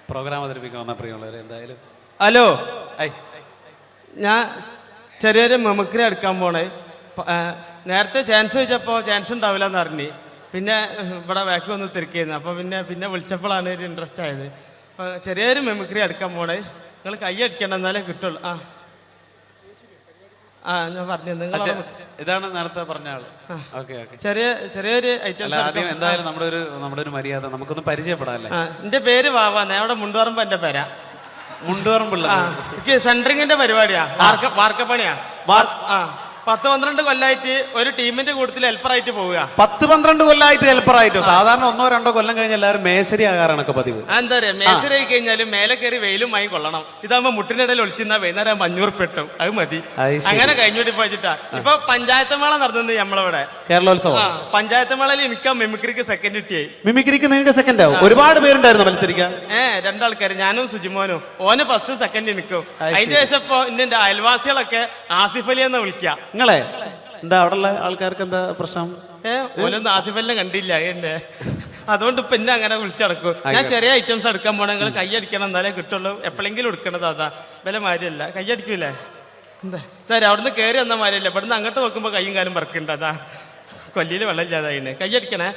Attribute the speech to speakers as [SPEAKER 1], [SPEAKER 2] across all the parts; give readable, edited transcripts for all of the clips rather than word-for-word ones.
[SPEAKER 1] Programme അവതരിപ്പിക്കാൻ വന്ന പ്രിയമുള്ളവർ എന്തായാലും.
[SPEAKER 2] ഹലോ, ഞാൻ ചെറിയൊരു മെമിക്രി എടുക്കാൻ പോണേ. നേരത്തെ ചാൻസ് ചോദിച്ചപ്പോൾ ചാൻസ് ഉണ്ടാവില്ല എന്ന് അറിഞ്ഞ്, പിന്നെ ഇവിടെ ബാക്ക് വന്ന് തിരക്കിയിരുന്നു. അപ്പോൾ പിന്നെ വിളിച്ചപ്പോഴാണ് ഒരു ഇൻട്രസ്റ്റ് ആയത്. അപ്പോൾ ചെറിയൊരു മെമിക്രി എടുക്കാൻ പോണേ. നിങ്ങൾ കൈ അടിക്കണം എന്നാലേ കിട്ടുള്ളൂ. ഞാൻ പറഞ്ഞു
[SPEAKER 1] ഇതാണ് നേരത്തെ പറഞ്ഞ ആള്.
[SPEAKER 2] ചെറിയൊരു ഐറ്റം.
[SPEAKER 1] ആദ്യം എന്തായാലും നമ്മുടെ ഒരു മര്യാദ നമുക്കൊന്ന് പരിചയപ്പെടാല്ലേ.
[SPEAKER 2] എന്റെ പേര് വാവാന്ന്. അവിടെ മുണ്ടുപറമ്പ് എന്റെ പേരാ.
[SPEAKER 1] മുണ്ടുപറമ്പുള്ള
[SPEAKER 2] എനിക്ക് സെൻട്രിങ്ങിന്റെ പരിപാടിയാ, വാർക്കപ്പണിയാ. 10-12 കൊല്ലായിട്ട് ഒരു ടീമിന്റെ കൂട്ടത്തിൽ ഹെൽപ്പറായിട്ട് പോവുക.
[SPEAKER 1] 10-12 കൊല്ലായിട്ട് ഹെൽപ്പറായിട്ടോ? സാധാരണ 1-2 കൊല്ലം കഴിഞ്ഞ് എല്ലാവരും മേശരി ആകാറാണൊക്കെ പതിവ്.
[SPEAKER 2] എന്താ പറയാ, മേശരി ആയി കഴിഞ്ഞാലും മേലെ കയറി വെയിലും മായി കൊള്ളണം. ഇതാകുമ്പോ മുട്ടിനിടയിൽ ഒളിച്ചിരുന്ന വൈകുന്നേരം 500 പെട്ടും, അത് മതി. അങ്ങനെ കഴിഞ്ഞോട്ട് പോയിട്ടാ ഇപ്പൊ പഞ്ചായത്ത് മേള നടന്നത് നമ്മളിവിടെ.
[SPEAKER 1] കേരളോത്സവം
[SPEAKER 2] പഞ്ചായത്ത് മേളയിൽ എനിക്ക് മിമിക്രിക്ക് സെക്കൻഡ് കിട്ടിയായി.
[SPEAKER 1] മിമിക്രിക്ക് നിങ്ങൾക്ക് സെക്കൻഡ് ആവും? ഒരുപാട് പേരുണ്ടായിരുന്നു മത്സരിക്കാൻ.
[SPEAKER 2] 2 ആൾക്കാർ, ഞാനും സുജിമോനും. ഓന് ഫസ്റ്റ് സെക്കൻഡ് നിൽക്കും. അതിന്റെ ശേഷം ഇപ്പൊ എന്റെ അയൽവാസികളൊക്കെ ആസിഫ് അലി എന്ന് വിളിക്കാം.
[SPEAKER 1] നിങ്ങളെ എന്താ അവിടെയുള്ള ആൾക്കാർക്ക് എന്താ പ്രശ്നം?
[SPEAKER 2] ഓനൊന്നും ആസിഫ് അലിനെ കണ്ടില്ല എന്നെ, അതുകൊണ്ട് ഇപ്പൊ എന്നെ അങ്ങനെ വിളിച്ചടക്കും. ഞാൻ ചെറിയ ഐറ്റംസ് എടുക്കാൻ പോണേ. നിങ്ങൾ കൈ അടിക്കണം എന്നാലേ കിട്ടുള്ളൂ. എപ്പോഴെങ്കിലും എടുക്കണത് അതാ, വില മാരിയല്ല. കൈ അടിക്കൂലേ? എന്താ അവിടുന്ന് കയറി വന്ന മാരിയല്ല, ഇവിടുന്ന് അങ്ങോട്ട് നോക്കുമ്പോ കൈയും കാലും പറക്കുന്നുണ്ട്. അതാ കൊല്ലിയിൽ വെള്ളം ഇല്ലാതായിന്. കൈ അടിക്കണേ.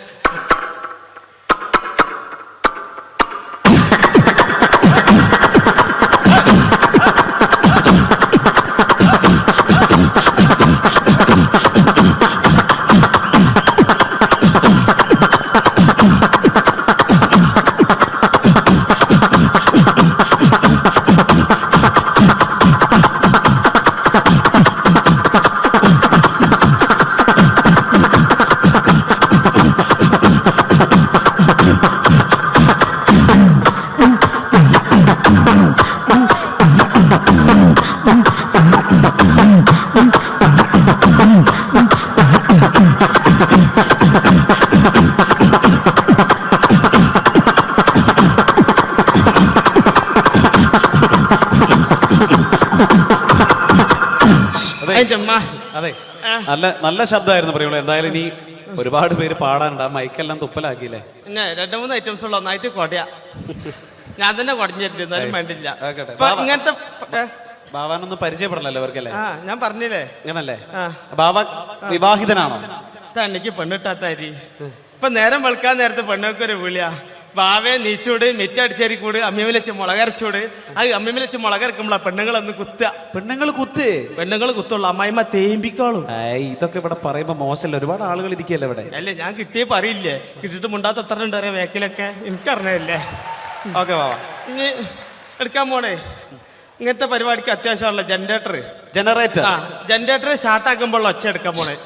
[SPEAKER 1] അതെ, നല്ല ശബ്ദമായിരുന്നു പറയുള്ളൂ. എന്തായാലും ഇനി ഒരുപാട് പേര് പാടാനുണ്ട്. ആ മൈക്കെല്ലാം തുപ്പലാക്കിയില്ലേ?
[SPEAKER 2] പിന്നെ 2-3 ഐറ്റംസ് ഉള്ള ഒന്നായിട്ട് കൊടയാ. ഞാൻ തന്നെ കുടഞ്ഞിട്ടുണ്ട്, എന്നാലും വേണ്ടില്ല. ഇങ്ങനത്തെ
[SPEAKER 1] ബാവാനൊന്നും പരിചയപ്പെടണല്ലോ ഇവർക്കല്ലേ?
[SPEAKER 2] ഞാൻ പറഞ്ഞില്ലേ
[SPEAKER 1] അങ്ങനല്ലേ? ബാവ വിവാഹിതനാണോ?
[SPEAKER 2] എനിക്ക് പെണ്ണിട്ടാത്താരി. ഇപ്പൊ നേരം വെളുക്കാൻ നേരത്തെ പെണ്ണൊക്കെ ഒരു വിളിയാ. ബാവേ നീച്ചൂട്, മിറ്റടിച്ചേരി കൂട്, അമ്മിമിലച്ച് മുളകരച്ചൂട്. അത് അമ്മിമിലച്ച് മുളകരക്കുമ്പോളാ പെണ്ണുങ്ങളൊന്ന് കുത്തുക. പെണ്ണുങ്ങൾ കുത്തുള്ളൂ, അമ്മായിമ്മ തേമ്പിക്കോളും.
[SPEAKER 1] ഇതൊക്കെ ഇവിടെ പറയുമ്പോ മോശമല്ല, ഒരുപാട് ആളുകൾ ഇരിക്കല്ലേ ഇവിടെ.
[SPEAKER 2] അല്ലേ, ഞാൻ കിട്ടിയേ പറയില്ലേ. കിട്ടിയിട്ട് മുണ്ടാത്ത എത്ര ഉണ്ട് അറിയാം വേക്കിലൊക്കെ, എനിക്കറിഞ്ഞല്ലേ.
[SPEAKER 1] ഓക്കെ ബാബാ,
[SPEAKER 2] ഇനി എടുക്കാൻ പോണേ. ഇങ്ങനത്തെ പരിപാടിക്ക് അത്യാവശ്യമുള്ള ജനറേറ്റർ സ്റ്റാർട്ടാക്കുമ്പോൾ ഒച്ച എടുക്കാൻ പോണേ.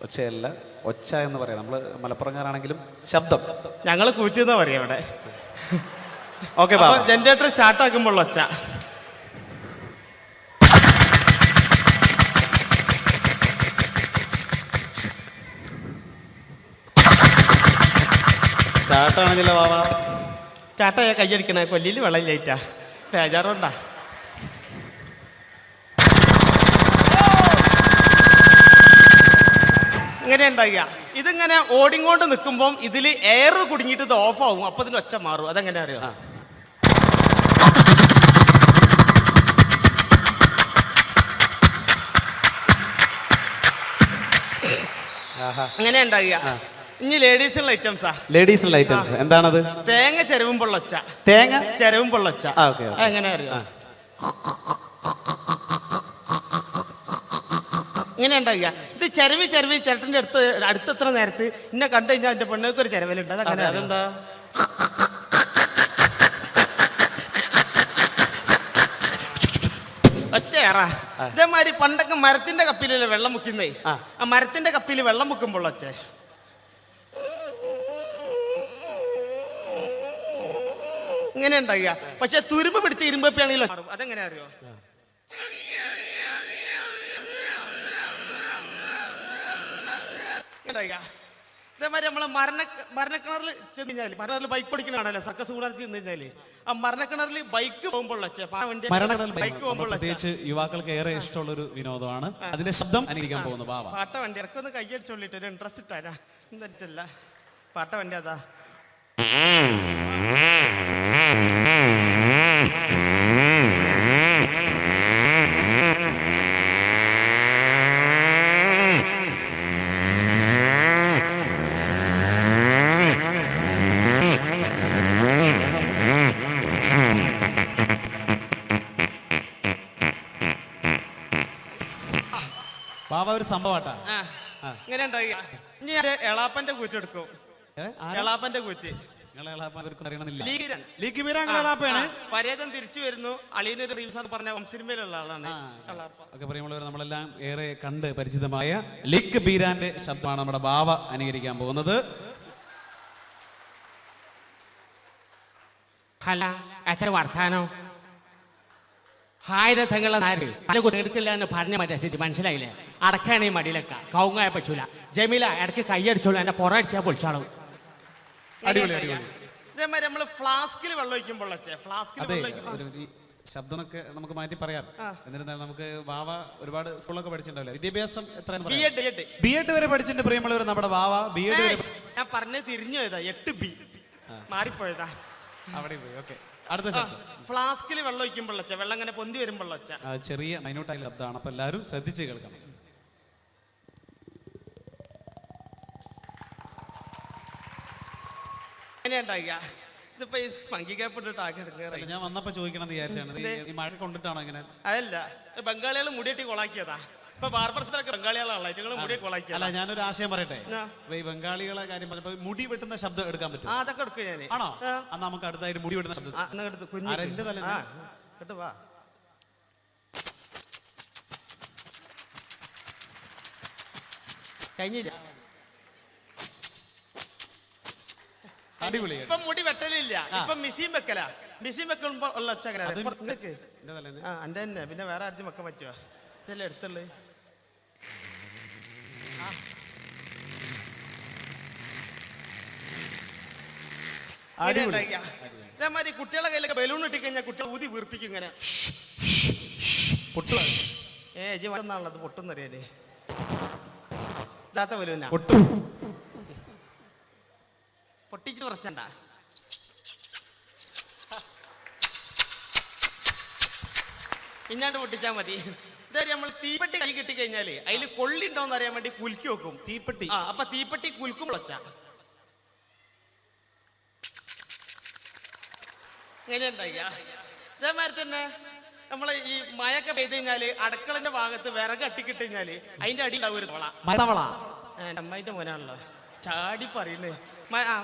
[SPEAKER 1] ഒച്ചയല്ല, ഒച്ച എന്ന് പറയാം. നമ്മള് മലപ്പുറംകാരാണെങ്കിലും ശബ്ദം
[SPEAKER 2] ഞങ്ങൾ കൂറ്റുന്ന പറയാം ഇവിടെ.
[SPEAKER 1] ഓക്കെ,
[SPEAKER 2] ജനറേറ്റർ സ്റ്റാർട്ടാക്കുമ്പോൾ ഒച്ച.
[SPEAKER 1] ചാട്ടാണെങ്കിലോ ബാബാ?
[SPEAKER 2] ചാട്ടയാ കയ്യടിക്കണേ. കൊല്ലിയിൽ വെള്ളം ലേറ്റാ, ബേജാറുണ്ടാ. ഇങ്ങനെ ഉണ്ടാകുക. ഇതിങ്ങനെ ഓടിങ്ങോണ്ട് നിൽക്കുമ്പോൾ ഇതിൽ എയർ കുടുങ്ങിയിട്ട് ഇത് ഓഫാവും. അപ്പൊ ഇതിന് ഒച്ച മാറും. അതെങ്ങനെ അറിയോ? അങ്ങനെ ഉണ്ടാകുക. ഇനി ലേഡീസിനുള്ള ഐറ്റംസ്.
[SPEAKER 1] എന്താണത്?
[SPEAKER 2] തേങ്ങ ചെരവുമ്പോൾ ഒച്ച. എങ്ങനെ അറിയോ? ഇങ്ങനെ ഉണ്ടാകുക. ഇത് ചെരവി ചേട്ടൻ്റെ അടുത്തെത്ര നേരത്ത് എന്നെ കണ്ടു കഴിഞ്ഞാൽ എൻ്റെ പെണ്ണുങ്ങൾക്ക് ഒരു ചെരവലുണ്ട്. അതങ്ങനെ അതെന്താ? ഒറ്റയേറ. ഇതേമാതിരി പണ്ടൊക്കെ മരത്തിന്റെ കപ്പിലല്ലേ വെള്ളം മുക്കുന്നേ. ആ മരത്തിന്റെ കപ്പിൽ വെള്ളം മുക്കുമ്പോൾ ഒച്ച. ഇങ്ങനെ ഉണ്ടാകുക. പക്ഷെ തുരുമ്പ് പിടിച്ച ഇരുമ്പപ്പിയാണെങ്കിലോ അതെങ്ങനെ അറിയോ? ഇതേമാതിരി നമ്മളെ മരണക്കിണറിൽ ചെന്ന് കഴിഞ്ഞാല്, മരണക്കിണറിൽ ബൈക്ക് ഓടിക്കണാണല്ലോ സർക്കസ് കൂടാൻ ചെന്ന് കഴിഞ്ഞാല്, ആ മരണക്കിണറിൽ ബൈക്ക് പോകുമ്പോൾ
[SPEAKER 1] പ്രത്യേകിച്ച് യുവാക്കൾക്ക് ഏറെ ഇഷ്ടമുള്ള ഒരു വിനോദമാണ്. അതിന്റെ ശബ്ദം അനുകരിക്കാൻ പോകുന്നു.
[SPEAKER 2] പാട്ട വണ്ടി ഇറക്കൊന്ന് കൈയടിച്ചോളിട്ട് ഒരു ഇൻട്രസ്റ്റ് ഇട്ടാരാ. എന്താ പാട്ട വണ്ടി അതാ.
[SPEAKER 1] ബാബ ഒരു സംഭവട്ടാ.
[SPEAKER 2] ഇങ്ങനെ ഉണ്ടായി. ഇനി ഞാൻ എളാപ്പന്റെ കൂറ്റ് എടുക്കും. എളാപ്പന്റെ കൂറ്റ് പരേതം തിരിച്ചു വരുന്നു. അളിയനൊരു റീൽസ് എന്ന് പറഞ്ഞ സിനിമയിലുള്ള ആളാണ്.
[SPEAKER 1] ഒക്കെ പറയുമ്പോൾ നമ്മളെല്ലാം ഏറെ കണ്ട് പരിചിതമായ ലിക് ബീരാന്റെ ശബ്ദമാണ് നമ്മുടെ ബാവ അനുകരിക്കാൻ പോകുന്നത്.
[SPEAKER 3] അല്ല എത്ര വർത്താനോ ആയിരത്തങ്ങളെ നാര് പല കുട്ടികൾക്കില്ല എന്ന് പറഞ്ഞ മറ്റേ സ്ഥിതി മനസ്സിലായില്ലേ? അടക്കാണ് ഈ മടിയിലൊക്കെ കൗങ്ങായ പറ്റൂല. ജമീല ഇടയ്ക്ക് കൈയടിച്ചോളൂ, എന്റെ പുറടിച്ചാൽ പൊളിച്ചാളും.
[SPEAKER 1] അടിപൊളി അടിപൊളി.
[SPEAKER 2] ഇതേമാതിരി നമ്മള് ഫ്ലാസ്കിൽ വെള്ളം ഒഴിക്കുമ്പോൾ
[SPEAKER 1] ശബ്ദമൊക്കെ നമുക്ക് മാറ്റി പറയാം. എന്നിരുന്നാലും നമുക്ക് വാവ ഒരുപാട് സ്കൂളൊക്കെ പഠിച്ചിട്ടുണ്ടാവില്ല. വിദ്യാഭ്യാസം എത്ര? ബി.എഡ് വരെ പഠിച്ചിട്ടുണ്ട് പ്രിയമുള്ളവർ. നമ്മുടെ വാവ ബി.എഡ്
[SPEAKER 2] ഞാൻ പറഞ്ഞത് തിരിഞ്ഞു പോയതാ. 8B മാറിപ്പോയതാ.
[SPEAKER 1] അവിടെ പോയി. ഓക്കെ, അടുത്ത ശബ്ദം.
[SPEAKER 2] ഫ്ലാസ്കിൽ വെള്ളം ഒഴിക്കുമ്പോൾ വെള്ളം ഇങ്ങനെ പൊന്തി വരുമ്പോൾ
[SPEAKER 1] ചെറിയ മൈന്യൂട്ടായ ശബ്ദമാണ്. അപ്പൊ എല്ലാവരും ശ്രദ്ധിച്ച് കേൾക്കണം.
[SPEAKER 2] ഇതിപ്പോ ഈ പങ്കിക്കപ്പെട്ടിട്ട് ആക്കി
[SPEAKER 1] ഞാൻ വന്നപ്പോ ചോദിക്കണം എന്ന് വിചാരിച്ചാണ്. ഈ മഴ കൊണ്ടിട്ടാണോ ഇങ്ങനെ?
[SPEAKER 2] അതല്ല, ബംഗാളികൾ മുടിയേറ്റി കൊളാക്കിയതാ. ഇപ്പൊ ബാർബർസിലൊക്കെ ബംഗാളികളാണല്ലോ മുടി കൊളാക്കിയ.
[SPEAKER 1] അല്ല, ഞാനൊരു ആശയം പറയട്ടെ. ഈ ബംഗാളികളെ കാര്യം പറഞ്ഞപ്പോ മുടി വെട്ടുന്ന ശബ്ദം എടുക്കാൻ പറ്റും?
[SPEAKER 2] അതൊക്കെ എടുക്കും ഞാൻ.
[SPEAKER 1] ആണോ? അന്ന് നമുക്ക് അടുത്തായിട്ട് മുടി വെട്ടുന്ന ശബ്ദം എന്റെ തല
[SPEAKER 2] കേട്ടോ. വാ, കഴിഞ്ഞില്ല.
[SPEAKER 1] അടിപൊളി.
[SPEAKER 2] ഇപ്പൊ മുടി വെട്ടലില്ല, ഇപ്പൊ മിഷീൻ വെക്കല. മിഷീൻ വെക്കുമ്പോ ഉള്ള ഒച്ച എന്റെ തന്നെ. പിന്നെ വേറെ ആദ്യം വെക്കാൻ പറ്റുമോ? ഇതല്ലേ എടുത്തുള്ളു. ഇതേമാതിരി കുട്ടികളെ കയ്യിലൊക്കെ ബലൂൺ ഇട്ടിക്കഴിഞ്ഞാൽ കുട്ടികൾ ഊതി വീർപ്പിക്കും ഇങ്ങനെ.
[SPEAKER 1] പൊട്ടു.
[SPEAKER 2] ജീവനാണുള്ളത് പൊട്ടുന്നറിയാലേ. ഇതാത്ത ബലൂനാ. പൊട്ടിച്ച് കുറച്ചണ്ട. പിന്നാണ്ട് പൊട്ടിച്ചാ മതി. ഇതാ നമ്മൾ തീപ്പെട്ടി കൈ കിട്ടിക്കഴിഞ്ഞാല് അതിൽ കൊള്ളി ഉണ്ടോന്ന് അറിയാൻ വേണ്ടി കുലുക്കി വെക്കും.
[SPEAKER 1] തീപ്പെട്ടി.
[SPEAKER 2] അപ്പൊ തീപ്പെട്ടി കുലുക്കും വെച്ച ഇങ്ങനെ ഉണ്ടായി. ഇതേമാതിരി തന്നെ നമ്മള് ഈ മഴയൊക്കെ പെയ്ത് കഴിഞ്ഞാല് അടുക്കളന്റെ ഭാഗത്ത് വിറക് അട്ടിക്കിട്ട് കഴിഞ്ഞാല് അതിന്റെ അടി ഉണ്ടാവും ഒരു തോള. അമ്മായിന്റെ മോനാണല്ലോ ചാടി പറയുന്നേ.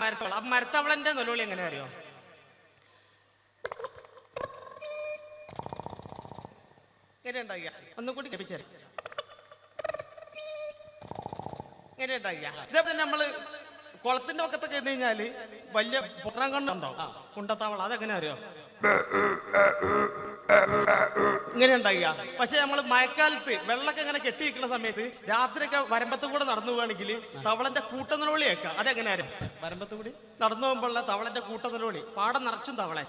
[SPEAKER 2] മരത്തവള. മരത്തവളന്റെ നൊലോളി എങ്ങനെ അറിയോ? ഇങ്ങനെ ഉണ്ടാകിയ. ഒന്നും കൂടി ലഭിച്ചേ. ഇങ്ങനെ ഉണ്ടാകിയ. ഇതേപോലെ നമ്മള് കുളത്തിന്റെ പക്കത്തൊക്കെ ചെന്ന് കഴിഞ്ഞാല് വലിയ പൊട്ടാൻ കണ്ണുണ്ടോ? കുണ്ടത്താവള. അതെങ്ങനെ അറിയോ? ഇങ്ങനെ ഉണ്ടാകിയ. പക്ഷെ നമ്മള് മഴക്കാലത്ത് വെള്ളമൊക്കെ ഇങ്ങനെ കെട്ടി നിൽക്കുന്ന സമയത്ത് രാത്രിയൊക്കെ വരമ്പത്ത് കൂടെ നടന്നു പോവാണെങ്കിൽ തവളന്റെ കൂട്ടനിലോളി കേൾക്കാം. അതെങ്ങനെ അറിയാം?
[SPEAKER 1] വരമ്പത്ത് കൂടി
[SPEAKER 2] നടന്നു പോകുമ്പോഴുള്ള തവളന്റെ കൂട്ടനിലോളി. പാടം നിറച്ചും തവളെ.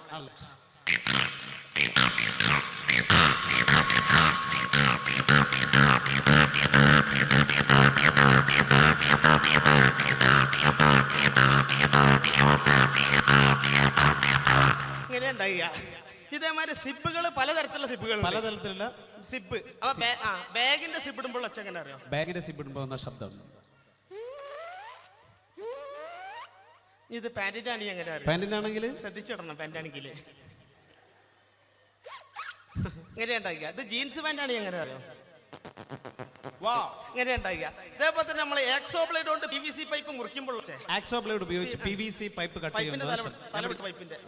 [SPEAKER 2] ഇങ്ങനെ ഉണ്ടാകിയ. ഇതേമാതിരി സിബുകൾ പലതരത്തിലുള്ള സിബുകൾ.
[SPEAKER 1] പലതരത്തിലുള്ള
[SPEAKER 2] സിബ്. ബാഗിന്റെ സിബ് ഇടുമ്പോൾ ഒച്ച എങ്ങനെ അറിയാം?
[SPEAKER 1] ബാഗിന്റെ സിബ് ഇടുമ്പോൾ എന്ന ശബ്ദം.
[SPEAKER 2] ഇത് പാന്റിന്റെ ആണെങ്കിൽ എങ്ങനെ അറിയാം?
[SPEAKER 1] പാന്റിനാണെങ്കിൽ
[SPEAKER 2] ശ്രദ്ധിച്ചിടണം. പാന്റാണെങ്കിൽ ഇങ്ങനെ ഉണ്ടാകിയ. ഇത് ജീൻസ് പാന്റ് ആണെങ്കിൽ എങ്ങനെ അറിയാം? ഇങ്ങനെ ഉണ്ടാകിയ. ഇതേപോലെ തന്നെ നമ്മൾ ആക്സോ ബ്ലേഡ് കൊണ്ട് PVC പൈപ്പ് മുറിക്കുമ്പോൾ
[SPEAKER 1] ആക്സോ ബ്ലേഡ് ഉപയോഗിച്ച് PVC പൈപ്പ് കട്ട് ചെയ്യുന്ന
[SPEAKER 2] പൈപ്പിന്റെ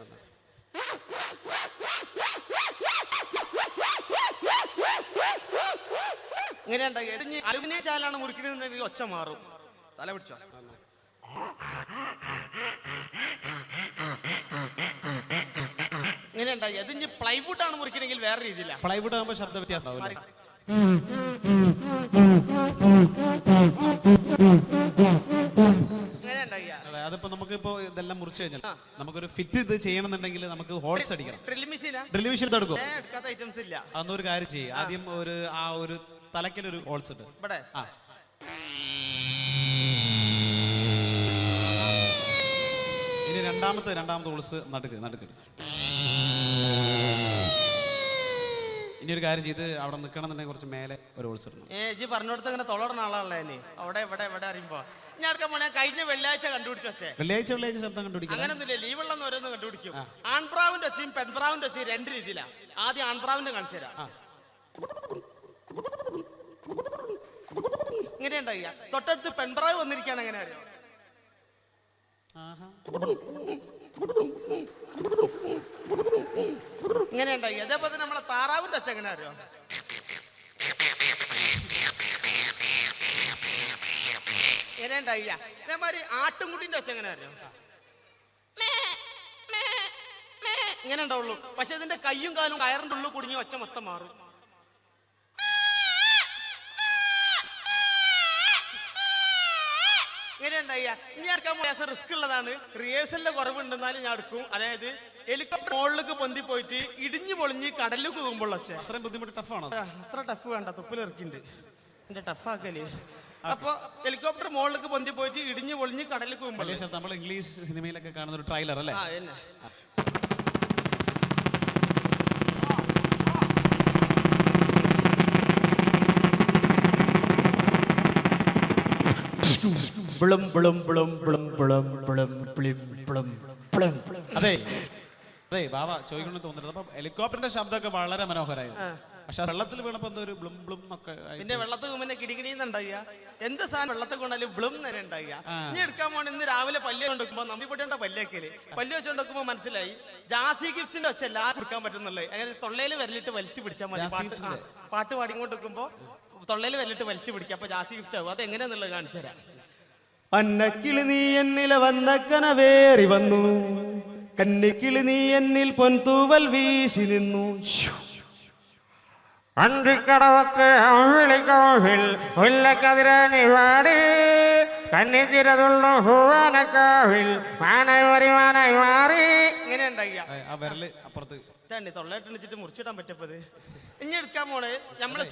[SPEAKER 2] ഇങ്ങനെ ഉണ്ടാകിയ. അലുമിനിയം ചാലാണ് മുറിക്കണമെന്നുണ്ടെങ്കിൽ ഒച്ച മാറും. തല പിടിച്ചോ. ഇങ്ങനെ ഉണ്ടായി. അത് ഇനി പ്ലൈവുഡ് ആണ് മുറിക്കണമെങ്കിൽ വേറെ രീതിയില്ല.
[SPEAKER 1] പ്ലൈവുഡ് ആകുമ്പോൾ ശബ്ദ വ്യത്യാസം. അതിപ്പോ നമുക്കിപ്പോ ഇതെല്ലാം മുറിച്ചു കഴിഞ്ഞാൽ നമുക്കൊരു ഫിറ്റ് ഇത് ചെയ്യണമെന്നുണ്ടെങ്കിൽ നമുക്ക് ഹോൾസ് അടിക്കണം. ഡ്രിൽ മെഷീൻ എടുക്കും.
[SPEAKER 2] ഐറ്റംസ് ഇല്ല.
[SPEAKER 1] അതൊരു കാര്യം ചെയ്യും. ആദ്യം ഒരു തലക്കലൊരു ഹോൾസ് ഉണ്ട്
[SPEAKER 2] ഇവിടെ.
[SPEAKER 1] ഇനി രണ്ടാമത്തെ ഹോൾസ് നടുക്ക്. ഇനി ഒരു കാര്യം ചെയ്ത് അവിടെ നിൽക്കണം എന്നുണ്ടെങ്കിൽ കുറച്ച് മേലെ ഒരു ഹോൾസ് ഇടണം.
[SPEAKER 2] ജി പറഞ്ഞോടത്ത് ഇങ്ങനെ തൊളർന്ന ആളാണല്ലോ ഇനി അവിടെ ഇവിടെ അറിയുമ്പോ ഞാൻ എടുക്കാൻ പോണേ കഴിഞ്ഞ വെള്ളിയാഴ്ച കണ്ടുപിടിച്ചു വെച്ചേ.
[SPEAKER 1] വെള്ളിയാഴ്ച ശബ്ദം കണ്ടുപിടിക്കും.
[SPEAKER 2] അങ്ങനൊന്നുമില്ല, ലീവുള്ള ഓരോന്ന് കണ്ടുപിടിക്കും. ആൺപ്രാവിന്റെ ഒച്ചയും പെൺപ്രാവിന്റെ ഒച്ചയും രണ്ട് രീതിയിലാ. ആദ്യം ആൺപ്രാവിന്റെ കാണിച്ചു തരാം. ഇങ്ങനെ ഉണ്ടായില്ല. തൊട്ടടുത്ത് പെൺപ്രാവ് വന്നിരിക്കുകയാണ്. എങ്ങനെ അറിയോ? ഇങ്ങനെ ഉണ്ടായി. അതേപോലെ നമ്മളെ താറാവിന്റെ ഒച്ച എങ്ങനെ അറിയോ? ഇങ്ങനെ ഉണ്ടായില്ല. അതേമാതിരി ആട്ടുംകുട്ടിന്റെ ഒച്ച എങ്ങനെ അറിയോ? ഇങ്ങനെ ഉണ്ടാവുള്ളൂ. പക്ഷെ ഇതിന്റെ കയ്യും കാലും കയറിന്റെ ഉള്ളിൽ കുടുങ്ങി ഒച്ച മൊത്തം മാറും. ഇങ്ങനെ ഉണ്ടായില്ല. ഇനി എടുക്കാൻ റിസ്ക് ഉള്ളതാണ്. റിഹേഴ്സലിന്റെ കുറവുണ്ടെന്നാലും ഞാൻ എടുക്കും. അതായത് ഹെലികോപ്റ്റർ മുകളിലേക്ക് പൊന്തി പോയിട്ട് ഇടിഞ്ഞു പൊളിഞ്ഞ് കടലിലേക്ക് പോകുമ്പോൾ ഒച്ച.
[SPEAKER 1] അത്രയും ബുദ്ധിമുട്ട് ടഫാണോ?
[SPEAKER 2] അത്ര ടഫ് വേണ്ട, തുപ്പിലിറക്കിണ്ട് എന്റെ ടഫാക്കല്. അപ്പൊ ഹെലികോപ്റ്റർ മുകളിലേക്ക് പൊന്തി പോയിട്ട് ഇടിഞ്ഞു പൊളിഞ്ഞ് കടലിലേക്ക് പോകുമ്പോൾ
[SPEAKER 1] നമ്മൾ ഇംഗ്ലീഷ് സിനിമയിലൊക്കെ കാണുന്ന ഒരു ട്രailer അല്ലേ? അതെ അതെ ബാബ ചോദിക്കണം തോന്നുന്നത്. അപ്പൊ ഹെലികോപ്റ്ററിന്റെ ശബ്ദമൊക്കെ വളരെ മനോഹരമായിരുന്നു. പക്ഷെ വെള്ളത്തിൽ വീണപ്പോ എന്തോ ഒരു ബ്ലും ബ്ലും എന്നൊക്കെ.
[SPEAKER 2] പിന്നെ വെള്ളത്തിൽ മുന്നേ കിടികിടിന്നുണ്ടാവുക. എന്ത് സാധനം വെള്ളത്തിൽ കൊണ്ടാലും ബ്ലും നേരെ ഉണ്ടാവുക. ഇനി എടുക്കാൻ പോകണം. ഇന്ന് രാവിലെ പല്ല് കൊണ്ടുവെക്കുമ്പോ നമ്പിപ്പൊട്ടിയുടെ പല്ലേക്കല് പല്ല് വെച്ച് കൊണ്ടുവെക്കുമ്പോ മനസ്സിലായി ജാസി ഗിഫ്റ്റിന്റെ ഒച്ച എല്ലാവരും കൊടുക്കാൻ പറ്റുന്നുള്ളത്. അങ്ങനെ തൊള്ളയിൽ വിരലിട്ട് വലിച്ചു പിടിച്ചാൽ മതി. പാട്ട് പാടിക്കൊണ്ട് വെക്കുമ്പോ തൊള്ളയിൽ വിരലിട്ട് വലിച്ചു പിടിക്കുക. അപ്പൊ ജാസി ഗിഫ്റ്റ് ആവും. അത് എങ്ങനെയാന്നുള്ളത് കാണിച്ചു തരാം. അന്നക്കിളി നീ എന്നില വന്ന കനവേറി വന്നു, കന്നിക്കിളി നീ എന്നിൽ പൊൻതൂവൽ വീശി നിന്നു.
[SPEAKER 4] അന്തിക്കടവത്ത് അമ്പിളിക്കോവിൽ മുല്ലക്കതിരണിവാടി കന്നിത്തിരതുള്ളു ഹൂവാനക്കാവിൽ മാനായി മാറി.
[SPEAKER 2] ഇങ്ങനെ ഉണ്ടായില്ല.
[SPEAKER 1] ആ വിരല് അപ്പുറത്ത്
[SPEAKER 2] തൊള്ളയിട്ടിട്ട് മുറിച്ചിടാൻ പറ്റപ്പത്. ഇനി എടുക്കാൻ പോണേ നമ്മളെ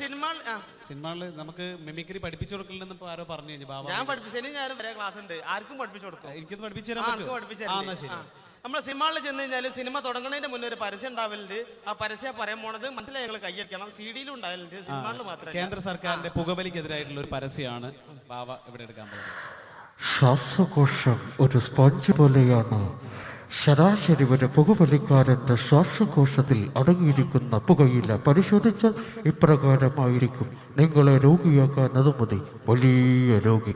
[SPEAKER 1] സിനിമകളിൽ നമുക്ക് മിമിക്രി പഠിപ്പിച്ചു കൊടുക്കലെന്ന് ഇപ്പൊ ആരോ പറഞ്ഞു കഴിഞ്ഞു. ബാബ
[SPEAKER 2] ഞാൻ പഠിപ്പിച്ചു. ഞാനും വരെ ക്ലാസ് ഉണ്ട്. ആർക്കും പഠിപ്പിച്ചു കൊടുക്കും.
[SPEAKER 1] എനിക്കൊന്ന് പഠിപ്പിച്ചു തരാൻ പറ്റുമോ?
[SPEAKER 2] നമ്മളെ സിനിമകളിൽ ചെന്ന് കഴിഞ്ഞാൽ സിനിമ തുടങ്ങുന്നതിന്റെ മുന്നേ ഒരു പരസ്യം ഉണ്ടാവലുണ്ട്. ആ പരസ്യം പറയാൻ പോണത് മനസ്സിലായി ഞങ്ങൾ കൈയടിക്കണം. CD-ലും ഉണ്ടാവലുണ്ട്, സിനിമകളിൽ മാത്രമേ.
[SPEAKER 1] കേന്ദ്ര സർക്കാരിന്റെ പുകവലിക്കെതിരായിട്ടുള്ള ഒരു പരസ്യമാണ് ബാബ ഇവിടെ എടുക്കാൻ പോകുന്നത്.
[SPEAKER 4] ശ്വാസകോശം ഒരു സ്പോഞ്ച് പോലെയാണ്. ശരാശരി ഒരു പുകവലിക്കാരന്റെ ശ്വാസകോശത്തിൽ അടങ്ങിയിരിക്കുന്ന പുകയില പരിശോധിച്ചാൽ ഇപ്രകാരമായിരിക്കും. നിങ്ങളെ രോഗിയാക്കാൻ അത് മതി, വലിയ രോഗി.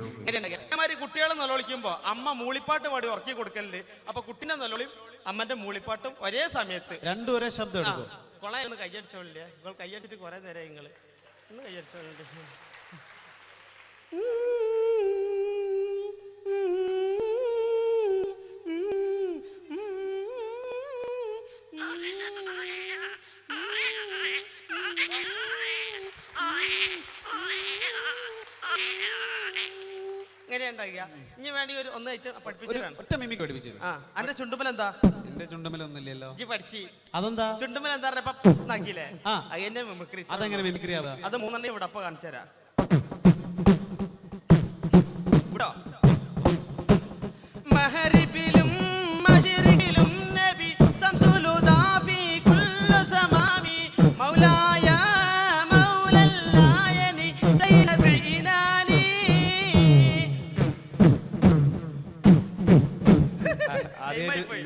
[SPEAKER 2] കുട്ടികളെ നിലവിളിക്കുമ്പോ അമ്മ മൂളിപ്പാട്ട് പാടി ഉറക്കി കൊടുക്കലുണ്ട്. അപ്പൊ കുട്ടീനെ നിലവിളിയും അമ്മന്റെ മൂളിപ്പാട്ടും ഒരേ സമയത്ത്
[SPEAKER 1] രണ്ടും ഒരേ ശബ്ദം എടുക്കും.
[SPEAKER 2] കൊളയൊന്ന് കയ്യടിച്ചോളില്ലേ? നിങ്ങൾ കയ്യടിച്ചിട്ട് കുറെ നേരം നിങ്ങള് ഒന്ന് കയ്യടിച്ചോളുണ്ട്. ഇനി വേണ്ടി ഒരു ഒന്ന്
[SPEAKER 1] ഒറ്റ മിമിക് പഠിപ്പിച്ചു.
[SPEAKER 2] അന്റെ ചുണ്ടുമൽ എന്താ?
[SPEAKER 1] എന്റെ ചുണ്ടുമലൊന്നുമില്ലല്ലോ.
[SPEAKER 2] പഠിച്ചു.
[SPEAKER 1] അതെന്താ?
[SPEAKER 2] ചുണ്ടുമൽ എന്താ നാക്കില്ലേ? അതെന്നെ മിമിക്രി.
[SPEAKER 1] അതെങ്ങനെ മിമിക്രി ആവുക?
[SPEAKER 2] അത് 3 ഇവിടെ അപ്പൊ കാണിച്ചു തരാം. മഹരിബിലും മശരിഖിലും നബി സംസുലുദാ ഫീ കുല്ലി സമാമി മൗലായ മൗലല്ലായനി സയ്യിദ് ഇനാനി.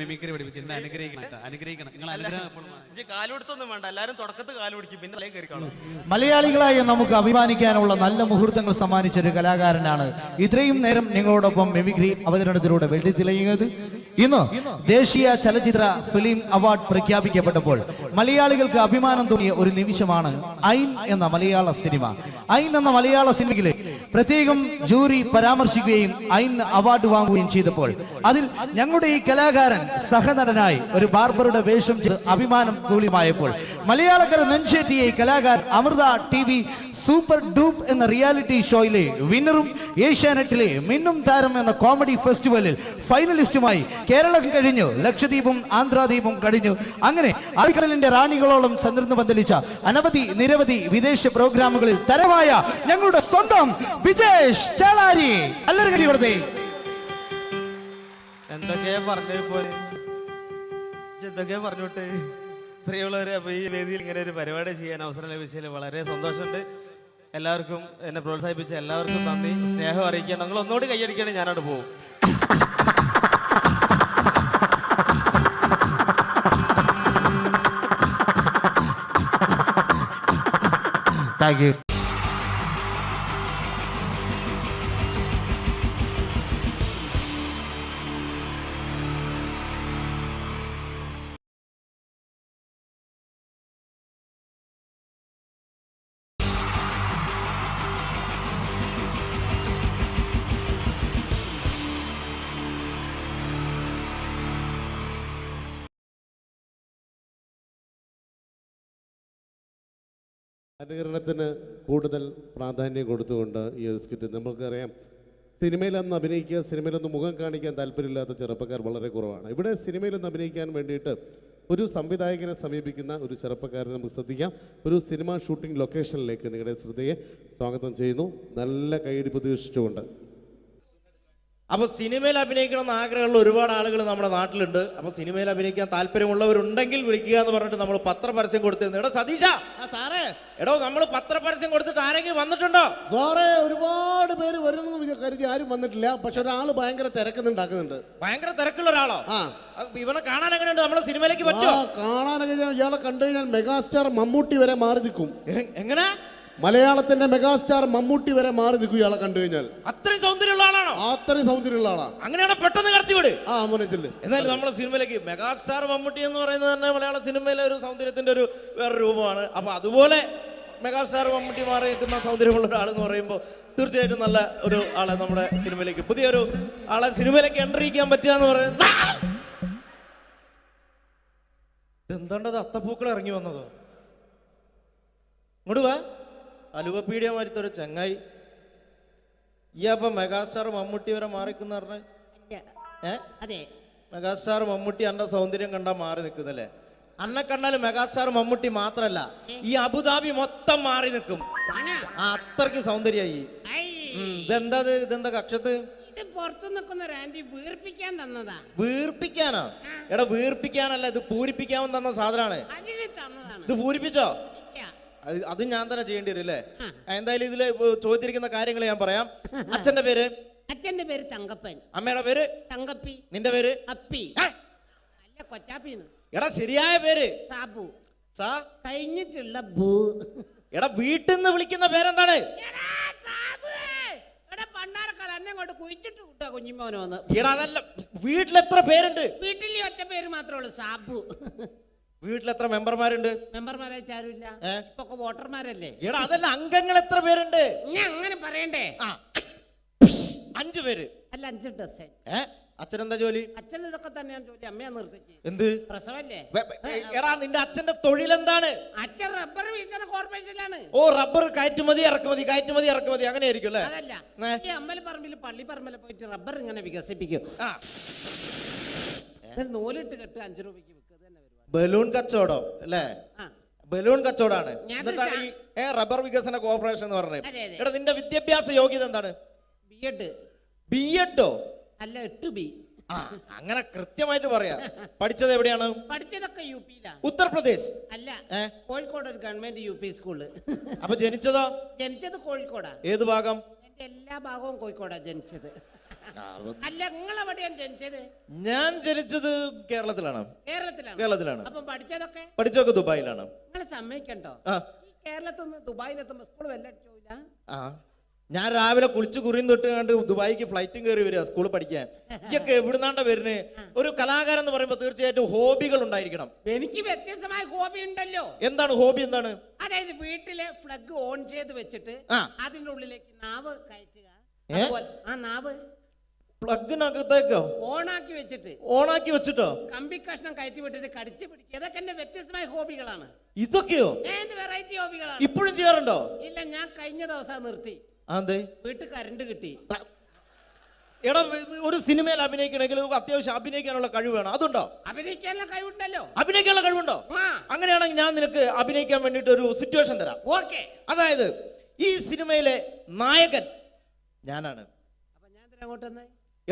[SPEAKER 1] മിമിക്രി പഠിപ്പിച്ചു. അനുഗ്രഹിക്കണം. നിങ്ങൾ അനുഗ്രഹം
[SPEAKER 2] കാലുകൊടുത്തൊന്നും വേണ്ട. എല്ലാരും തുടക്കത്ത് കാല് പിടിക്കും, പിന്നെ തലയിൽ കയറി കാണും.
[SPEAKER 5] മലയാളികളായ നമുക്ക് അഭിമാനിക്കാനുള്ള നല്ല മുഹൂർത്തങ്ങൾ സമ്മാനിച്ച ഒരു കലാകാരനാണ് ഇത്രയും നേരം നിങ്ങളോടൊപ്പം മിമിക്രി അവതരണത്തിലൂടെ വെള്ളിത്തിളങ്ങിയത്. ഇന്ന് ദേശീയ ചലച്ചിത്ര ഫിലിം അവാർഡ് പ്രഖ്യാപിക്കപ്പെട്ടപ്പോൾ മലയാളികൾക്ക് അഭിമാനം തോന്നിയ ഒരു നിമിഷമാണ് ഐൻ എന്ന മലയാള സിനിമ. ഐൻ എന്ന മലയാള സിനിമയിലെ പ്രത്യേകം ജൂറി പരാമർശിക്കുകയും ഐൻ അവാർഡ് വാങ്ങുകയും ചെയ്തപ്പോൾ അതിൽ ഞങ്ങളുടെ ഈ കലാകാരൻ സഹനടനായി ഒരു ബാർബറുടെ വേഷം ചെയ്ത് അഭിമാനം കൂലിമായപ്പോൾ മലയാളക്കര നെഞ്ചേറ്റിയ ഈ കലാകാരൻ അമൃത TV സൂപ്പർ ഡൂപ്പ് എന്ന റിയാലിറ്റി ഷോയിലെ വിന്നറും ഏഷ്യാനെറ്റിലെ മിന്നും താരം എന്ന കോമഡി ഫെസ്റ്റിവലിൽ ഫൈനലിസ്റ്റുമായി കേരളം കഴിഞ്ഞു, ലക്ഷദ്വീപും ആന്ധ്രാദ്വീപും കഴിഞ്ഞു. അങ്ങനെ അറബിക്കടലിന്റെ റാണികളോളം ചന്ദ്രന് പന്തലിച്ച അനവധി നിരവധി വിദേശ പ്രോഗ്രാമുകളിൽ തരമായ ഞങ്ങളുടെ സ്വന്തം വിജേഷ് ചേളാരി. എല്ലാവരും കരി കൊടുത്തേ.
[SPEAKER 2] എന്തൊക്കെയാ പറഞ്ഞ പോലെ എന്തൊക്കെയാ പറഞ്ഞോട്ടെ. പ്രിയമുള്ളവരെ, അപ്പോൾ ഈ വേദിയിൽ ഇങ്ങനെ ഒരു പരിപാടി ചെയ്യാൻ അവസരം ലഭിച്ചതിൽ വളരെ സന്തോഷമുണ്ട്. എല്ലാവർക്കും എന്നെ പ്രോത്സാഹിപ്പിച്ച എല്ലാവർക്കും നന്ദി, സ്നേഹം അറിയിക്കുക. നിങ്ങൾ ഒന്നുകൂടി കൈയടിക്കുകയാണെങ്കിൽ ഞാനവിടെ പോകും.
[SPEAKER 4] Thank you.
[SPEAKER 6] അനുകരണത്തിന് കൂടുതൽ പ്രാധാന്യം കൊടുത്തുകൊണ്ട് ഈ സ്കിറ്റ്, നമുക്കറിയാം സിനിമയിലൊന്ന് അഭിനയിക്കുക, സിനിമയിലൊന്ന് മുഖം കാണിക്കാൻ താല്പര്യമില്ലാത്ത ചെറുപ്പക്കാർ വളരെ കുറവാണ്. ഇവിടെ സിനിമയിലൊന്ന് അഭിനയിക്കാൻ വേണ്ടിയിട്ട് ഒരു സംവിധായകനെ സമീപിക്കുന്ന ഒരു ചെറുപ്പക്കാരനെ നമുക്ക് ശ്രദ്ധിക്കാം. ഒരു സിനിമ ഷൂട്ടിംഗ് ലൊക്കേഷനിലേക്ക് നിങ്ങളുടെ ശ്രദ്ധയെ സ്വാഗതം ചെയ്യുന്നു, നല്ല കൈയടി പ്രതീക്ഷിച്ചുകൊണ്ട്.
[SPEAKER 7] അപ്പോൾ സിനിമയിൽ അഭിനയിക്കണമെന്ന് ആഗ്രഹമുള്ള ഒരുപാട് ആളുകൾ നമ്മുടെ നാട്ടിലുണ്ട്. അപ്പോൾ സിനിമയിൽ അഭിനയിക്കാൻ താല്പര്യമുള്ളവരുണ്ടെങ്കിൽ വിളിക്കുക എന്ന് പറഞ്ഞിട്ട് നമ്മൾ പത്രപരസ്യം കൊടുത്തിരുന്നു. എടോ സതീശ,
[SPEAKER 6] സാറേ,
[SPEAKER 7] എടോ നമ്മൾ പത്രപരസ്യം കൊടുത്തിട്ട് ആരെങ്കിലും വന്നിട്ടുണ്ടോ?
[SPEAKER 6] സാറേ, ഒരുപാട് പേര് വരുമെന്ന് കരുതി ആരും വന്നിട്ടില്ല. പക്ഷെ ഒരാൾ ഭയങ്കര തിരക്കുന്നുണ്ടാക്കുന്നുണ്ട്.
[SPEAKER 7] ഭയങ്കര തിരക്കുള്ള ഒരാളോ?
[SPEAKER 6] ആ,
[SPEAKER 7] ഇവനെ കാണാൻ എങ്ങനെയുണ്ട്? നമ്മളെ സിനിമയിലേക്ക് പറ്റുമോ?
[SPEAKER 6] കാണാനൊക്കെ ഇയാളെ കണ്ടു കഴിഞ്ഞാൽ മെഗാസ്റ്റാർ മമ്മൂട്ടി വരെ മാറി നിൽക്കും.
[SPEAKER 7] എങ്ങനെ?
[SPEAKER 6] മലയാളത്തിന്റെ മെഗാസ്റ്റാർ മമ്മൂട്ടി വരെ മാറി നിൽക്കും ഇയാളെ കണ്ടു കഴിഞ്ഞാൽ.
[SPEAKER 7] അത്രയും സൗന്ദര്യമുള്ള ആളാണോ?
[SPEAKER 6] അത്രയും സൗന്ദര്യമുള്ള ആളാ.
[SPEAKER 7] അങ്ങനെയാണ് പെട്ടെന്ന് കടത്തിവിട്.
[SPEAKER 6] ആ മോനത്തില്.
[SPEAKER 7] എന്നാലും നമ്മളെ സിനിമയിലേക്ക് മെഗാസ്റ്റാർ മമ്മൂട്ടി എന്ന് പറയുന്നത് തന്നെ മലയാള സിനിമയിലെ ഒരു സൗന്ദര്യത്തിന്റെ ഒരു വേറെ രൂപമാണ്. അപ്പൊ അതുപോലെ മെഗാസ്റ്റാർ മമ്മൂട്ടി മാറി നിൽക്കുന്ന സൗന്ദര്യമുള്ള ഒരാളെന്ന് പറയുമ്പോൾ തീർച്ചയായിട്ടും നല്ല ഒരു ആളെ നമ്മുടെ സിനിമയിലേക്ക്, പുതിയൊരു ആളെ സിനിമയിലേക്ക് എൻട്രി ചെയ്യാൻ പറ്റുക എന്ന് പറയുന്നത്. എന്താണ്ടത് അത്തപ്പൂക്കൾ ഇറങ്ങി വന്നതോ? ഇങ്ങോട്ട് വാ. അലുവപ്പീഡിയ മാറ്റൊരു ചങ്ങായി. ഈ അപ്പൊ മെഗാസ്റ്റാർ മമ്മൂട്ടി വരെ മാറിക്കുന്ന പറഞ്ഞ മെഗാസ്റ്റാർ മമ്മൂട്ടി അന്റെ സൗന്ദര്യം കണ്ടാ മാറി നിൽക്കുന്നല്ലേ? അന്നെ കണ്ടാൽ മെഗാസ്റ്റാർ മമ്മൂട്ടി മാത്രല്ല, ഈ അബുദാബി മൊത്തം മാറി നിൽക്കും. അത്രയ്ക്ക് സൗന്ദര്യായി. ഇതെന്താ കക്ഷത്ത്?
[SPEAKER 8] പുറത്തു നിൽക്കുന്ന ഒരു ആന്റി വീർപ്പിക്കാൻ തന്നതാ.
[SPEAKER 7] വീർപ്പിക്കാനാ? എടാ വീർപ്പിക്കാനല്ല, ഇത് പൂരിപ്പിക്കാൻ തന്ന സാധനമാണ്. ഇത് പൂരിപ്പിച്ചോ? അത് ഞാൻ തന്നെ ചെയ്യേണ്ടി വരും അല്ലേ? എന്തായാലും ഇതില് ചോദിച്ചിരിക്കുന്ന കാര്യങ്ങൾ ഞാൻ പറയാം. അച്ഛന്റെ പേര്?
[SPEAKER 8] അച്ഛന്റെ പേര് തങ്കപ്പൻ.
[SPEAKER 7] അമ്മയുടെ പേര്?
[SPEAKER 8] തങ്കപ്പി.
[SPEAKER 7] നിന്റെ പേര്?
[SPEAKER 8] അപ്പി. അല്ല, കൊച്ചാപ്പിന്ന്.
[SPEAKER 7] എടാ ശരിയായ പേര്?
[SPEAKER 8] സാബു.
[SPEAKER 7] സാ
[SPEAKER 8] കഴിഞ്ഞിട്ടുള്ള ബൂ.
[SPEAKER 7] എടാ വീട്ടിൽ നിന്ന് വിളിക്കുന്ന പേരെന്താണ്?
[SPEAKER 8] പണ്ടാരക്കാലം എന്നെ കൊണ്ട് കുഴിച്ചിട്ട് വിട്ടാ കുഞ്ഞിമോനോന്ന്.
[SPEAKER 7] എടാ അതല്ല, വീട്ടിൽ എത്ര പേരുണ്ട്?
[SPEAKER 8] വീട്ടിൽ ഒറ്റ പേര് മാത്രമേ ഉള്ളൂ, സാബു.
[SPEAKER 7] വീട്ടിൽ എത്ര മെമ്പർമാരുണ്ട്?
[SPEAKER 8] മെമ്പർമാരായിട്ട് ആരുമില്ല, ഇപ്പൊ വോട്ടർമാരല്ലേ.
[SPEAKER 7] എടാ അതല്ല, അംഗങ്ങൾ എത്ര പേരുണ്ട്?
[SPEAKER 8] ഞാൻ അങ്ങനെ പറയണ്ടേ?
[SPEAKER 7] 5 പേര്.
[SPEAKER 8] അല്ല, 5 ഡസൻ.
[SPEAKER 7] അച്ഛനെന്താ ജോലി?
[SPEAKER 8] അച്ഛൻ ഇതൊക്കെ തന്നെയാണ് ജോലി. അമ്മയാ നിർത്തിച്ച്.
[SPEAKER 7] എന്ത്
[SPEAKER 8] പ്രസവല്ലേ?
[SPEAKER 7] എടാ നിന്റെ അച്ഛന്റെ തൊഴിൽ എന്താണ്?
[SPEAKER 8] അച്ഛൻ റബ്ബർ വികസന കോർപ്പറേഷനിലാണ്.
[SPEAKER 7] ഓ, റബ്ബർ കയറ്റുമതി ഇറക്കുമതി അങ്ങനെ ആയിരിക്കും അല്ലേ?
[SPEAKER 8] അതല്ല, ഈ അമ്പലപ്പറമ്പിൽ പള്ളിപ്പറമ്പിൽ പോയിട്ട് റബ്ബർ ഇങ്ങനെ വികസിപ്പിക്കും. നൂലിട്ട് കെട്ട് 5 രൂപയ്ക്ക് വിൽക്കുക.
[SPEAKER 7] ബലൂൺ കച്ചവടം അല്ലേ? ബലൂൺ കച്ചവടാണ്. എന്നിട്ടാണ് ഈ റബ്ബർ വികസന കോർപ്പറേഷൻ എന്ന് പറഞ്ഞത്. എടാ നിന്റെ വിദ്യാഭ്യാസ യോഗ്യത എന്താണ്? ബിഎഡോ?
[SPEAKER 8] അല്ല, 8B.
[SPEAKER 7] അങ്ങനെ കൃത്യമായിട്ട് പറയാ. പഠിച്ചത് എവിടെയാണ്?
[SPEAKER 8] പഠിച്ചതൊക്കെ യുപിയിലാ.
[SPEAKER 7] ഉത്തർപ്രദേശ്?
[SPEAKER 8] അല്ല, കോഴിക്കോട് ഒരു ഗവൺമെന്റ് UP സ്കൂള്.
[SPEAKER 7] അപ്പൊ ജനിച്ചതോ?
[SPEAKER 8] ജനിച്ചത് കോഴിക്കോടാ.
[SPEAKER 7] ഏത് ഭാഗം?
[SPEAKER 8] എന്റെ എല്ലാ ഭാഗവും കോഴിക്കോടാ ജനിച്ചത്. അല്ല, നിങ്ങളെവിടെയാണ് ജനിച്ചത്?
[SPEAKER 7] ഞാൻ ജനിച്ചത് കേരളത്തിലാണ്. കേരളത്തിലാണ്.
[SPEAKER 8] അപ്പം
[SPEAKER 7] പഠിച്ചതൊക്കെ ദുബായിലാണ്.
[SPEAKER 8] നിങ്ങൾ സമ്മതിക്കണ്ടോ? കേരളത്തിൽ നിന്ന് ദുബായിലെത്തുമ്പോ സ്കൂൾ വെല്ലടിച്ചോയില്ല.
[SPEAKER 7] ഞാൻ രാവിലെ കുളിച്ച് കുറിയും തൊട്ട് കണ്ട് ദുബായിക്ക് ഫ്ലൈറ്റും കയറി വരിക സ്കൂളിൽ പഠിക്കാൻ. ഇയൊക്കെ എവിടുന്നാണ്ട വരുന്നത്? ഒരു കലാകാരൻ എന്ന് പറയുമ്പോൾ തീർച്ചയായിട്ടും ഹോബികൾ ഉണ്ടായിരിക്കണം.
[SPEAKER 8] എനിക്ക് വ്യത്യസ്തമായ ഹോബി ഉണ്ടല്ലോ.
[SPEAKER 7] എന്താണ് ഹോബി? എന്താണ്?
[SPEAKER 8] അതായത് വീട്ടിലെ ഫ്ലഗ് ഓൺ ചെയ്ത് വെച്ചിട്ട് അതിന്റെ ഉള്ളിലേക്ക് നാവ് കയറ്റുക. ആ നാവ്
[SPEAKER 7] പ്ലഗിനകത്തേക്കോ ഓണാക്കി വെച്ചിട്ടോ
[SPEAKER 8] കമ്പി കഷ്ണം കയറ്റി വിട്ടിട്ട് കടിച്ചു പിടിക്കുക. ഇതൊക്കെ എന്റെ വ്യത്യസ്തമായ ഹോബികളാണ്.
[SPEAKER 7] ഇതൊക്കെയോ?
[SPEAKER 8] എന്റെ വെറൈറ്റി ഹോബികളാണ്.
[SPEAKER 7] ഇപ്പോഴും ചെയ്യാറുണ്ടോ?
[SPEAKER 8] ഇല്ല, ഞാൻ കഴിഞ്ഞ ദിവസം നിർത്തി. വീട്ടിൽ കറണ്ട് കിട്ടി.
[SPEAKER 7] എടാ, ഒരു സിനിമയിൽ അഭിനയിക്കണമെങ്കിൽ അത്യാവശ്യം അഭിനയിക്കാനുള്ള കഴിവ് വേണം. അതുണ്ടോ?
[SPEAKER 8] അഭിനയിക്കാനുള്ള കഴിവുണ്ടല്ലോ.
[SPEAKER 7] അഭിനയിക്കാനുള്ള കഴിവുണ്ടോ? അങ്ങനെയാണെങ്കിൽ ഞാൻ നിനക്ക് അഭിനയിക്കാൻ വേണ്ടിട്ട് ഒരു സിറ്റുവേഷൻ തരാം.
[SPEAKER 8] ഓക്കെ.
[SPEAKER 7] അതായത് ഈ സിനിമയിലെ നായകൻ ഞാനാണ്.
[SPEAKER 8] അപ്പൊ ഞാൻ അങ്ങോട്ട്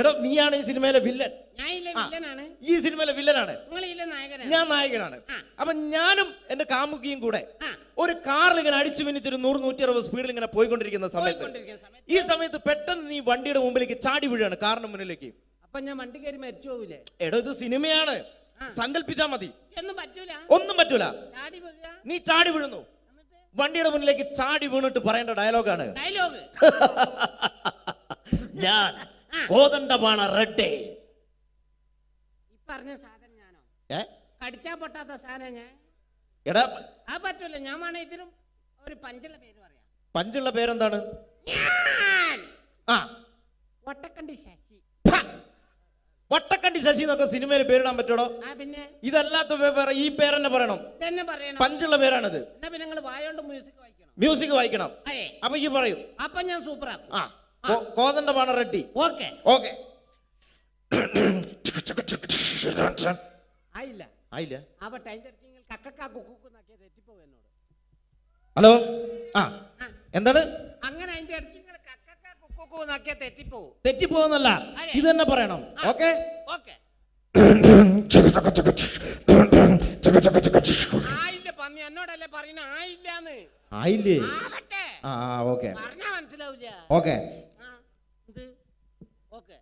[SPEAKER 7] എടോ നീയാണ് ഈ സിനിമയിലെ വില്ലൻ.
[SPEAKER 8] ഞാൻ ഇല്ലേ വില്ലനാണ്,
[SPEAKER 7] ഈ സിനിമയിലെ വില്ലനാണ്,
[SPEAKER 8] നിങ്ങൾ ഇല്ലേ നായകനാണ്,
[SPEAKER 7] ഞാൻ നായകനാണ്. അപ്പൊ ഞാനും എന്റെ കാമുകിയും കൂടെ
[SPEAKER 8] ആ.
[SPEAKER 7] ഒരു കാറിൽ ഇങ്ങനെ അടിച്ചു മിനിച്ചൊരു 100-160 സ്പീഡിൽ ഇങ്ങനെ പോയിക്കൊണ്ടിരിക്കുന്ന സമയത്ത് ഈ സമയത്ത് പെട്ടെന്ന് നീ വണ്ടിയുടെ മുമ്പിലേക്ക് ചാടി വീഴാണ്, കാറിന് മുന്നിലേക്ക്.
[SPEAKER 8] അപ്പൊ ഞാൻ വണ്ടി കയറി മരിച്ചു പോവില്ലേ?
[SPEAKER 7] എടോ ഇത് സിനിമയാണ്, സങ്കല്പിച്ചാ മതി.
[SPEAKER 8] ഒന്നും പറ്റൂല,
[SPEAKER 7] ഒന്നും പറ്റൂല.
[SPEAKER 8] ചാടി വീഴുക.
[SPEAKER 7] നീ ചാടി വീഴുന്നു, വണ്ടിയുടെ മുന്നിലേക്ക് ചാടി വീണിട്ട് പറയേണ്ട ഡയലോഗാണ്,
[SPEAKER 8] ഡയലോഗ്
[SPEAKER 7] ഞാൻ കോതണ്ടപാണ റെഡ്ഡേ.
[SPEAKER 8] ഈ പറഞ്ഞ സാധനം ഞാനോ? കടിച്ചാ പൊട്ടാത്ത സാധനം ഞാൻ.
[SPEAKER 7] എടാ
[SPEAKER 8] അത് പറ്റൂല. ഞാൻ വേണേ ഇതിനും ഒരു പഞ്ചുള്ള പേര് പറയാം.
[SPEAKER 7] പഞ്ചുള്ള പേരെന്താണ്?
[SPEAKER 8] ഞാൻ
[SPEAKER 7] ആ
[SPEAKER 8] ഒട്ടക്കണ്ടി ശശി.
[SPEAKER 7] വട്ടക്കണ്ടി ശശി എന്നൊക്കെ സിനിമയിൽ പേരിടാൻ പറ്റോടോ?
[SPEAKER 8] ആ പിന്നെ
[SPEAKER 7] ഇതല്ലാത്ത ഈ പേരെന്നെ പറയണം,
[SPEAKER 8] തന്നെ പറയണം.
[SPEAKER 7] പഞ്ചുള്ള പേരാണിത്.
[SPEAKER 8] എന്നാ പിന്നെ നിങ്ങൾ വായോണ്ട് മ്യൂസിക് വായിക്കണം.
[SPEAKER 7] മ്യൂസിക് വായിക്കണം.
[SPEAKER 8] അതെ,
[SPEAKER 7] അപ്പൊ ഈ പറയും.
[SPEAKER 8] അപ്പൊ ഞാൻ സൂപ്പർ ആക്കും.
[SPEAKER 7] ആ കോതണ്ടപാണ റെഡ്ഡി.
[SPEAKER 8] Okay
[SPEAKER 7] okay.
[SPEAKER 8] ആയില്ല
[SPEAKER 7] ആയില്ല.
[SPEAKER 8] അപ്പൊ ടൈലർ നിങ്ങൾ കക്കക്കാ കുക്കുന്നാക്കിയ തെറ്റിപ്പോവും എന്നോട്.
[SPEAKER 7] ഹലോ. ആ എന്താണ്?
[SPEAKER 8] അങ്ങനെ അതിന്റെ ഇടയ്ക്ക് നിങ്ങൾ കക്കക്കാ കുക്കുന്നാക്കിയ തെറ്റിപ്പോവും.
[SPEAKER 7] തെറ്റിപ്പോന്നല്ല, ഇത് തന്നെ പറയണം. Okay
[SPEAKER 8] okay. ആയില്ല പന്നി, എന്നോടല്ലേ പറയുന്ന ആയില്ലാന്ന്.
[SPEAKER 7] ആയില്ലേ?
[SPEAKER 8] ആവട്ടെ.
[SPEAKER 7] ആ ഓക്കെ.
[SPEAKER 8] പറഞ്ഞാ മനസ്സിലാവില്ല.
[SPEAKER 7] ഓക്കെ.
[SPEAKER 8] ഓക്കെ.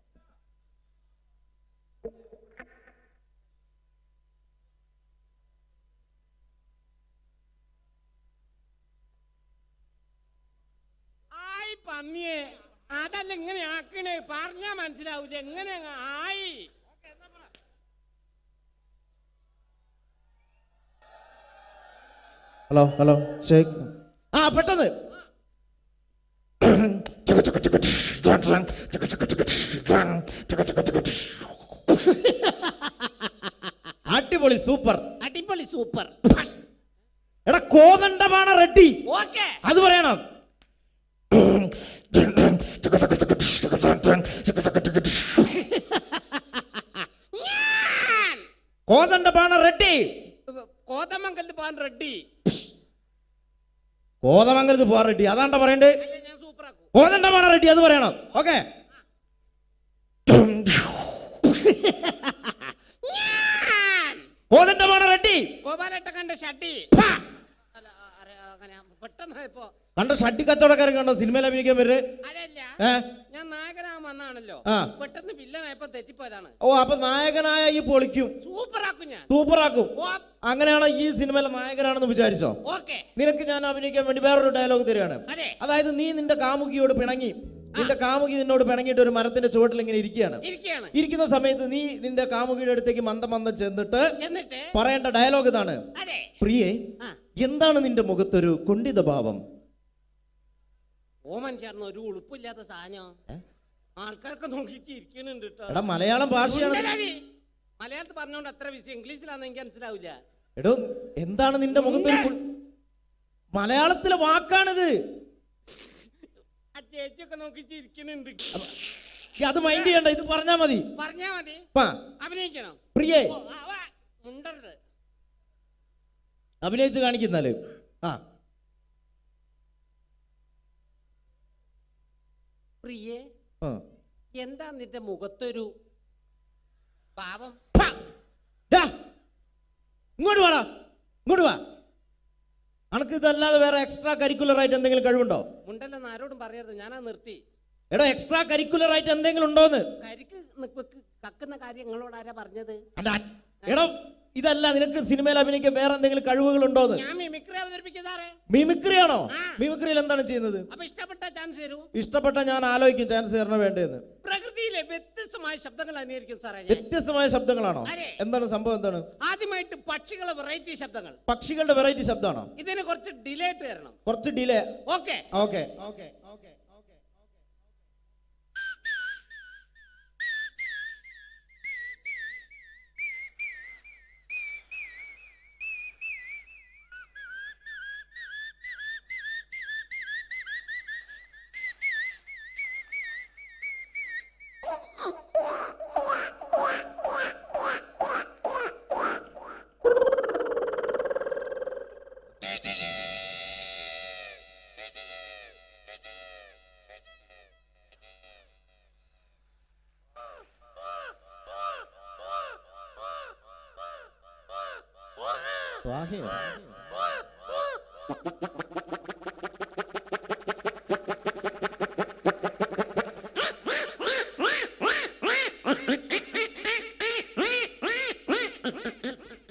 [SPEAKER 8] ആയി പന്നിയെ, അതല്ല ഇങ്ങനെ ആക്കണേ, പറഞ്ഞാ മനസ്സിലാവില്ല. എങ്ങനെ ആയി?
[SPEAKER 7] Hello hello check. ആ പെട്ടെന്ന്. അടിപൊളി, സൂപ്പർ.
[SPEAKER 8] അടിപൊളി, സൂപ്പർ.
[SPEAKER 7] എടാ കോതണ്ടപാണ റെഡ്ഡി.
[SPEAKER 8] ഓക്കെ,
[SPEAKER 7] അത് പറയണം. കോതണ്ടപാണ റെഡ്ഡി.
[SPEAKER 8] കോതമംഗലത്ത് പോകാൻ റെഡ്ഡി.
[SPEAKER 7] കോതമംഗലത്ത് പോവാൻ റെഡ്ഡി, അതാണ്ട പറയണ്ടേ?
[SPEAKER 8] ഞാൻ സൂപ്പർ ആക്കും.
[SPEAKER 7] കോതണ്ടപാണ റെഡ്ഡി, അത് പറയണം. ഓക്കെ. കോതണ്ടപാണ റെഡ്ഡി.
[SPEAKER 8] ഗോപാലേട്ട കണ്ട ഷട്ടി. പെട്ടെന്ന് ഇപ്പോ
[SPEAKER 7] കണ്ട ഷട്ടി കച്ചവടക്കാരൻ കണ്ടോ സിനിമയിൽ അഭിനയിക്കാൻ വരുന്നത്?
[SPEAKER 8] അതല്ല, ഞാൻ നായകനാകാൻ വന്നാണല്ലോ,
[SPEAKER 7] ആ.
[SPEAKER 8] പെട്ടെന്ന് വില്ലനായപ്പോ തെറ്റിപ്പോയതാണ്.
[SPEAKER 7] ഓ അപ്പൊ നായകനായ ഈ പൊളിക്കും,
[SPEAKER 8] സൂപ്പർ ആക്കും ഞാൻ.
[SPEAKER 7] സൂപ്പറാക്കും. അങ്ങനെയാണോ ഈ സിനിമയിലെ നായകനാണെന്ന് വിചാരിച്ചോ?
[SPEAKER 8] ഓക്കെ.
[SPEAKER 7] നിനക്ക് ഞാൻ അഭിനയിക്കാൻ വേണ്ടി വേറൊരു ഡയലോഗ് തരികയാണ്.
[SPEAKER 8] അതെ.
[SPEAKER 7] അതായത് നീ നിന്റെ കാമുകിയോട് പിണങ്ങി, നിന്റെ കാമുകി നിന്നോട് പിണങ്ങിയിട്ട് ഒരു മരത്തിന്റെ ചുവട്ടിൽ ഇങ്ങനെ ഇരിക്കുകയാണ്. ഇരിക്കുന്ന സമയത്ത് നീ നിന്റെ കാമുകിയുടെ അടുത്തേക്ക് മന്ദം ചെന്നിട്ട് പറയേണ്ട ഡയലോഗ് ഇതാണ്. പ്രിയേ, എന്താണ് നിന്റെ മുഖത്തൊരു കുണ്ഠിത ഭാവം?
[SPEAKER 8] ഓമൻ ചേർന്ന ഒരു ഉളുപ്പില്ലാത്ത സാധനം ആൾക്കാർക്ക് നോക്കിയിട്ട് ഇരിക്കുന്നുണ്ട്.
[SPEAKER 7] എടാ മലയാളം ഭാഷയാണ്.
[SPEAKER 8] മലയാളത്തിൽ പറഞ്ഞോണ്ട് അത്ര വിഷയം, ഇംഗ്ലീഷിലാന്ന് എനിക്ക് മനസ്സിലാവില്ല.
[SPEAKER 7] എടോ എന്താണ് നിന്റെ മുഖത്തൊരു മലയാളത്തിലെ വാക്കാണിത്.
[SPEAKER 8] ആ ചേച്ചിയൊക്കെ നോക്കിയിട്ട് ഇരിക്കുന്നുണ്ട്.
[SPEAKER 7] അത് മൈൻഡ് ചെയ്യണ്ട, ഇത് പറഞ്ഞാ മതി.
[SPEAKER 8] പറഞ്ഞാ മതി. അഭിനയിക്കണം.
[SPEAKER 7] പ്രിയേ,
[SPEAKER 8] മുണ്ടരുത്.
[SPEAKER 7] അഭിനയിച്ച് കാണിക്കുന്നാല്. ആ
[SPEAKER 8] പ്രിയേ, എന്താ നിന്റെ മുഖത്തൊരു പാവം?
[SPEAKER 7] ഇങ്ങോട്ട് വാടാ, ഇങ്ങോട്ട് വാ. അനക്ക് ഇതല്ലാതെ വേറെ എക്സ്ട്രാ കരിക്കുലർ ആയിട്ട് എന്തെങ്കിലും കഴിവുണ്ടോ?
[SPEAKER 8] മുണ്ടല്ലെന്ന് ആരോടും പറയരുത്, ഞാനാ നിർത്തി.
[SPEAKER 7] എടാ എക്സ്ട്രാ കരിക്കുലർ ആയിട്ട് എന്തെങ്കിലും ഉണ്ടോന്ന്?
[SPEAKER 8] കരിക്ക് കക്കുന്ന കാര്യം നിങ്ങളോട് ആരാ പറഞ്ഞത്?
[SPEAKER 7] എടാ ഇതല്ല, നിനക്ക് സിനിമയിൽ അഭിനയിക്കാൻ വേറെ എന്തെങ്കിലും കഴിവുകൾ ഉണ്ടോന്ന്?
[SPEAKER 8] ഞാൻ മിമിക്രി അവതരിപ്പിക്കുന്നതാറേ.
[SPEAKER 7] മിമിക്രി ആണോ? മിമിക്രിയിൽ എന്താണ് ചെയ്യുന്നത്?
[SPEAKER 8] അപ്പൊ ഇഷ്ടപ്പെട്ട ചാൻസ് തരൂ.
[SPEAKER 7] ഇഷ്ടപ്പെട്ട ഞാൻ ആലോചിക്കും ചാൻസ് തരണ വേണ്ടതെന്ന്.
[SPEAKER 8] പ്രകൃതിയിലെ വ്യത്യസ്തമായ ശബ്ദങ്ങൾ അനുകരിക്കും സാറേ.
[SPEAKER 7] വ്യത്യസ്തമായ ശബ്ദങ്ങളാണോ? എന്താണ് സംഭവം? എന്താണ്?
[SPEAKER 8] ആദ്യമായിട്ട് പക്ഷികളെ വെറൈറ്റി ശബ്ദങ്ങൾ.
[SPEAKER 7] പക്ഷികളുടെ വെറൈറ്റി ശബ്ദമാണോ?
[SPEAKER 8] ഇതിന് കുറച്ച് ഡിലേ തരണം.
[SPEAKER 7] കുറച്ച് delay.
[SPEAKER 8] Okay
[SPEAKER 7] okay okay okay. സ്വാഹയോ?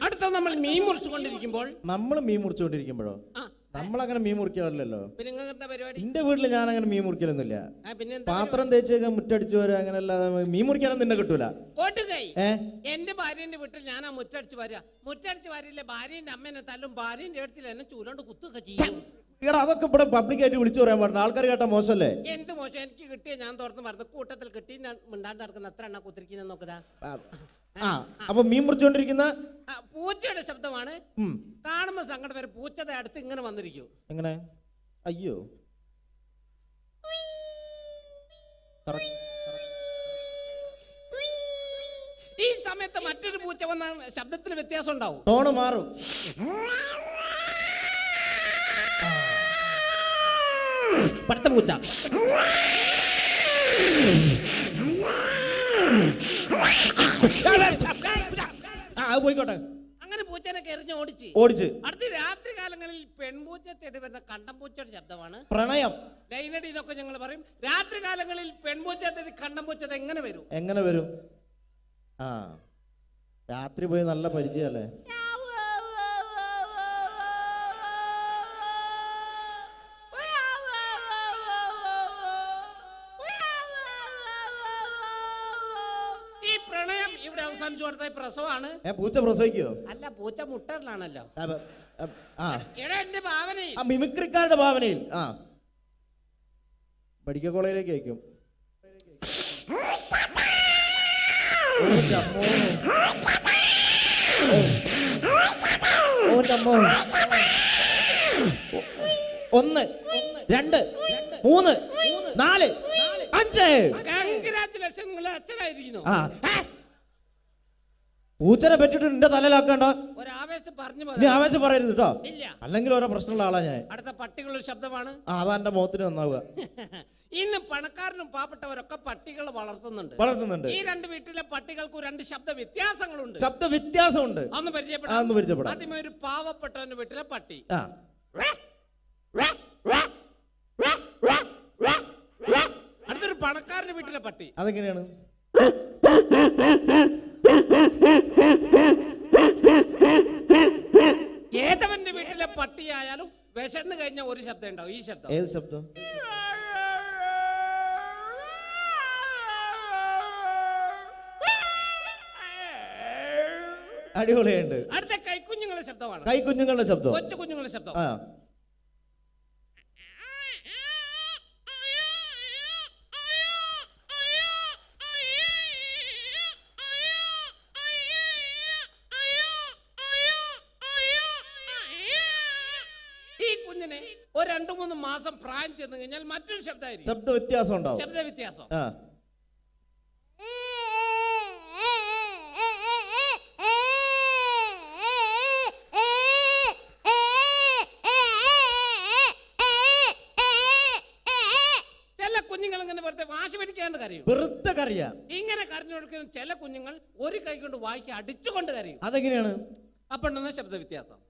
[SPEAKER 8] അടുത്ത നമ്മൾ മീൻ മുറിച്ചുകൊണ്ടിരിക്കുമ്പോൾ
[SPEAKER 7] നമ്മൾ മീൻ മുറിച്ചുകൊണ്ടിരിക്കുമ്പോഴോ?
[SPEAKER 8] ആ,
[SPEAKER 7] നമ്മളങ്ങനെ മീൻ മുറിക്കാറില്ലല്ലോ.
[SPEAKER 8] പിന്നെ നിങ്ങൾക്ക് എന്താ പരിപാടി?
[SPEAKER 7] എന്റെ വീട്ടിൽ ഞാൻ അങ്ങനെ മീൻ മുറിക്കലൊന്നുമില്ല.
[SPEAKER 8] പിന്നെ എന്താ
[SPEAKER 7] പാത്രം തേച്ച് മുറ്റടിച്ചു വരാ, അങ്ങനെ അല്ലാതെ മീൻ മുറിക്കാനൊന്നും നിന്നെ കിട്ടൂല.
[SPEAKER 8] കോട്ടുകൈ
[SPEAKER 7] ഏ
[SPEAKER 8] എന്റെ ഭാര്യന്റെ വീട്ടിൽ ഞാനാ മുറ്റടിച്ച് വരിക. മുറ്റടിച്ച് വരില്ലേ ഭാര്യന്റെ അമ്മേനെ തല്ലും, ഭാര്യന്റെ അടുത്തിൽ എന്നെ ചൂലോണ്ട് കുത്തൊക്കെ ചെയ്യും.
[SPEAKER 7] എടാ, അതൊക്കെ ഇവിടെ പബ്ലിക്കായിട്ട് വിളിച്ചു പറയാൻ പാടില്ല. ആൾക്കാർ കേട്ടാ മോശമല്ലേ?
[SPEAKER 8] എന്ത് മോശം, എനിക്ക് കിട്ടിയ ഞാൻ തുറന്ന് പറഞ്ഞു. കൂട്ടത്തിൽ കിട്ടി ഞാൻ മിണ്ടാണ്ട് നടക്കുന്ന എത്ര എണ്ണ കുത്തിരിക്കുന്ന നോക്കുക.
[SPEAKER 7] ആ, അപ്പൊ മീൻ മുറിച്ചുകൊണ്ടിരിക്കുന്ന
[SPEAKER 8] പൂച്ചയുടെ ശബ്ദമാണ്. കാണുമ്പോ സങ്കടം വരും. പൂച്ചയുടെ അടുത്ത് ഇങ്ങനെ വന്നിരിക്കും.
[SPEAKER 7] എങ്ങനെ? അയ്യോ,
[SPEAKER 8] ഈ സമയത്ത് മറ്റൊരു പൂച്ച വന്ന ശബ്ദത്തിൽ വ്യത്യാസം ഉണ്ടാവും.
[SPEAKER 7] ടോണ് മാറും.
[SPEAKER 8] പടുത്ത പൂച്ച.
[SPEAKER 7] അത് പോയിക്കോട്ടെ.
[SPEAKER 8] അങ്ങനെ പൂച്ചനൊക്കെ എറിഞ്ഞ്
[SPEAKER 7] ഓടിച്ച്
[SPEAKER 8] അടുത്ത രാത്രി കാലങ്ങളിൽ പെൺപൂച്ച തേടി വരുന്ന കണ്ടംപൂച്ചയുടെ ശബ്ദമാണ്
[SPEAKER 7] പ്രണയം.
[SPEAKER 8] ലൈനടി ഇതൊക്കെ ഞങ്ങൾ പറയും. രാത്രി കാലങ്ങളിൽ പെൺപൂച്ച തേടി കണ്ടംപൂച്ച എങ്ങനെ വരും?
[SPEAKER 7] എങ്ങനെ വരും? ആ, രാത്രി പോയി നല്ല പരിചയല്ലേ?
[SPEAKER 8] ഈ പ്രണയം ഇവിടെ അവസാനിച്ചു കൊടുത്ത പ്രസവമാണ്.
[SPEAKER 7] പൂച്ച പ്രസവിക്കോ?
[SPEAKER 8] അല്ല, പൂച്ച മുട്ടറിലാണല്ലോ.
[SPEAKER 7] ആ,
[SPEAKER 8] എടാ എന്റെ ഭാവനയിൽ,
[SPEAKER 7] ആ മിമിക്രിക്കാരുടെ ഭാവനയിൽ. ആ, മെഡിക്കൽ കോളേജിലേക്ക് അയക്കും. ഒന്ന്, രണ്ട്, മൂന്ന്, നാല്, അഞ്ച്.
[SPEAKER 8] കൺഗ്രാറ്റുലേഷൻ, നിങ്ങൾ അച്ഛനായിരിക്കുന്നു.
[SPEAKER 7] പൂച്ചനെ പറ്റിട്ട് നിന്റെ തലയിലാക്കണ്ട.
[SPEAKER 8] ഒരാവേശം പറഞ്ഞു
[SPEAKER 7] നീ ആവേശം പറയരുത് കേട്ടോ,
[SPEAKER 8] ഇല്ല.
[SPEAKER 7] അല്ലെങ്കിൽ ഓരോ പ്രശ്നമുള്ള ആളാ ഞാൻ.
[SPEAKER 8] അടുത്ത പട്ടികളുടെ ശബ്ദമാണ്.
[SPEAKER 7] അതാ എന്റെ മുഖത്തിന് നന്നാവുക.
[SPEAKER 8] ഇന്ന് പണക്കാരനും പാവപ്പെട്ടവരൊക്കെ പട്ടികൾ വളർത്തുന്നുണ്ട്. ഈ രണ്ട് വീട്ടിലെ പട്ടികൾക്ക് രണ്ട് ശബ്ദ വ്യത്യാസങ്ങളുണ്ട്.
[SPEAKER 7] ശബ്ദ വ്യത്യാസമുണ്ട്.
[SPEAKER 8] ഒന്ന്
[SPEAKER 7] പരിചയപ്പെടാം.
[SPEAKER 8] ആദ്യമേ ഒരു പാവപ്പെട്ടവന്റെ വീട്ടിലെ പട്ടി. അടുത്തൊരു പണക്കാരന്റെ വീട്ടിലെ പട്ടി.
[SPEAKER 7] അതെങ്ങനെയാണ്?
[SPEAKER 8] ഏതവന്റെ വീട്ടിലെ പട്ടിയായാലും വിശന്ന് കഴിഞ്ഞ ഒരു ശബ്ദം ഉണ്ടാവും. ഈ ശബ്ദം.
[SPEAKER 7] ഏത് ശബ്ദം? അടിപൊളിയുണ്ട്.
[SPEAKER 8] അടുത്ത കൈക്കുഞ്ഞുങ്ങളുടെ ശബ്ദമാണ്.
[SPEAKER 7] കൈക്കുഞ്ഞുങ്ങളുടെ ശബ്ദം.
[SPEAKER 8] കൊച്ചു കുഞ്ഞുങ്ങളുടെ ശബ്ദം. ഈ കുഞ്ഞിനെ ഒരു 2-3 മാസം പ്രായം ചെന്ന് കഴിഞ്ഞാൽ മറ്റൊരു ശബ്ദമായിരിക്കും.
[SPEAKER 7] ശബ്ദ വ്യത്യാസം ഉണ്ടാവും.
[SPEAKER 8] ശബ്ദ വ്യത്യാസം. ചില കുഞ്ഞുങ്ങൾ ഇങ്ങനെ വെറുതെ വാശി പിടിക്കാണ്ട് കരയും.
[SPEAKER 7] വെറുതെ കരയാ.
[SPEAKER 8] ഇങ്ങനെ കരഞ്ഞു കൊടുക്കുന്ന ചില കുഞ്ഞുങ്ങൾ ഒരു കൈ കൊണ്ട് വായിക്ക് അടിച്ചുകൊണ്ട് കരയും.
[SPEAKER 7] അതെങ്ങനെയാണ്?
[SPEAKER 8] അപ്പോഴാണ് ശബ്ദ വ്യത്യാസം.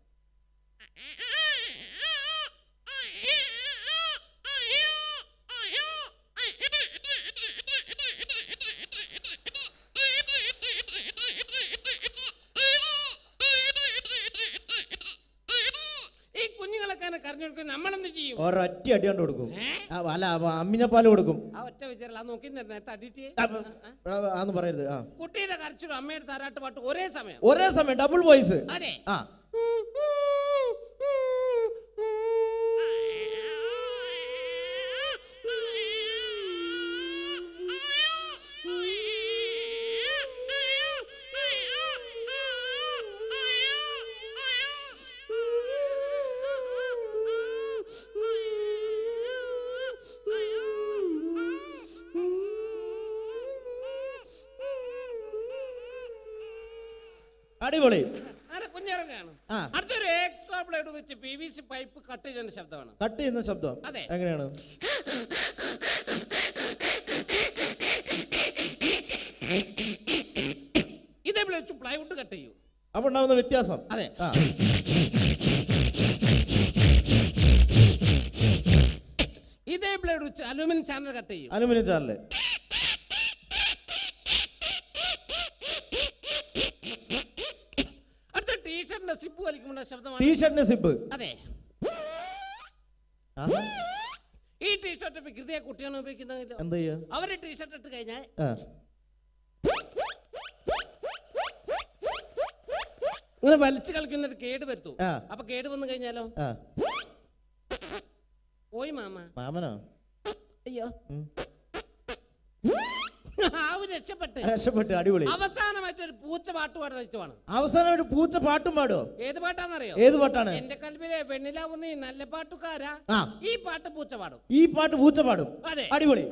[SPEAKER 8] ഈ കുഞ്ഞുങ്ങളൊക്കെ കരഞ്ഞു കൊടുക്കും. നമ്മളെന്ത് ചെയ്യും?
[SPEAKER 7] ഒരൊറ്റ അടി കൊണ്ട് കൊടുക്കും. അല്ല, അമ്മിഞ്ഞപ്പാല് കൊടുക്കും.
[SPEAKER 8] ആ ഒറ്റ വിചാരം നോക്കി തടിയിട്ട്
[SPEAKER 7] ആന്ന് പറയരുത്.
[SPEAKER 8] കുട്ടിയുടെ കരച്ചിലും അമ്മയുടെ താരാട്ട് പാട്ട് ഒരേ സമയം
[SPEAKER 7] ഡബിൾ വോയിസ്.
[SPEAKER 8] അതെ.
[SPEAKER 7] അടിപൊളി.
[SPEAKER 8] കുഞ്ഞിറങ്ങാണ്. അടുത്തൊരു എക്സ്ട്രാ ബ്ലേഡ് വെച്ച് PVC പൈപ്പ് കട്ട് ചെയ്യുന്ന ശബ്ദമാണ്.
[SPEAKER 7] കട്ട് ചെയ്യുന്ന ശബ്ദം.
[SPEAKER 8] അതെ.
[SPEAKER 7] എങ്ങനെയാണ്?
[SPEAKER 8] ഇതേപോലെ വെച്ച് പ്ലൈവുഡ് കട്ട് ചെയ്യൂ.
[SPEAKER 7] അപ്പൊ ഉണ്ടാവുന്ന വ്യത്യാസം.
[SPEAKER 8] അതെ.
[SPEAKER 7] ആ.
[SPEAKER 8] ഇതേ ബ്ലേഡ് അലുമിനിയം ചാനൽ കട്ട് ചെയ്യും.
[SPEAKER 7] Aluminium channel.
[SPEAKER 8] അടുത്ത ടീഷർട്ടിന്റെ സിപ്പ് വലിക്കുമ്പോൾ ശബ്ദമാണ്.
[SPEAKER 7] ടീഷർട്ടിന്റെ സിപ്പ്.
[SPEAKER 8] അതെ. ഈ ടീഷർട്ട് വികൃതിയെ കുട്ടിയാണ് ഉപയോഗിക്കുന്നത്.
[SPEAKER 7] എന്താ ചെയ്യാ?
[SPEAKER 8] അവര് ടീഷർട്ട് ഇട്ട് കഴിഞ്ഞാൽ ഇങ്ങനെ വലിച്ചു കളിക്കുന്നൊരു കേട് വരുത്തു. അപ്പൊ കേട് വന്നു കഴിഞ്ഞാലോ? പോയി മാമനോ? അയ്യോ,
[SPEAKER 7] രക്ഷപ്പെട്ടു. അടിപൊളി.
[SPEAKER 8] അവസാനമായിട്ട് ഒരു പൂച്ച പാട്ട് പാടുന്ന ഇഷ്ടമാണ്.
[SPEAKER 7] അവസാനമായിട്ട് പൂച്ച പാട്ടും പാടോ?
[SPEAKER 8] ഏത് പാട്ടാന്നറിയോ?
[SPEAKER 7] ഏത് പാട്ടാണ്?
[SPEAKER 8] എന്റെ കൽവിലെ വെണ്ണിലാവുന്ന ഈ നല്ല പാട്ടുകാരാ. ഈ പാട്ട് പൂച്ച പാടും.
[SPEAKER 7] ഈ പാട്ട് പൂച്ച പാടും.
[SPEAKER 8] അതെ.
[SPEAKER 7] അടിപൊളി.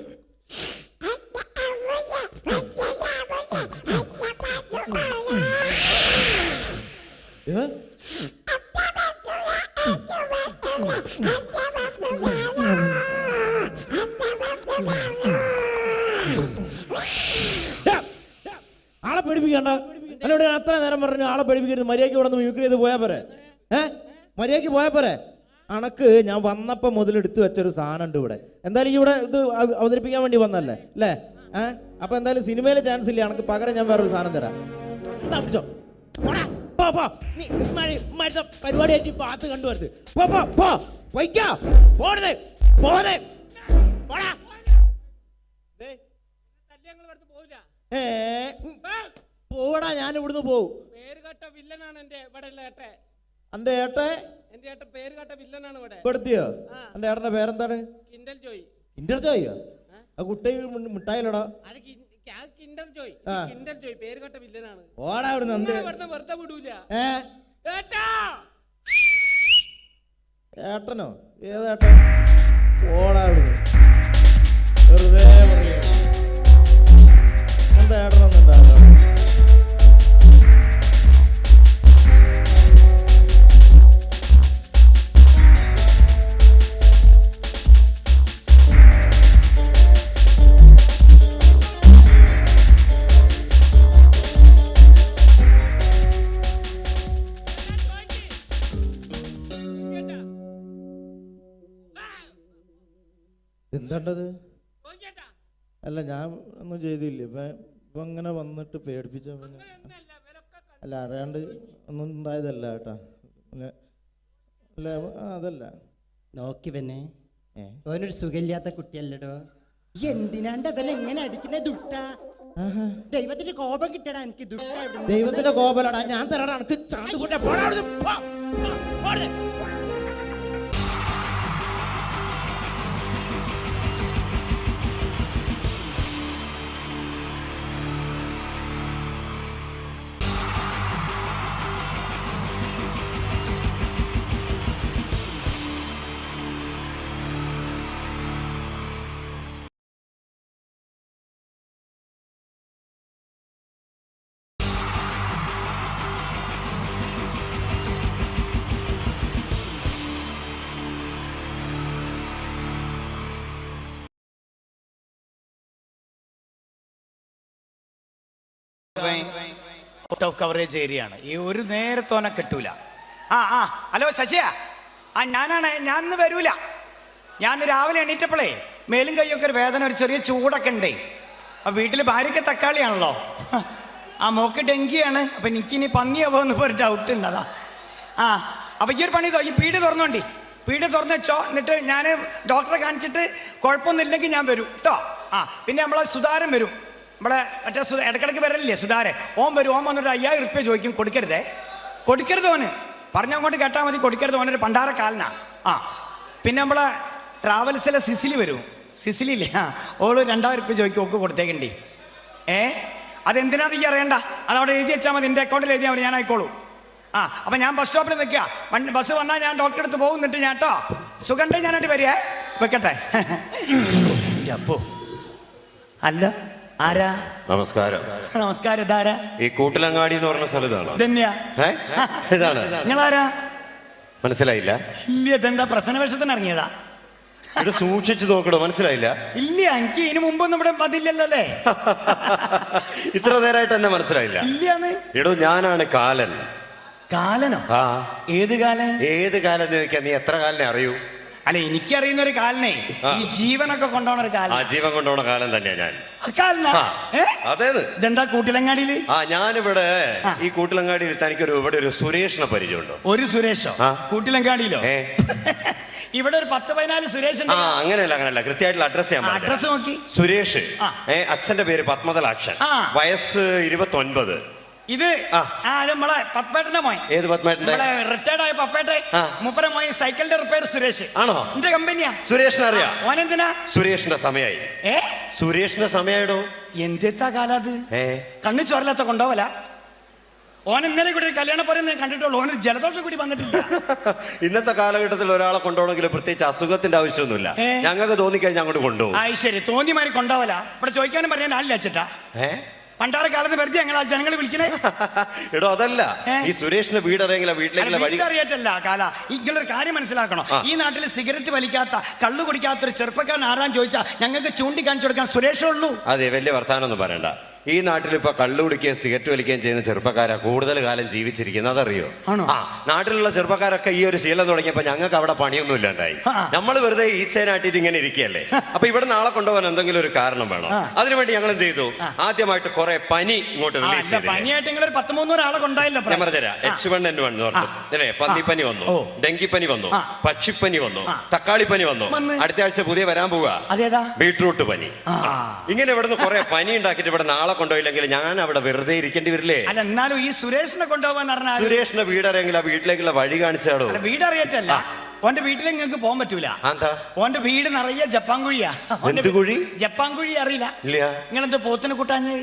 [SPEAKER 7] ആളെ പേടിപ്പിക്കണ്ട. എന്നോട് അത്ര നേരം പറഞ്ഞു ആളെ പേടിപ്പിക്കരുത്, മര്യാദയ്ക്ക് ഇവിടെ നിന്ന് മിമിക്രി ചെയ്ത് പോയാ പോരെ. മര്യാദയ്ക്ക് പോയാ പോരെ. അണക്ക് ഞാൻ വന്നപ്പോ മുതൽ എടുത്തു വെച്ചൊരു സാധനം ഉണ്ട് ഇവിടെ. എന്തായാലും ഇവിടെ ഇത് അവതരിപ്പിക്കാൻ വേണ്ടി വന്നല്ലേ അല്ലേ? അപ്പൊ എന്തായാലും സിനിമയിലെ ചാൻസ് ഇല്ല. അണക്ക് പകരം ഞാൻ വേറൊരു സാധനം തരാം. പരിപാടിയായിട്ട് പാത്ത് കണ്ടുവരുത്. പോടാ, ഞാൻ ഇവിടുന്ന് പോവും.
[SPEAKER 8] പേരുകെട്ട വില്ലനാണ് എന്റെ ഇവിടെ ഏട്ടെ.
[SPEAKER 7] എന്റെ ഏട്ടെ?
[SPEAKER 8] എന്റെ ഏട്ടൻ പേരുകെട്ട വില്ലനാണ് ഇവിടെ.
[SPEAKER 7] പെടുത്തിയോ? എന്റെ ഏട്ടന്റെ പേരെന്താണ്?
[SPEAKER 8] കിൻഡൽ ജോയ്.
[SPEAKER 7] Kinder Joyo? ആ കുട്ടി മിഠായിലടാ.
[SPEAKER 8] അത് കിൻഡർ ജോയ്. കിൻഡൽ ജോയ് പേരുകെട്ട വില്ലനാണ്.
[SPEAKER 7] ഓടാ ഇവിടുന്ന്.
[SPEAKER 8] വെറുതെ വിടൂല.
[SPEAKER 7] ഏട്ടനോ? ഏതേട്ടൻ? ഓടാ ഇവിടുന്ന്. വെറുതെ പറയാ. എന്താ ഏട്ടനൊന്നും ഉണ്ടാവില്ല. എന്താണ്ടത്? അല്ല, ഞാൻ ഒന്നും ചെയ്തില്ല. ഇപ്പൊ ഇങ്ങനെ വന്നിട്ട് പേടിപ്പിച്ച. അല്ല, അറിയാണ്ട് ഒന്നും ഉണ്ടായതല്ല കേട്ടാ. അല്ല, അതല്ല.
[SPEAKER 9] നോക്കി പിന്നെ ഓനൊരു സുഖമില്ലാത്ത കുട്ടിയല്ലടോ. എന്തിനാണ്ട് അവൻ എങ്ങനെ അടിക്കുന്ന ദുട്ട? ദൈവത്തിന്റെ കോപം കിട്ടടാ എനിക്ക്. ദുട്ട
[SPEAKER 7] ദൈവത്തിന്റെ കോപലടാ. ഞാൻ തരാടാ എനിക്ക്.
[SPEAKER 10] ഔട്ട് ഓഫ് കവറേജ് ഏരിയ ആണ്. ഈ ഒരു നേരത്തോനെ കിട്ടൂല. ഹലോ ശശിയാ, ഞാനാണ്. ഞാൻ ഇന്ന് വരൂല. ഞാൻ രാവിലെ എണീറ്റപ്പോഴേ മേലും കൈയൊക്കെ ഒരു വേദന, ഒരു ചെറിയ ചൂടൊക്കെ ഉണ്ടേ. അപ്പം വീട്ടിൽ ഭാര്യയ്ക്ക് തക്കാളിയാണല്ലോ, മോക്ക് ഡെങ്കിയാണ്. അപ്പം എനിക്കിനി പന്നിയാവോ എന്ന് ഒരു ഡൗട്ട് ഉണ്ട്. അതാ. അപ്പം ഈ ഒരു പണി ഈ പീടി തുറന്നോണ്ടി. പീടി തുറന്ന് വെച്ചോ. എന്നിട്ട് ഞാൻ ഡോക്ടറെ കാണിച്ചിട്ട് കുഴപ്പമൊന്നും ഇല്ലെങ്കിൽ ഞാൻ വരും കേട്ടോ. പിന്നെ നമ്മളെ സുധാരൻ വരും. നമ്മളെ മറ്റേ ഇടക്കിടക്ക് വരലില്ലേ സുധാരൻ? ഓൻ വരും. ഓൻ വന്നിട്ട് 5000 ഉറുപ്പ്യ ചോദിക്കും. കൊടുക്കരുത് ഓന്. പറഞ്ഞങ്ങോട്ട് കേട്ടാൽ മതി. കൊടുക്കരുത്. ഓനൊരു പണ്ടാരക്കാലനാ. പിന്നെ നമ്മളെ ട്രാവൽസിലെ സിസിലി വരും. സിസിലില്ലേ, ഓള് 2000 ഉറുപ്പ്യ ചോദിക്കും. ഒക്കെ കൊടുത്തേക്കണ്ടി. അതെന്തിനാന്ന് ഈ അറിയണ്ട. അതവിടെ എഴുതി വെച്ചാൽ മതി. എൻ്റെ അക്കൗണ്ടിൽ എഴുതിയാൽ മതി. ഞാൻ ആയിക്കോളൂ. അപ്പം ഞാൻ ബസ് സ്റ്റോപ്പിൽ നിൽക്കുക. ബസ് വന്നാൽ ഞാൻ ഡോക്ടറെ അടുത്ത് പോകുന്നിട്ട് ഞാൻ കേട്ടോ. സുഖണ്ടേ ഞാനായിട്ട് വരിക. വെക്കട്ടെ. അപ്പോ അല്ല, ആരാ?
[SPEAKER 11] നമസ്കാരം.
[SPEAKER 10] നമസ്കാരം. ഇതാരാ?
[SPEAKER 11] ഈ കൂട്ടിലങ്ങാടി എന്ന് പറഞ്ഞ സ്ഥലത്താണ്.
[SPEAKER 10] ഇതാണ്. നിങ്ങളാരാ?
[SPEAKER 11] മനസ്സിലായില്ല.
[SPEAKER 10] ഇല്ല, ഇതെന്താ പ്രശ്നവേഷത്തിന് ഇറങ്ങിയതാ?
[SPEAKER 11] ഇത് സൂക്ഷിച്ചു നോക്കണോ, മനസ്സിലായില്ല?
[SPEAKER 10] ഇല്ല, എനിക്ക് ഇതിനു മുമ്പൊന്നും ഇവിടെ പതില്ലല്ലോ അല്ലേ?
[SPEAKER 11] ഇത്ര നേരമായിട്ട് എന്നെ മനസ്സിലായില്ല?
[SPEAKER 10] ഇല്ലാന്ന്.
[SPEAKER 11] എടോ, ഞാനാണ് കാലൻ.
[SPEAKER 10] കാലനോ?
[SPEAKER 11] ആ.
[SPEAKER 10] ഏത് കാലൻ?
[SPEAKER 11] ഏത് കാലം എന്ന് ചോദിക്കാൻ നീ എത്ര കാലിനെ അറിയൂ?
[SPEAKER 10] അല്ല, എനിക്കറിയുന്ന ഒരു കാലനെ, ഈ ജീവനൊക്കെ കൊണ്ടുപോണ ഒരു കാലം.
[SPEAKER 11] ആ, ജീവൻ കൊണ്ടുപോണ കാലം തന്നെയാ ഞാൻ.
[SPEAKER 10] അതേത്? ഇതെന്താ കൂട്ടിലങ്ങാടിയില്?
[SPEAKER 11] ഞാനിവിടെ ഈ കൂട്ടിലങ്ങാടിയിൽ തനിക്കൊരു ഇവിടെ ഒരു സുരേഷിനെ പരിചയമുണ്ടോ?
[SPEAKER 10] ഒരു സുരേഷോ? കൂട്ടിലങ്ങാടിയിലോ? ഇവിടെ ഒരു 10-14 സുരേഷ്.
[SPEAKER 11] അങ്ങനെയല്ല, കൃത്യമായിട്ടുള്ള അഡ്രസ് ഞാൻ
[SPEAKER 10] അഡ്രസ് നോക്കി.
[SPEAKER 11] സുരേഷ്, അച്ഛന്റെ പേര് പത്മതലാക്ഷൻ, വയസ്സ് 29.
[SPEAKER 10] ഇത് നമ്മളെ പപ്പേട്ടന്റെ മോൻ.
[SPEAKER 11] ഏത് പത്മേട്ടന്റെ?
[SPEAKER 10] റിട്ടയർഡ് ആയ പപ്പേട്ടെ മുപ്പര മോൻ സൈക്കിളിന്റെ റിപ്പയർ സുരേഷ്.
[SPEAKER 11] ആണോ?
[SPEAKER 10] എന്റെ കമ്പനിയാ.
[SPEAKER 11] സുരേഷിനെ അറിയാം.
[SPEAKER 10] ഓനെന്തിനാ?
[SPEAKER 11] സുരേഷിന്റെ സമയായി. സുരേഷിന്റെ സമയായിടോ.
[SPEAKER 10] എന്തെത്താ കാലത്? കണ്ണു ചോരലാത്ത കൊണ്ടോവല. ഓൻ ഇന്നലെ കൂടി കല്യാണ പറയുന്നത് കണ്ടിട്ടുള്ളൂ. ഓന് ജലദോഷം കൂടി വന്നിട്ടില്ല.
[SPEAKER 11] ഇന്നത്തെ കാലഘട്ടത്തിൽ ഒരാളെ കൊണ്ടുപോകണമെങ്കിൽ പ്രത്യേകിച്ച് അസുഖത്തിന്റെ ആവശ്യമൊന്നുമില്ല. ഞങ്ങൾക്ക് തോന്നിക്കഴിഞ്ഞാൽ അങ്ങോട്ട് കൊണ്ടുപോകും.
[SPEAKER 10] ശരി, തോന്നിമാരി കൊണ്ടോവല. ഇവിടെ ചോദിക്കാനും പറയാൻ ആളില്ല അച്ഛട്ടാ. പണ്ടാര കാലത്ത് വെറുതെ ഞങ്ങൾ ജനങ്ങൾ വിളിക്കണേ.
[SPEAKER 11] എടോ, അതല്ല, ഈ സുരേഷിന്റെ വീടറിയെങ്കിലോ വീട്ടിലേക്കുള്ള വഴി
[SPEAKER 10] അറിയട്ടല്ല കാല. ഇങ്ങളൊരു കാര്യം മനസ്സിലാക്കണം. ഈ നാട്ടിൽ സിഗരറ്റ് വലിക്കാത്ത, കള്ളു കുടിക്കാത്ത ഒരു ചെറുപ്പക്കാരൻ ആരാന്ന് ചോദിച്ചാൽ ഞങ്ങൾക്ക് ചൂണ്ടിക്കാണിച്ചു കൊടുക്കാൻ സുരേഷേ ഉള്ളൂ.
[SPEAKER 11] അതെ, വലിയ വർത്താനൊന്നും പറയണ്ട. ഈ നാട്ടിൽ ഇപ്പൊ കള്ളു കുടിക്കുകയും സിഗരറ്റ് വലിക്കുകയും ചെയ്യുന്ന ചെറുപ്പക്കാരാ കൂടുതൽ കാലം ജീവിച്ചിരിക്കുന്നത്, അതറിയോ? നാട്ടിലുള്ള ചെറുപ്പക്കാരൊക്കെ ഈ ഒരു ശീലം തുടങ്ങിയപ്പോ ഞങ്ങൾക്ക് അവിടെ പണിയൊന്നും ഇല്ലാണ്ടായി. നമ്മൾ വെറുതെ ഈച്ചേനാട്ടിട്ട് ഇങ്ങനെ ഇരിക്കുകയല്ലേ. അപ്പൊ ഇവിടെ നാളെ കൊണ്ടുപോകാൻ എന്തെങ്കിലും ഒരു കാരണം വേണം. അതിനുവേണ്ടി ഞങ്ങൾ എന്ത് ചെയ്തു? ആദ്യമായിട്ട് കുറെ പനി ഇങ്ങോട്ട് റിലീസ് ചെയ്തു.
[SPEAKER 10] പനിയായിട്ട് നിങ്ങൾ ഒരു 13 ആളെ കൊണ്ടായില്ല.
[SPEAKER 11] ഞാൻ പറഞ്ഞുതരാം. H1N1 അല്ലേ, പന്നിപ്പനി വന്നു, ഡെങ്കിപ്പനി വന്നു, പക്ഷിപ്പനി വന്നു, തക്കാളിപ്പനി വന്നു. അടുത്ത ആഴ്ച പുതിയ വരാൻ പോവുക ബീട്രൂട്ട് പനി. ഇങ്ങനെ ഇവിടുന്ന് കുറെ പനി ഉണ്ടാക്കിയിട്ട് ഇവിടെ നാളെ കൊണ്ടുപോയില്ലെങ്കിൽ ഞാൻ അവിടെ വെറുതെ ഇരിക്കേണ്ടി വരില്ലേ?
[SPEAKER 10] അല്ല, എന്നാലും ഈ സുരേഷിനെ കൊണ്ടുപോകാൻ പറഞ്ഞാൽ
[SPEAKER 11] സുരേഷിന്റെ വീടറിയെങ്കിൽ ആ വീട്ടിലേക്കുള്ള വഴി കാണിച്ചാടോ.
[SPEAKER 10] വീടറിയറ്റല്ല, ഓന്റെ വീട്ടിലേക്ക് നിങ്ങൾക്ക് പോകാൻ പറ്റൂല. ഓന്റെ വീട് നിറയെ ജപ്പാൻകുഴിയാ. ജപ്പാൻകുഴി അറിയില്ല? നിങ്ങളെന്താ പോത്തിന് കൂട്ടാഞ്ഞ്?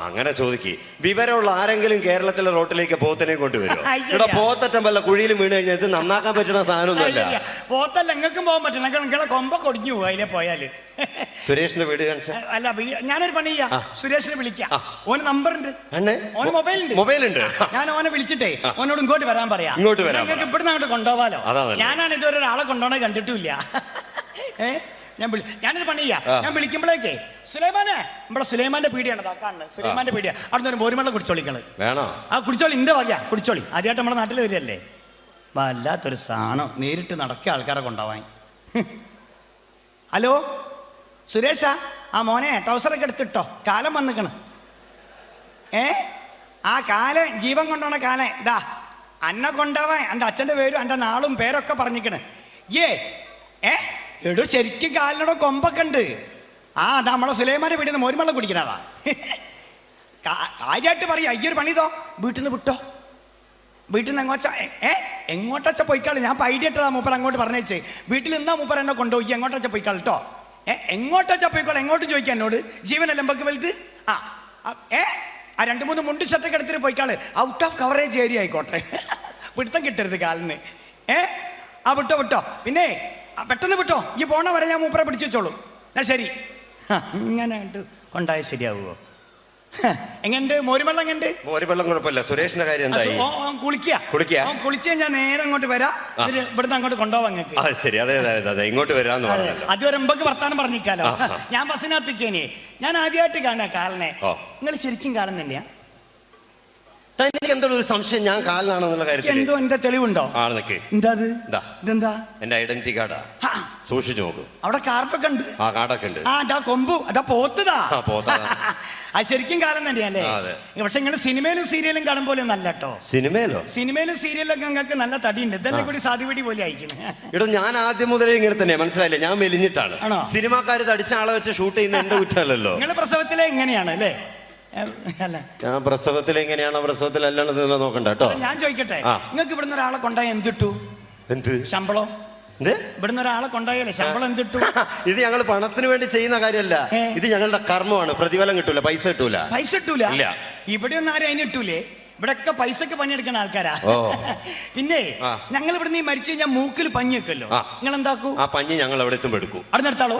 [SPEAKER 11] അങ്ങനെ ചോദിക്ക്. വിവരമുള്ള ആരെങ്കിലും കേരളത്തിലെ റോട്ടിലേക്ക് പോത്തിനെ കൊണ്ടുവരും? ഇവിടെ പോത്തറ്റം വല്ല കുഴിയിലും വീണ് കഴിഞ്ഞാൽ ഇത് നന്നാക്കാൻ പറ്റുന്ന സാധനമൊന്നുമല്ല.
[SPEAKER 10] പോത്തല്ല, നിങ്ങൾക്കും പോകാൻ പറ്റില്ല. നിങ്ങളെ കൊമ്പ കൊടിഞ്ഞു പോകും അതിലെ പോയാല്.
[SPEAKER 11] സുരേഷിന്റെ വീട്
[SPEAKER 10] അല്ല, ഞാനൊരു പണി ചെയ്യാം. സുരേഷിനെ വിളിക്കാം. ഓന് നമ്പർ ഉണ്ട്, ഓന് മൊബൈൽ ഉണ്ട്. ഞാൻ ഓനെ വിളിച്ചിട്ടേ ഓനോട് ഇങ്ങോട്ട് വരാൻ പറയാം. നിങ്ങൾക്ക് ഇവിടുന്ന് അങ്ങോട്ട് കൊണ്ടുപോവാലോ. ഞാനാണ് ഇതുവരെ ഒരാളെ കൊണ്ടുപോകണേ കണ്ടിട്ടില്ല. ഞാനൊരു പണി ചെയ്യാം. ഞാൻ വിളിക്കുമ്പോഴേക്കേ സുലൈമാനെ, നമ്മുടെ സുലൈമാന്റെ പീടിയാണ് കാണുന്നത്. സുലൈമാന്റെ പീടിയ അവിടെ ഒരു മോരുമെള്ളം കുടിച്ചോളിക്കള്.
[SPEAKER 11] വേണോ?
[SPEAKER 10] കുടിച്ചോളി, ഇന്റെ വകയാ, കുടിച്ചോളി. ആദ്യമായിട്ട് നമ്മുടെ നാട്ടിൽ വരികയല്ലേ. വല്ലാത്തൊരു സാധനം, നേരിട്ട് നടക്കിയ ആൾക്കാരെ കൊണ്ടുപോവാൻ. ഹലോ സുരേഷാ, മോനെ ടൗസറൊക്കെ എടുത്തിട്ടോ, കാലം വന്നിക്കണ്. ആ കാലം ജീവൻ കൊണ്ടോണ കാലം ഇതാ അന്നെ കൊണ്ടാവാൻ. എൻ്റെ അച്ഛൻ്റെ പേരും എൻ്റെ നാളും പേരൊക്കെ പറഞ്ഞിക്കണ്. എടോ, ശരിക്കും കാലിനോട് കൊമ്പൊക്കെ ഉണ്ട്. അതാ നമ്മളെ സുലൈമാന്റെ വീട്ടിൽ നിന്ന് മോരുമെള്ളം കുടിക്കണതാ. കാര്യമായിട്ട് പറയാ. അയ്യൊരു പണിതോ, വീട്ടിൽ നിന്ന് വിട്ടോ. വീട്ടിൽ നിന്ന് എങ്ങോട്ടച്ച പോയിക്കാള്. ഞാൻ ഐഡിയ ഇട്ടതാ മൂപ്പർ അങ്ങോട്ട് പറഞ്ഞേച്ചേ. വീട്ടിൽ നിന്നാ മൂപ്പർ എന്നെ കൊണ്ടുപോയി. എങ്ങോട്ടച്ച പോയിക്കാൾ കേട്ടോ. എങ്ങോട്ടച്ച പോയിക്കോളെ, എങ്ങോട്ടും ചോദിക്കാൻ എന്നോട്. ജീവനല്ല എമ്പക്ക് വലുത്. ആ 2-3 മുണ്ട് ഷർട്ടൊക്കെ എടുത്തിട്ട് പോയിക്കാള്. ഔട്ട് ഓഫ് കവറേജ് ഏരിയ ആയിക്കോട്ടെ. പിടുത്തം കിട്ടരുത് കാലിന്. വിട്ടോ. പിന്നെ പെട്ടെന്ന് വിട്ടോ. ഈ പോണ വരെ ഞാൻ മൂപ്പറെ പിടിച്ചു വെച്ചോളൂ. ശരി. ഇങ്ങനെ കൊണ്ടായ ശരിയാവുമോ? എങ്ങനെയുണ്ട് മോരുവെള്ളം? എങ്ങനെയുണ്ട്
[SPEAKER 11] മോരുവെള്ളം? കുഴപ്പമില്ല. സുരേഷിന്റെ കാര്യം എന്തായി?
[SPEAKER 10] കുളിക്കുക ഞാൻ നേരെ അങ്ങോട്ട് വരാം. ഇവിടുന്ന് അങ്ങോട്ട് കൊണ്ടുപോവാം നിങ്ങൾക്ക്.
[SPEAKER 11] ശരി, അതെ, ഇങ്ങോട്ട് വരാന്ന് പറഞ്ഞു.
[SPEAKER 10] അതുവരെ എമ്പക്ക് വർത്താനം പറഞ്ഞിക്കാലോ. ഞാൻ ബസ്സിനകത്തേക്കേനെ. ഞാൻ ആദ്യമായിട്ട് കാണുക കാലിനെ. നിങ്ങൾ ശരിക്കും കാലം തന്നെയാ?
[SPEAKER 11] എന്തോ ഒരു സംശയം, ഞാൻ കാലിനാണെന്നുള്ള കാര്യത്തിൽ
[SPEAKER 10] എന്തോ എന്റെ തെളിവുണ്ടോ?
[SPEAKER 11] ഇതെന്താ? എന്റെ ഐഡന്റിറ്റി കാർഡാ. സൂക്ഷിച്ചു നോക്കൂ.
[SPEAKER 10] അവിടെ കാർഡൊക്കെ ഉണ്ട്.
[SPEAKER 11] കാർഡൊക്കെ ഉണ്ട്.
[SPEAKER 10] അതാ കൊമ്പു, അതാ പോത്തതാ. അത് ശരിക്കും കാലം തന്നെയല്ലേ? പക്ഷെ നിങ്ങൾ സിനിമയിലും സീരിയലും കാണും പോലെ നല്ല കേട്ടോ. സിനിമയിലും സീരിയലൊക്കെ നിങ്ങൾക്ക് നല്ല തടിയുണ്ട്. ഇതെല്ലാം കൂടി സാധ്യപടി പോലെ അയക്കണം.
[SPEAKER 11] എടോ, ഞാൻ ആദ്യം മുതലേ ഇങ്ങനെ തന്നെ, മനസ്സിലായില്ലേ? ഞാൻ മെലിഞ്ഞിട്ടാണ്. സിനിമാക്കാര് തടിച്ച ആളെ വെച്ച് ഷൂട്ട് ചെയ്യുന്ന എന്റെ കുറ്റമല്ലല്ലോ.
[SPEAKER 10] നിങ്ങൾ പ്രസവത്തിലെ എങ്ങനെയാണ് അല്ലേ?
[SPEAKER 11] ഞാൻ പ്രസവത്തിൽ എങ്ങനെയാണോ പ്രസവത്തിലല്ലാണെന്ന് നോക്കണ്ട കേട്ടോ.
[SPEAKER 10] ഞാൻ ചോദിക്കട്ടെ, നിങ്ങൾക്ക് ഇവിടുന്ന് ഒരാളെ കൊണ്ടായ എന്തിട്ടു? ശമ്പളം? ഇവിടുന്ന് ഒരാളെ കൊണ്ടായാലേ ശമ്പളം എന്തിട്ടു?
[SPEAKER 11] ഇത് ഞങ്ങൾ പണത്തിന് വേണ്ടി ചെയ്യുന്ന കാര്യമല്ല. ഇത് ഞങ്ങളുടെ കർമ്മമാണ്. പ്രതിഫലം കിട്ടൂല, പൈസ കിട്ടൂല. ഇല്ല,
[SPEAKER 10] ഇവിടെ ഒന്നും ആരും അതിന് കിട്ടൂലേ. ഇവിടെയൊക്കെ പൈസക്ക് പണിയെടുക്കുന്ന ആൾക്കാരാ. പിന്നെ ഞങ്ങൾ ഇവിടുന്ന് മരിച്ചു കഴിഞ്ഞാൽ മൂക്കിൽ പഞ്ഞി വെക്കല്ലോ. നിങ്ങൾ എന്താക്കൂ?
[SPEAKER 11] ആ പഞ്ഞി ഞങ്ങൾ എവിടെ എത്തും എടുക്കും.
[SPEAKER 10] അവിടെ നിർത്താളൂ.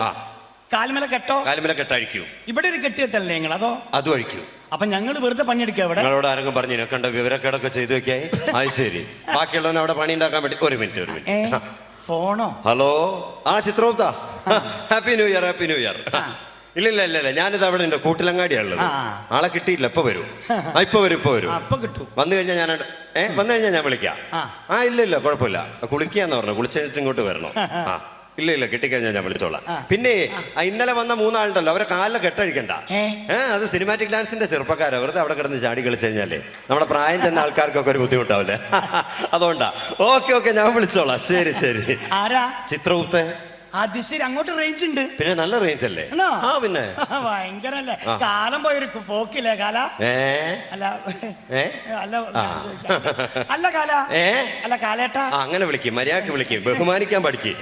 [SPEAKER 10] കാൽമല കെട്ടോ?
[SPEAKER 11] കാൽമല കെട്ടഴിക്കൂ.
[SPEAKER 10] ഇവിടെ ഒരു കെട്ടിയെത്തല്ലേ നിങ്ങൾ? അതോ
[SPEAKER 11] അതും അഴിക്കൂ.
[SPEAKER 10] അപ്പൊ ഞങ്ങൾ വെറുതെ പണിയെടുക്കുക. ഇവിടെ
[SPEAKER 11] നിങ്ങളോട് ആരെങ്കിലും പറഞ്ഞു കണ്ട വിവരക്കേടൊക്കെ ചെയ്തു വെക്കായി? അത് ശരി. ബാക്കിയുള്ളവൻ അവിടെ പണി ഉണ്ടാക്കാൻ വേണ്ടി. ഒരു മിനിറ്റ്.
[SPEAKER 10] ഫോണോ?
[SPEAKER 11] ഹലോ, ആ Chitragupta, happy new year, happy new year. ഇല്ല, ഞാനിത് അവിടെ ഉണ്ട്, കൂട്ടിലങ്ങാടിയുള്ളത്. ആളെ കിട്ടിയില്ല, ഇപ്പൊ വരും. ഇപ്പൊ വരും.
[SPEAKER 10] അപ്പൊ കിട്ടും.
[SPEAKER 11] വന്നു കഴിഞ്ഞാൽ ഞാൻ വിളിക്കാം. ഇല്ല കുഴപ്പമില്ല, കുളിക്കാന്ന് പറഞ്ഞു. കുളിച്ചിട്ട് ഇങ്ങോട്ട് വരണം. ഇല്ല കിട്ടിക്കഴിഞ്ഞാൽ ഞാൻ വിളിച്ചോളാം. പിന്നെ ഇന്നലെ വന്ന 3 ആളുണ്ടല്ലോ, അവരെ കാലിൽ കെട്ടഴിക്കണ്ട. അത് സിനിമാറ്റിക് ഡാൻസിന്റെ ചെറുപ്പക്കാരാ. വെറുതെ അവിടെ കിടന്ന് ചാടി കളിച്ചു കഴിഞ്ഞാലേ നമ്മുടെ പ്രായം ചെന്ന ആൾക്കാർക്കൊക്കെ ഒരു ബുദ്ധിമുട്ടാവില്ലേ? അതുകൊണ്ടാ. ഓക്കെ, ഞാൻ വിളിച്ചോളാം. ശരി.
[SPEAKER 10] ആരാ?
[SPEAKER 11] ചിത്രഗുപ്ത.
[SPEAKER 10] അത് ശരി, അങ്ങോട്ട് റേഞ്ച് ഉണ്ട്.
[SPEAKER 11] പിന്നെ നല്ല റേഞ്ച് അല്ലേ? പിന്നെ
[SPEAKER 10] ഭയങ്കരല്ലേ. കാലം പോയൊരു പോക്കില്ലേ കാല? അല്ല കാലേട്ടാ,
[SPEAKER 11] അങ്ങനെ വിളിക്കും, മര്യാദക്ക് വിളിക്കും, ബഹുമാനിക്കാൻ പഠിക്കും.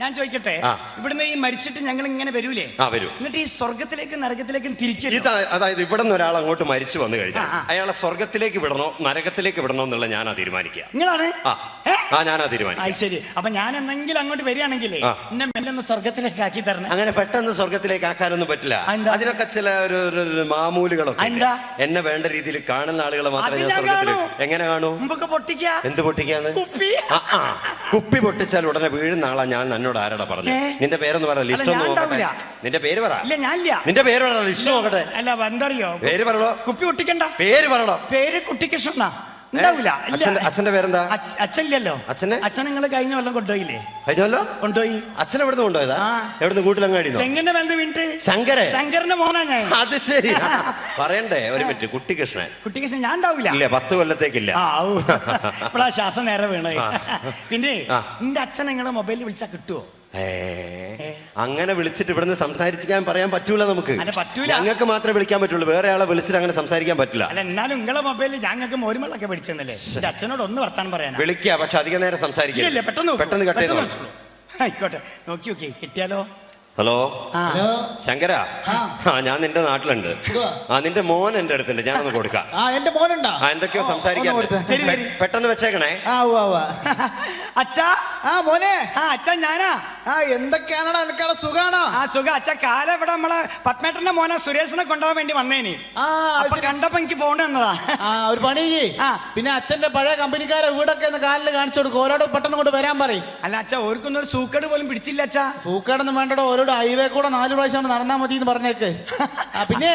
[SPEAKER 10] ഞാൻ ചോദിക്കട്ടെ, ഇവിടുന്ന് ഈ മരിച്ചിട്ട് ഞങ്ങൾ ഇങ്ങനെ വരൂലേ?
[SPEAKER 11] വരും.
[SPEAKER 10] എന്നിട്ട് ഈ സ്വർഗത്തിലേക്കും നരകത്തിലേക്കും തിരിക്കും.
[SPEAKER 11] അതായത് ഇവിടെ നിന്ന് ഒരാൾ അങ്ങോട്ട് മരിച്ചു വന്നു കഴിഞ്ഞാൽ അയാളെ സ്വർഗത്തിലേക്ക് വിടണോ നരകത്തിലേക്ക് വിടണോ എന്നുള്ള ഞാനാ തീരുമാനിക്കുക.
[SPEAKER 10] നിങ്ങളാണ്?
[SPEAKER 11] ഞാനാ തീരുമാനിക്കുക.
[SPEAKER 10] ശരി. അപ്പൊ ഞാൻ എന്തെങ്കിലും അങ്ങോട്ട് വരികയാണെങ്കിലേ എന്നെ മെല്ലൊന്ന് സ്വർഗത്തിലേക്ക് ആക്കി തരണം.
[SPEAKER 11] അങ്ങനെ പെട്ടെന്ന് സ്വർഗത്തിലേക്ക് ആക്കാനൊന്നും പറ്റില്ല. അതിനൊക്കെ ചില ഒരു മാമൂലുകളൊക്കെ. എന്നെ വേണ്ട രീതിയിൽ കാണുന്ന ആളുകളെ മാത്രമേ ഞാൻ സ്വർഗത്തിലേക്ക്. എങ്ങനെ കാണൂ? എന്ത് പൊട്ടിക്കാന്ന്? കുപ്പി പൊട്ടിച്ചാൽ ഉടനെ വീഴുന്ന ആളാ ഞാൻ. എന്നോട് ആരാടാ പറഞ്ഞു? നിന്റെ പേരൊന്ന് പറ, ലിസ്റ്റ് ഒന്ന് നോക്കട്ടെ. നിന്റെ പേര് പറ. നിന്റെ പേര് പറ, ലിസ്റ്റ് നോക്കട്ടെ.
[SPEAKER 10] അല്ല എന്തറിയോ?
[SPEAKER 11] പേര് പറയണോ?
[SPEAKER 10] കുപ്പി പൊട്ടിക്കണ്ട.
[SPEAKER 11] പേര് പറയണോ?
[SPEAKER 10] പേര് കുട്ടിക്കൃഷ്ണ. ഉണ്ടാവില്ല.
[SPEAKER 11] അച്ഛന്റെ പേരെന്താ?
[SPEAKER 10] അച്ഛനില്ലല്ലോ. അച്ഛൻ നിങ്ങൾ കഴിഞ്ഞ കൊല്ലം കൊണ്ടുപോയില്ലേ? കൊണ്ടുപോയി.
[SPEAKER 11] അച്ഛൻ എവിടുന്ന് കൊണ്ടുപോയതാ? എവിടുന്ന്? കൂട്ടിലങ്ങാടി.
[SPEAKER 10] എങ്ങനെ വേണ്ട വീണിട്ട്?
[SPEAKER 11] ശങ്കരന്റെ
[SPEAKER 10] മോനാ ഞാൻ.
[SPEAKER 11] അത് ശരി. പറയണ്ടേ ഒരു മിനിറ്റ്. കുട്ടിക്കൃഷ്ണൻ
[SPEAKER 10] ഞാൻ ഉണ്ടാവില്ല.
[SPEAKER 11] ഇല്ല, 10 കൊല്ലത്തേക്കില്ല.
[SPEAKER 10] ഇപ്പഴാ ശ്വാസം നേരെ വീണേ. പിന്നെ നിന്റെ അച്ഛൻ നിങ്ങളെ മൊബൈലിൽ വിളിച്ചാ കിട്ടുവോ?
[SPEAKER 11] അങ്ങനെ വിളിച്ചിട്ട് ഇവിടുന്ന് സംസാരിക്കാൻ പറയാൻ പറ്റൂല നമുക്ക്. ഞങ്ങൾക്ക് മാത്രമേ വിളിക്കാൻ പറ്റുള്ളൂ, വേറെ ആളെ വിളിച്ചിട്ട് അങ്ങനെ സംസാരിക്കാൻ പറ്റില്ല.
[SPEAKER 10] അല്ല എന്നാലും നിങ്ങളെ മൊബൈലിൽ ഞങ്ങൾക്ക് മോരുമള്ളൊക്കെ പിടിച്ചെന്നല്ലേ? എന്റെ അച്ഛനോട് ഒന്ന് വർത്താനം പറയാൻ
[SPEAKER 11] വിളിക്കാം, പക്ഷെ അധികം നേരം സംസാരിക്കില്ല. പെട്ടെന്ന് കട്ട് ചെയ്തോ.
[SPEAKER 10] ആയിക്കോട്ടെ, നോക്കി കിട്ടിയാലോ?
[SPEAKER 11] ഹലോ ശങ്കര, ഞാൻ നിന്റെ നാട്ടിലുണ്ട്. നിന്റെ മോൻ എന്റെ അടുത്തുണ്ട്, ഞാനൊന്ന് കൊടുക്കാം.
[SPEAKER 5] എന്റെ മോനുണ്ടോ?
[SPEAKER 11] എന്തൊക്കെയോ സംസാരിക്കാൻ. പെട്ടെന്ന് വെച്ചേക്കണേ.
[SPEAKER 10] അച്ഛാ.
[SPEAKER 5] മോനെ.
[SPEAKER 10] അച്ഛാ ഞാനാ.
[SPEAKER 5] എന്തൊക്കെയാണോ എനിക്കവിടെ? സുഖാണോ?
[SPEAKER 10] സുഖം. അച്ഛാ കാലം ഇവിടെ നമ്മളെ പത്മേട്ടന്റെ മോനെ സുരേഷിനെ കൊണ്ടുപോകാൻ വേണ്ടി വന്നേനി. കണ്ടപ്പോ എനിക്ക് പോകേണ്ടി വന്നതാ.
[SPEAKER 5] ഒരു പണി. പിന്നെ അച്ഛന്റെ പഴയ കമ്പനിക്കാരെ വീടൊക്കെ കാലിൽ കാണിച്ചു കൊടുക്കും. ഓരോട് പെട്ടെന്ന് കൊണ്ട് വരാൻ പറയും.
[SPEAKER 10] അല്ല അച്ഛാ, ഓർക്കൊന്നും ഒരു സൂക്കേട് പോലും പിടിച്ചില്ല അച്ഛാ.
[SPEAKER 5] സൂക്കേടൊന്നും വേണ്ടോ, ഓരോ ഹൈവേ കൂടെ 4 പ്രാവശ്യം നടന്നാ മതി എന്ന് പറഞ്ഞേക്ക്. പിന്നെ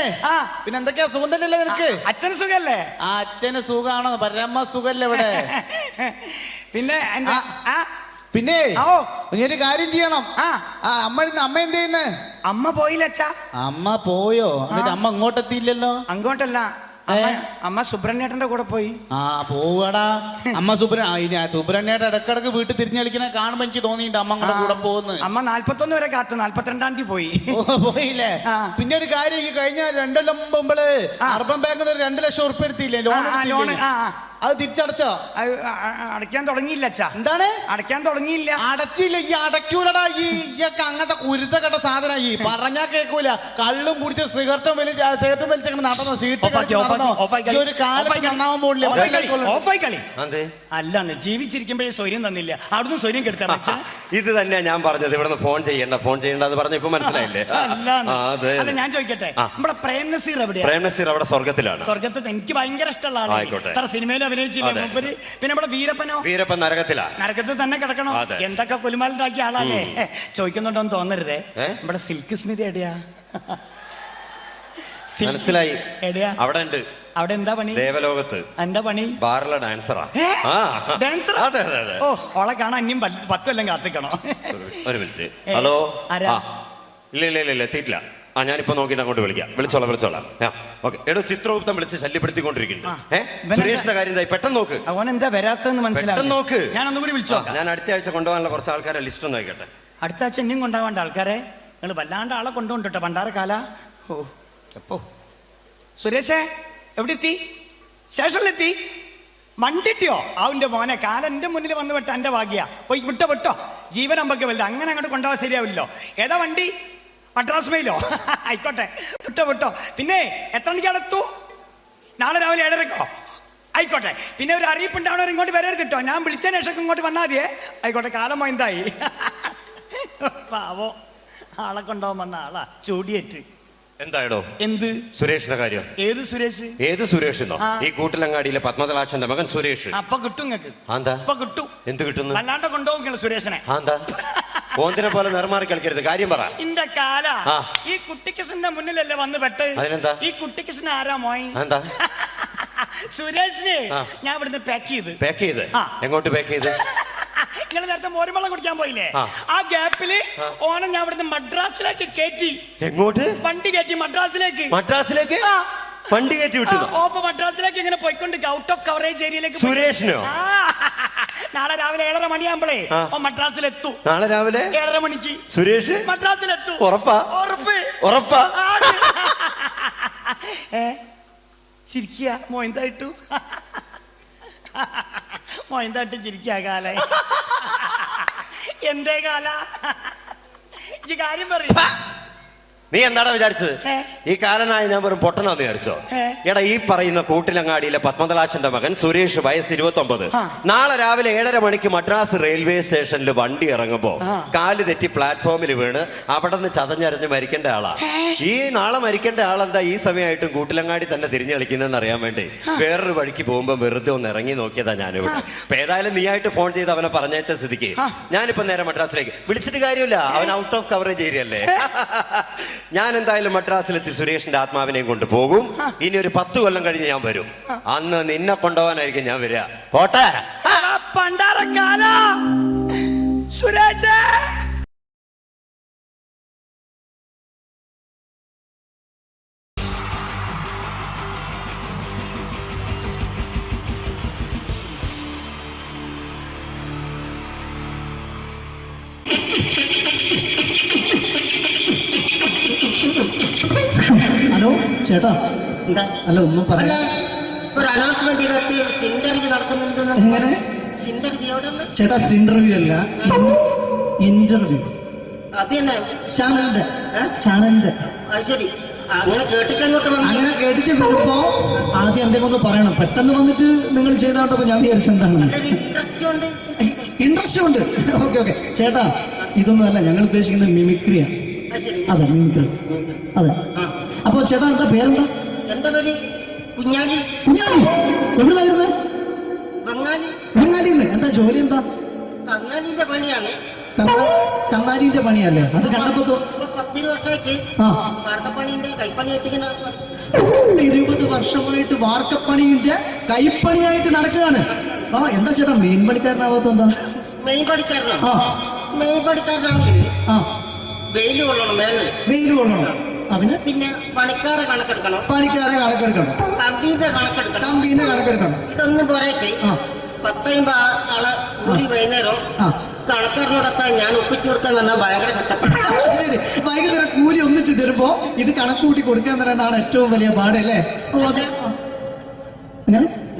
[SPEAKER 5] എന്തൊക്കെയാ? സുഖം തന്നെയല്ലേ നിനക്ക്?
[SPEAKER 10] അച്ഛന് സുഖല്ലേ?
[SPEAKER 5] അച്ഛന് സുഖാണോ? പരമ സുഖല്ലേ ഇവിടെ.
[SPEAKER 10] പിന്നെ
[SPEAKER 5] ഒരു കാര്യം ചെയ്യണം. അമ്മ എന്ത് ചെയ്യുന്നേ?
[SPEAKER 10] അമ്മ പോയില്ല അച്ഛാ.
[SPEAKER 5] അമ്മ പോയോ? എന്നിട്ട് അമ്മ ഇങ്ങോട്ടെത്തിയില്ലല്ലോ.
[SPEAKER 10] അങ്ങോട്ടല്ല, അമ്മ സുബ്രഹ്മണ്യേട്ടന്റെ കൂടെ പോയി.
[SPEAKER 5] പോവാടാ അമ്മ. സുബ്രഹ്മണ്യേട്ടൻ ഇടക്കിടക്ക് വീട്ടിൽ തിരിഞ്ഞു കളിക്കണ കാണുമ്പോ എനിക്ക് തോന്നിയിട്ട് അമ്മ കൂടെ പോകുന്നു.
[SPEAKER 10] അമ്മ 41 വരെ കാത്തു, 42-ാം തീയതി പോയി.
[SPEAKER 5] പോയില്ലേ? പിന്നെ ഒരു കാര്യം, ഈ കഴിഞ്ഞ 2 കൊല്ലം മുമ്പ് അർബൻ ബാങ്കിൽ 2 ലക്ഷം ഉറുപ്പിക എടുത്തില്ലേ ലോൺ? അത് തിരിച്ചടച്ചോ?
[SPEAKER 10] അടയ്ക്കാൻ തുടങ്ങിയില്ല അച്ഛാ.
[SPEAKER 5] എന്താണ്?
[SPEAKER 10] അടയ്ക്കാൻ തുടങ്ങിയില്ല.
[SPEAKER 5] അടച്ചില്ല. ഈ അടയ്ക്കൂലടാ. ഈ അങ്ങനത്തെ കുരുത്ത കെട്ട സാധന. ഈ പറഞ്ഞാ കേൾക്കൂല. കള്ളും കുടിച്ച് സിഗരറ്റും വലിച്ചങ്ങനെ നടന്നോ? ഒരു കാലം നന്നാവാൻ പോകില്ല.
[SPEAKER 10] അല്ലാണ്ട് ജീവിച്ചിരിക്കുമ്പോഴേ സ്വര്യം തന്നില്ല, അവിടുന്ന് സ്വര്യം കെടുത്താ.
[SPEAKER 11] ഇത് തന്നെയാ ഞാൻ പറഞ്ഞത്, ഇവിടുന്ന് ഫോൺ ചെയ്യണ്ട എന്ന് പറഞ്ഞ ഇപ്പൊ മനസ്സിലായില്ലേ?
[SPEAKER 10] അല്ല ഞാൻ ചോദിക്കട്ടെ, നമ്മുടെ പ്രേം നസീർ എവിടെയാ?
[SPEAKER 11] പ്രേം നസീർ അവിടെ സ്വർഗത്തിലാണ്.
[SPEAKER 10] സ്വർഗത്തിൽ എനിക്ക് ഭയങ്കര ഇഷ്ടമുള്ള ആളാണ്. സിനിമയിൽ അഭിനയിച്ചില്ലേ മൂപ്പര്? പിന്നെ നമ്മുടെ വീരപ്പൻ നരകത്തിലാ. നരകത്തിൽ തന്നെ കിടക്കണോ? എന്തൊക്കെ കുലുമാലിതാക്കിയ ആളല്ലേ? ചോദിക്കുന്നുണ്ടോന്ന് തോന്നരുതേ. നമ്മുടെ സിൽക്ക് സ്മിതി എവിടെയാ?
[SPEAKER 11] മനസ്സിലായി.
[SPEAKER 10] എവിടെയാ?
[SPEAKER 11] അവിടെ ഉണ്ട്.
[SPEAKER 10] അവിടെ എന്താ പണി?
[SPEAKER 11] ദേവലോകത്ത്.
[SPEAKER 10] എന്താ പണി?
[SPEAKER 11] ബാറിലെ ഡാൻസറാ.
[SPEAKER 10] ഡാൻസർ? ഓ, ഓളെ കാണാൻ ഇനിയും 10 കൊല്ലം കാത്തിക്കണോ?
[SPEAKER 11] ഒരു മിനിറ്റ്. ഹലോ. ഇല്ല എത്തിയിട്ടില്ല. ഞാനിപ്പോ നോക്കിയിട്ട് അങ്ങോട്ട് വിളിച്ചോളാം. ഓക്കെ. എടോ, ചിത്രഗുപ്തൻ വിളിച്ച് ശല്യപ്പെടുത്തിക്കൊണ്ടിരിക്കുന്നു. സുരേഷിന്റെ കാര്യം പെട്ടെന്ന് നോക്ക്.
[SPEAKER 10] അവൻ എന്താ വരാത്തെന്ന് മനസ്സിലായി.
[SPEAKER 11] നോക്ക്.
[SPEAKER 10] ഞാൻ ഒന്നും കൂടി വിളിച്ചോ.
[SPEAKER 11] ഞാൻ അടുത്ത ആഴ്ച കൊണ്ടുപോകാനുള്ള കുറച്ച് ആൾക്കാരെ ലിസ്റ്റ് ഒന്ന് നോക്കട്ടെ.
[SPEAKER 10] അടുത്ത ആഴ്ച ഇനിയും കൊണ്ടുപോകേണ്ട ആൾക്കാരെ നിങ്ങൾ വല്ലാണ്ട് ആളെ കൊണ്ടുകൊണ്ടിട്ടോ പണ്ടാറക്കാല. എപ്പോ സുരേഷേ എവിടെ എത്തി? സ്റ്റേഷനിലെത്തി? മണ്ടിട്ടിയോ? അവന്റെ മോനെ കാലം എന്റെ മുന്നിൽ വന്ന് വിട്ട എന്റെ ഭാഗ്യ. പോയി വിട്ടോ. ജീവൻ അമ്പക്ക് വലുത്. അങ്ങനെ അങ്ങോട്ട് കൊണ്ടുപോകാൻ ശരിയാവില്ലോ. ഏതാ വണ്ടി? മദ്രാസ് മെയിലോ? ആയിക്കോട്ടെ, വിട്ടോ. പിന്നെ എത്ര മണിക്ക് അടുത്തു? നാളെ രാവിലെ 7:30. ആയിക്കോട്ടെ. പിന്നെ ഒരു അറിയിപ്പുണ്ടാവണവർ ഇങ്ങോട്ട് വരരുതിട്ടോ. ഞാൻ വിളിച്ചതിന് ശേഷം ഇങ്ങോട്ട് വന്നാൽ മതിയേ. ആയിക്കോട്ടെ. കാലം എന്തായി? പാവോ, ആളെ കൊണ്ടുപോകാൻ വന്ന ആളാ ചൂടിയേറ്റ്.
[SPEAKER 11] എന്തായിടോ?
[SPEAKER 10] എന്ത്
[SPEAKER 11] സുരേഷിന്റെ കാര്യം?
[SPEAKER 10] ഏത് സുരേഷ്?
[SPEAKER 11] ഏത് സുരേഷ് എന്നോ? ഈ കൂട്ടിലങ്ങാടിയിലെ പത്മതലാക്ഷന്റെ മകൻ സുരേഷ്.
[SPEAKER 10] അപ്പൊ കിട്ടും നിങ്ങക്ക്.
[SPEAKER 11] എന്താ
[SPEAKER 10] അപ്പൊ കിട്ടും.
[SPEAKER 11] എന്ത് കിട്ടുന്നു?
[SPEAKER 10] അല്ലാണ്ട് കൊണ്ടുപോകും സുരേഷിനെ.
[SPEAKER 11] എന്താ ഓന്തിനെ പോലെ നിർമാറി കളിക്കരുത്, കാര്യം പറ.
[SPEAKER 10] ഇന്റെ കാല ഈ കുട്ടിക്കൃഷ്ണന്റെ മുന്നിലല്ലേ വന്ന് പെട്ട്.
[SPEAKER 11] അതിനെന്താ?
[SPEAKER 10] ഈ കുട്ടിക്കൃഷ്ണൻ ആരാ മോയി?
[SPEAKER 11] എന്താ
[SPEAKER 10] സുരേഷിനെ ഞാൻ ഇവിടുന്ന് പാക്ക് ചെയ്ത്.
[SPEAKER 11] എങ്ങോട്ട് പാക്ക് ചെയ്ത്?
[SPEAKER 10] നിങ്ങൾ നേരത്തെ മോരുമളം കുടിക്കാൻ പോയില്ലേ, ആ ഗ്യാപ്പില് ഓണം ഞാൻ ഇവിടുന്ന് മദ്രാസിലേക്ക് കയറ്റി.
[SPEAKER 11] എങ്ങോട്ട്?
[SPEAKER 10] വണ്ടി കയറ്റി മദ്രാസിലേക്ക്.
[SPEAKER 11] മദ്രാസിലേക്ക് വണ്ടി കയറ്റി വിട്ടു?
[SPEAKER 10] ഓപ്പ മദ്രാസിലേക്ക് ഇങ്ങനെ പോയിക്കൊണ്ട് ഔട്ട് ഓഫ് കവറേജ് ഏരിയയിലേക്ക്.
[SPEAKER 11] സുരേഷിനോ?
[SPEAKER 10] നാളെ രാവിലെ 7:30 മണിയാകുമ്പോഴേ മദ്രാസിലെത്തും.
[SPEAKER 11] നാളെ രാവിലെ
[SPEAKER 10] 7:30 മണിക്ക്
[SPEAKER 11] സുരേഷ്
[SPEAKER 10] മദ്രാസിലെത്തും.
[SPEAKER 11] ഉറപ്പാ? ഉറപ്പാ?
[SPEAKER 10] ചിരിക്കുക മോയന്തായിട്ടു മോയന്തായിട്ട് ചിരിക്കുക കാല. എന്തേ കാല ഈ കാര്യം പറയും.
[SPEAKER 11] നീ എന്താടാ വിചാരിച്ചത്? ഈ കാലനായി ഞാൻ വെറും പൊട്ടനാന്ന് വിചാരിച്ചോ? എടാ, ഈ പറയുന്ന കൂട്ടിലങ്ങാടിയിലെ പത്മതലാക്ഷന്റെ മകൻ സുരേഷ്, വയസ്സ് 29. നാളെ രാവിലെ 7:30 മണിക്ക് മദ്രാസ് റെയിൽവേ സ്റ്റേഷനിൽ വണ്ടി ഇറങ്ങുമ്പോ കാല് തെറ്റി പ്ലാറ്റ്ഫോമിൽ വീണ് അവിടെ നിന്ന് ചതഞ്ഞരഞ്ഞ് മരിക്കേണ്ട ആളാ. ഈ നാളെ മരിക്കേണ്ട ആളെന്താ ഈ സമയമായിട്ടും കൂട്ടിലങ്ങാടി തന്നെ തിരിഞ്ഞു കളിക്കുന്നതെന്ന് അറിയാൻ വേണ്ടി വേറൊരു വഴിക്ക് പോകുമ്പോ വെറുതെ ഒന്ന് ഇറങ്ങി നോക്കിയതാ ഞാനിവിടെ. അപ്പൊ ഏതായാലും നീയായിട്ട് ഫോൺ ചെയ്ത് അവനെ പറഞ്ഞയച്ച സ്ഥിതിക്ക് ഞാനിപ്പോ നേരെ മദ്രാസിലേക്ക്. വിളിച്ചിട്ട് കാര്യമില്ല, അവൻ ഔട്ട് ഓഫ് കവറേജ് ഏരിയ അല്ലേ. ഞാൻ എന്തായാലും മദ്രാസിലെത്തി സുരേഷിന്റെ ആത്മാവിനെയും കൊണ്ട് പോകും. ഇനി ഒരു 10 കൊല്ലം കഴിഞ്ഞ് ഞാൻ വരും. അന്ന് നിന്നെ കൊണ്ടുപോകാനായിരിക്കും ഞാൻ വരിക. പോട്ടെ
[SPEAKER 10] പണ്ടാരക്കാല സുരേഷ്.
[SPEAKER 9] ഹലോ ചേട്ടാ, അല്ല ഒന്നും പറയാ.
[SPEAKER 8] ഒരു അനൗൺസ്മെന്റ് ഇന്റർവ്യൂ നടക്കുന്നുണ്ട്.
[SPEAKER 9] എങ്ങനെ ചേട്ടാ? ഇന്റർവ്യൂ അല്ല, ഇന്റർവ്യൂ.
[SPEAKER 8] അത് തന്നെ
[SPEAKER 9] ചാനലിന്റെ.
[SPEAKER 8] ശരി, അങ്ങനെ കേട്ടിട്ട്
[SPEAKER 9] അങ്ങനെ കേട്ടിട്ട് വരുമ്പോ ആദ്യം എന്തെങ്കിലും ഒന്ന് പറയണം. പെട്ടെന്ന് വന്നിട്ട് നിങ്ങൾ ചെയ്താട്ടപ്പോ ഞാൻ വിചാരിച്ചെന്താണ് ഇൻട്രസ്റ്റ് ഉണ്ട്. ഓക്കെ ചേട്ടാ, ഇതൊന്നും അല്ല ഞങ്ങൾ ഉദ്ദേശിക്കുന്നത് മിമിക്രിയാണ്. അതെ, മിമിക്രി. അതെ. അപ്പൊ ചേട്ടാ എന്താ പേരെന്താ?
[SPEAKER 8] എന്റെ പേര് കുഞ്ഞാലി.
[SPEAKER 9] എവിടുന്നായിരുന്നു? ബംഗാളിന്ന്. എന്താ ജോലി? എന്താ?
[SPEAKER 8] കങ്ങാലിന്റെ പണിയാണ്.
[SPEAKER 9] കങ്ങാലിന്റെ പണിയല്ലേ? അത് കണ്ടപ്പോ
[SPEAKER 8] 10 വർഷമായിട്ട് വാർക്കപ്പണിന്റെ കൈപ്പണിയായിട്ട്
[SPEAKER 9] 20 വർഷമായിട്ട് വാർക്കപ്പണിന്റെ കൈപ്പണിയായിട്ട് നടക്കുകയാണ്. എന്താ ചേട്ടാ മെയിൻ പണിക്കാരനാവാത്ത? എന്താ
[SPEAKER 8] മെയിൻ പണിക്കാരനാണെങ്കിൽ വെയിൽ കൊള്ളണം. വെയിൽ കൊള്ളണം.
[SPEAKER 9] അതിന്
[SPEAKER 8] പിന്നെ പണിക്കാരെ കണക്കെടുക്കണം.
[SPEAKER 9] കമ്പീന്റെ കണക്കെടുക്കണം.
[SPEAKER 8] ഇതൊന്നും പോരേക്ക് 10-50 ആളെ ഒരു വൈകുന്നേരം കണക്കാരനോടൊക്കെ ഞാൻ ഒപ്പിച്ചു കൊടുക്കാൻ പറഞ്ഞാൽ ഭയങ്കര കഷ്ടപ്പെട്ടു.
[SPEAKER 9] വൈകുന്നേരം കൂലി ഒന്നിച്ച് തരുമ്പോ ഇത് കണക്കൂട്ടി കൊടുക്കാൻ തരാനാണ് ഏറ്റവും വലിയ പാടല്ലേ?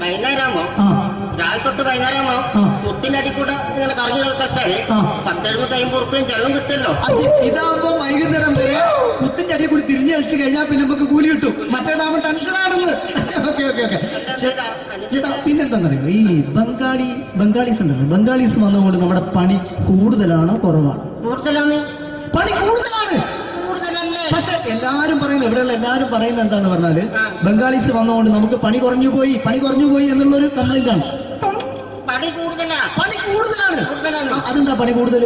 [SPEAKER 8] വൈകുന്നേരമാകുമ്പോ രാവിലെ തൊട്ട് വൈകുന്നേരമാകുമ്പോ മുത്തിനടി കൂടെ ഇങ്ങനെ കറങ്ങി കളിച്ചാല് 10-70-50 ഉറുപ്പിയും ചെലവും കിട്ടുമല്ലോ.
[SPEAKER 9] ഇതാകുമ്പോ വൈകുന്നേരം വരെ മുത്തിന്റെ അടി കൂടി തിരിഞ്ഞു കളിച്ചു കഴിഞ്ഞാൽ പിന്നെ നമുക്ക് കൂലി കിട്ടും. മറ്റേതാകുമ്പോ ടെൻഷനാണെന്ന്. ഓക്കെ ചേട്ടാ, പിന്നെന്താന്നറിയോ, ഈ ബംഗാളീസ് ഉണ്ടല്ലോ, ബംഗാളീസ് വന്നുകൊണ്ട് നമ്മുടെ പണി കൂടുതലാണോ കുറവാണോ? പണി കൂടുതലാണ്. പക്ഷെ എല്ലാരും പറയുന്നത്, ഇവിടെയുള്ള എല്ലാരും പറയുന്നത് എന്താന്ന് പറഞ്ഞാല് ബംഗാളീസ് വന്നുകൊണ്ട് നമുക്ക് പണി കുറഞ്ഞു പോയി എന്നുള്ളൊരു കംപ്ലൈന്റ് ആണ്.
[SPEAKER 8] പണി കൂടുതലാണ്.
[SPEAKER 9] അതെന്താ പണി കൂടുതൽ?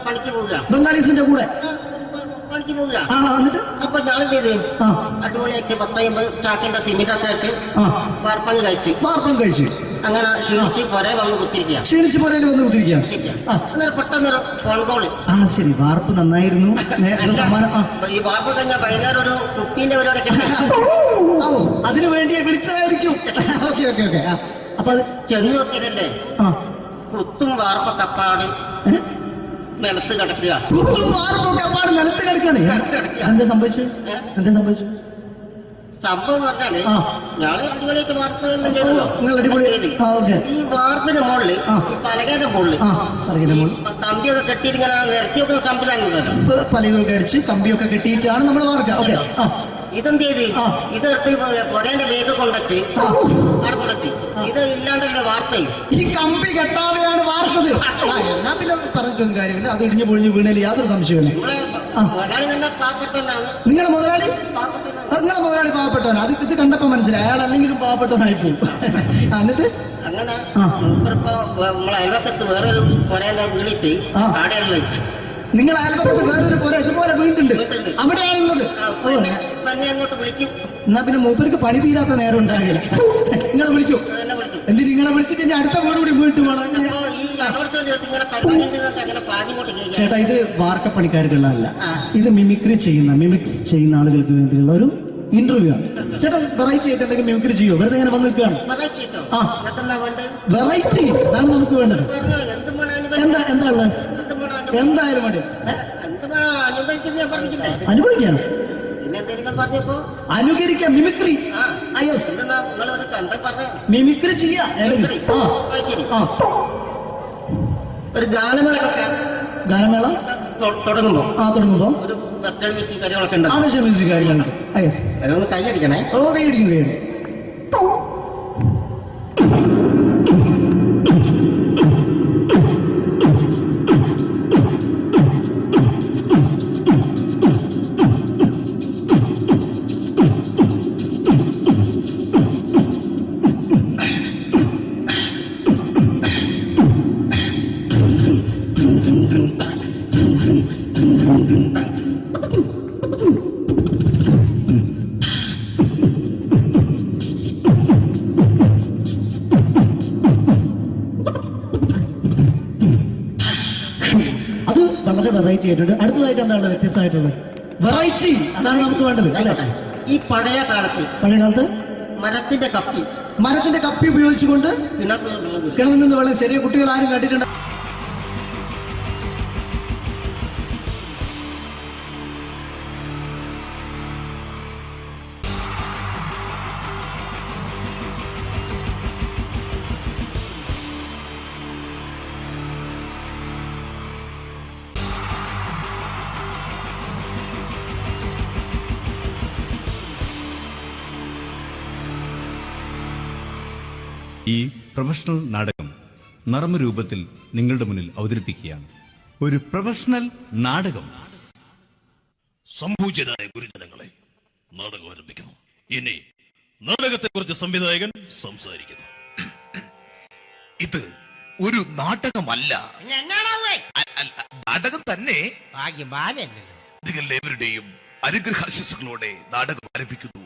[SPEAKER 8] പണിക്ക് പോവുക
[SPEAKER 9] ബംഗാളീസിന്റെ കൂടെ
[SPEAKER 8] പണിക്ക് പോവുക.
[SPEAKER 9] എന്നിട്ട്
[SPEAKER 8] അപ്പൊ ഞാൻ ചെയ്ത് അടിപൊളിയായിട്ട് 10-50 ചാക്കിന്റെ സിമെന്റൊക്കെ ആയിട്ട് വാർപ്പങ്ങ് കഴിച്ചു. അങ്ങനെ ക്ഷീണിച്ച് പുറേ വന്ന് കുത്തിരിക്കുക. പെട്ടെന്നൊരു ഫോൺ കോള്.
[SPEAKER 9] ശരി, വാർപ്പ് നന്നായിരുന്നു.
[SPEAKER 8] ഈ വാർപ്പ് കഴിഞ്ഞ വൈകുന്നേരം ഒരു കുപ്പീന്റെ പരിപാടി
[SPEAKER 9] അതിനു വേണ്ടി വിളിച്ചതായിരിക്കും. ഓക്കെ. അപ്പൊ അത്
[SPEAKER 8] ചെന്ന് നോക്കിയതല്ലേ, കുത്തും വാർപ്പ കപ്പാട് നിലത്ത് കിടക്കുക.
[SPEAKER 9] നിലത്ത് കിടക്കാണ്. എന്താ സംഭവിച്ചു?
[SPEAKER 8] സംഭവം എന്ന് പറഞ്ഞാല് ഞാള് അടിപൊളിയായിട്ട് വാർപ്പ് ഈ വാർപ്പിന്റെ മുകളില് ഈ പലകയുടെ മുകളില് കമ്പിയൊക്കെ കെട്ടിയിട്ടിങ്ങനെ നിരത്തിയൊക്കെ സംവിധാനം
[SPEAKER 9] പലകൊക്കെ അടിച്ച് കമ്പിയൊക്കെ കെട്ടിയിട്ടാണ് നമ്മൾ വാർക്കുക.
[SPEAKER 8] ഇതെന്ത് ചെയ്ത് ഇതെടുത്ത് പൊരേന്റെ വേഗം കൊണ്ടുവച്ച് അവിടെ കൊണ്ടെത്തി. ഇത് ഇല്ലാണ്ടല്ലേ വാർത്തയും.
[SPEAKER 9] ഈ കമ്പി കെട്ടാതെയാണ് വാർത്തത്. എന്നാ പിന്നെ പറഞ്ഞിട്ടൊന്നും കാര്യമില്ല. അത് ഇടിഞ്ഞു പൊളിഞ്ഞു വീണേൽ യാതൊരു സംശയമില്ല.
[SPEAKER 8] മുതലാളി തന്നെ പാവപ്പെട്ടവനാണ്.
[SPEAKER 9] നിങ്ങളെ മുതലാളി പാവപ്പെട്ടവനാണ്. അത് ഇത് കണ്ടപ്പോ മനസ്സിലായി. അയാൾ അല്ലെങ്കിലും പാവപ്പെട്ടവനായി പോകും. എന്നിട്ട്
[SPEAKER 8] അങ്ങനെ മൂപ്പരിപ്പോ നമ്മളെ അയൽവക്കത്ത് വേറൊരു പുരേന്റെ വീണിട്ട് ആടെയാണ് വെച്ചു.
[SPEAKER 9] നിങ്ങൾ അയൽപക്കത്ത് വേറൊരു പുര ഇതുപോലെ വീട്ടുണ്ട്, അവിടെയാണുള്ളത്.
[SPEAKER 8] തന്നെ അങ്ങോട്ട് വിളിക്കും.
[SPEAKER 9] എന്നാ പിന്നെ മൂപ്പർക്ക് പണി തീരാത്ത നേരം ഉണ്ടാകില്ല. നിങ്ങളെ വിളിക്കും. എന്നിട്ട് നിങ്ങളെ വിളിച്ചിട്ട് ഇനി അടുത്ത വീട് കൂടി വീട്ടു പോകണം. ചേട്ടാ, ഇത് വാർക്കപ്പണിക്കാർക്കുള്ളതല്ല. ഇത് മിമിക്സ് ചെയ്യുന്ന ആളുകൾക്ക് വേണ്ടിയുള്ള ഒരു ഇന്റർവ്യൂ ആണ്. ചേട്ടാ, വെറൈറ്റി ആയിട്ട് എന്തെങ്കിലും മിമിക്രി ചെയ്യോ? വെറുതെ ഇങ്ങനെ വന്ന് നിൽക്കുകയാണ്. വെറൈറ്റി അതാണ് നമുക്ക് വേണ്ടത്. എന്താ ഉള്ളത്? എന്തായാലും മതി. അനുഭവിക്കാണ്, അനുകരിക്കാം. മിമിക്രി മിമിക്രി ചെയ്യാ.
[SPEAKER 8] ഒരു ഗാനമേള തുടങ്ങുമ്പോ ഒരു വെസ്റ്റേൺ മ്യൂസിക് കാര്യങ്ങളൊക്കെ ഉണ്ട്.
[SPEAKER 9] മ്യൂസിക് കാര്യങ്ങളുണ്ട്.
[SPEAKER 8] അതൊന്ന് കൈയടിക്കണേ.
[SPEAKER 9] കൈയടിക്കും. അത് വളരെ വെറൈറ്റി ആയിട്ടുണ്ട്. അടുത്തതായിട്ട് എന്താണ് വ്യത്യസ്തമായിട്ടുള്ളത്? വെറൈറ്റി അതാണ് നമുക്ക് വേണ്ടത്.
[SPEAKER 8] ഈ പഴയ കാലത്ത് മരത്തിന്റെ കപ്പി
[SPEAKER 9] ഉപയോഗിച്ചുകൊണ്ട് കിണറിൽ നിന്ന് വെള്ളം ചെറിയ കുട്ടികൾ ആരും കണ്ടിട്ടുണ്ട്.
[SPEAKER 12] ഈ പ്രൊഫഷണൽ നാടകം നർമ്മരൂപത്തിൽ നിങ്ങളുടെ മുന്നിൽ അവതരിപ്പിക്കുകയാണ്. ഒരു പ്രൊഫഷണൽ നാടകം.
[SPEAKER 13] സംഭൂജ്യരായ ഗുരുജനങ്ങളെ, നാടകം ആരംഭിക്കുന്നു. ഇനി നാടകത്തെക്കുറിച്ച് സംവിധായകൻ സംസാരിക്കുന്നു.
[SPEAKER 12] ഇത് ഒരു നാടകമല്ല, നാടകം തന്നെ. നിങ്ങളെവരുടെയും അനുഗ്രഹാശിസുകളോടെ നാടകം ആരംഭിക്കുന്നു.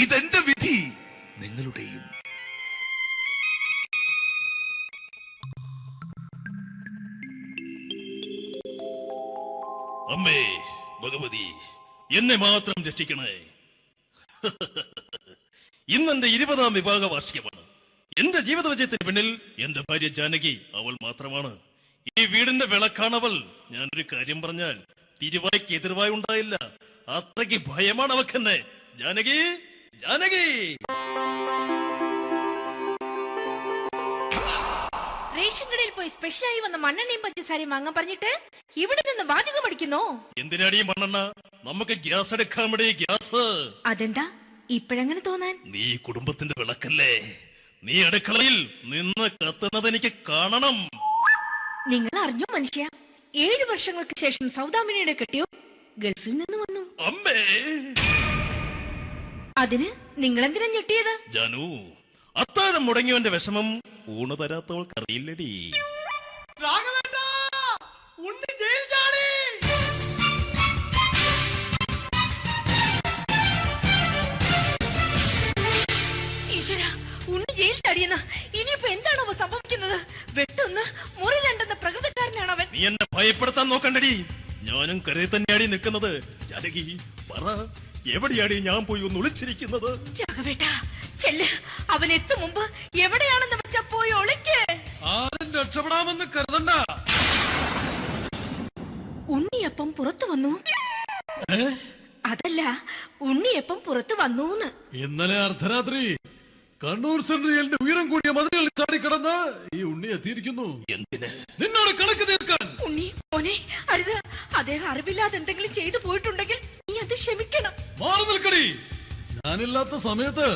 [SPEAKER 12] ഇതെന്റെ വിധി, നിങ്ങളുടെയും.
[SPEAKER 13] അമ്മേ ഭഗവതി, എന്നെ മാത്രം രക്ഷിക്കണേ. ഇന്നെന്റെ 20ാം വിവാഹ വാർഷികമാണ്. എന്റെ ജീവിത വിജയത്തിന് പിന്നിൽ എന്റെ ഭാര്യ ജാനകി, അവൾ മാത്രമാണ്. ഈ വീടിന്റെ വിളക്കാണവൾ. ഞാനൊരു കാര്യം പറഞ്ഞാൽ തിരുവായ്ക്ക് എതിർവായി ഉണ്ടായില്ല. അത്രയ്ക്ക് ഭയമാണ് അവക്കെന്നെ. ജാനകി, ജാനകി.
[SPEAKER 14] റേഷൻ കടയിൽ പോയി സ്പെഷ്യലായി വന്ന മണ്ണെണ്ണയും പഞ്ചസാരയും വാങ്ങാൻ പറഞ്ഞിട്ട് ഇവിടെ നിന്ന് വാചകം അടിക്കുന്നോ?
[SPEAKER 13] എന്തിനാടി മണ്ണെണ്ണ? നമുക്ക് ഗ്യാസ് എടുക്കാൻ വേണ്ടി. ഗ്യാസ്
[SPEAKER 14] അതെന്താ ഇപ്പഴങ്ങനെ തോന്നാൻ?
[SPEAKER 13] നീ കുടുംബത്തിന്റെ വിളക്കല്ലേ. നീ അടുക്കളയിൽ നിന്ന് കത്തുന്നത് എനിക്ക് കാണണം.
[SPEAKER 14] നിങ്ങൾ അറിഞ്ഞോ മനുഷ്യ, 7 വർഷങ്ങൾക്ക് ശേഷം സൗദാമിനിയുടെ കെട്ടിയോ ഗൾഫിൽ നിന്ന് വന്നു.
[SPEAKER 13] അമ്മേ,
[SPEAKER 14] അതിന് നിങ്ങൾ എന്തിനാ ഞെട്ടിയത്?
[SPEAKER 13] ജാനു, അത്താഴം മുടങ്ങിയവന്റെ വിഷമം ഊണ് തരാത്തവൾക്കറിയില്ലടി.
[SPEAKER 14] ഈശ്വര, ഉണ്ണി ജയിൽ ചാടിയെന്ന്. ഇനിയിപ്പോ എന്താണോ സംഭവിക്കുന്നത്? വെട്ടൊന്ന് മുറി രണ്ടെന്ന പ്രകൃതക്കാരനാണ് അവൻ.
[SPEAKER 13] നീ എന്നെ ഭയപ്പെടുത്താൻ നോക്കണ്ടടി. ഞാനും കരയിൽ തന്നെയാടി നിൽക്കുന്നത്. ജാനകി, പറ, എവിടെയാടി ഞാൻ പോയി ഒന്ന് ഒളിച്ചിരിക്കുന്നത്?
[SPEAKER 14] രാഘവേട്ട, ചെല്ല്. അവൻ എത്തും മുമ്പ് എവിടെയാണെന്ന് വെച്ചാ പോയി ഒളിക്ക്.
[SPEAKER 13] ആരും രക്ഷപ്പെടാമെന്ന് കരുതണ്ട.
[SPEAKER 14] ഉണ്ണിയപ്പം പുറത്തു വന്നു. അതല്ല, ഉണ്ണിയപ്പം പുറത്തു വന്നൂന്ന്.
[SPEAKER 13] ഇന്നലെ അർദ്ധരാത്രി കണ്ണൂർ സെൻട്രലിന്റെ ഉയരം കൂടിയ മതിലുകളിൽ ചാടിക്കിടന്ന് ഈ ഉണ്ണി എത്തിയിരിക്കുന്നു. എന്തിന്? നിന്നോട് കണക്ക് തീർക്കാൻ.
[SPEAKER 14] ഉണ്ണി മോനെ, അരുത്. അദ്ദേഹം അറിവില്ലാതെ എന്തെങ്കിലും ചെയ്തു പോയിട്ടുണ്ടെങ്കിൽ നീ അത് ക്ഷമിക്കണം.
[SPEAKER 13] മാറി നിൽക്കടി. ഞാനില്ലാത്ത സമയത്ത്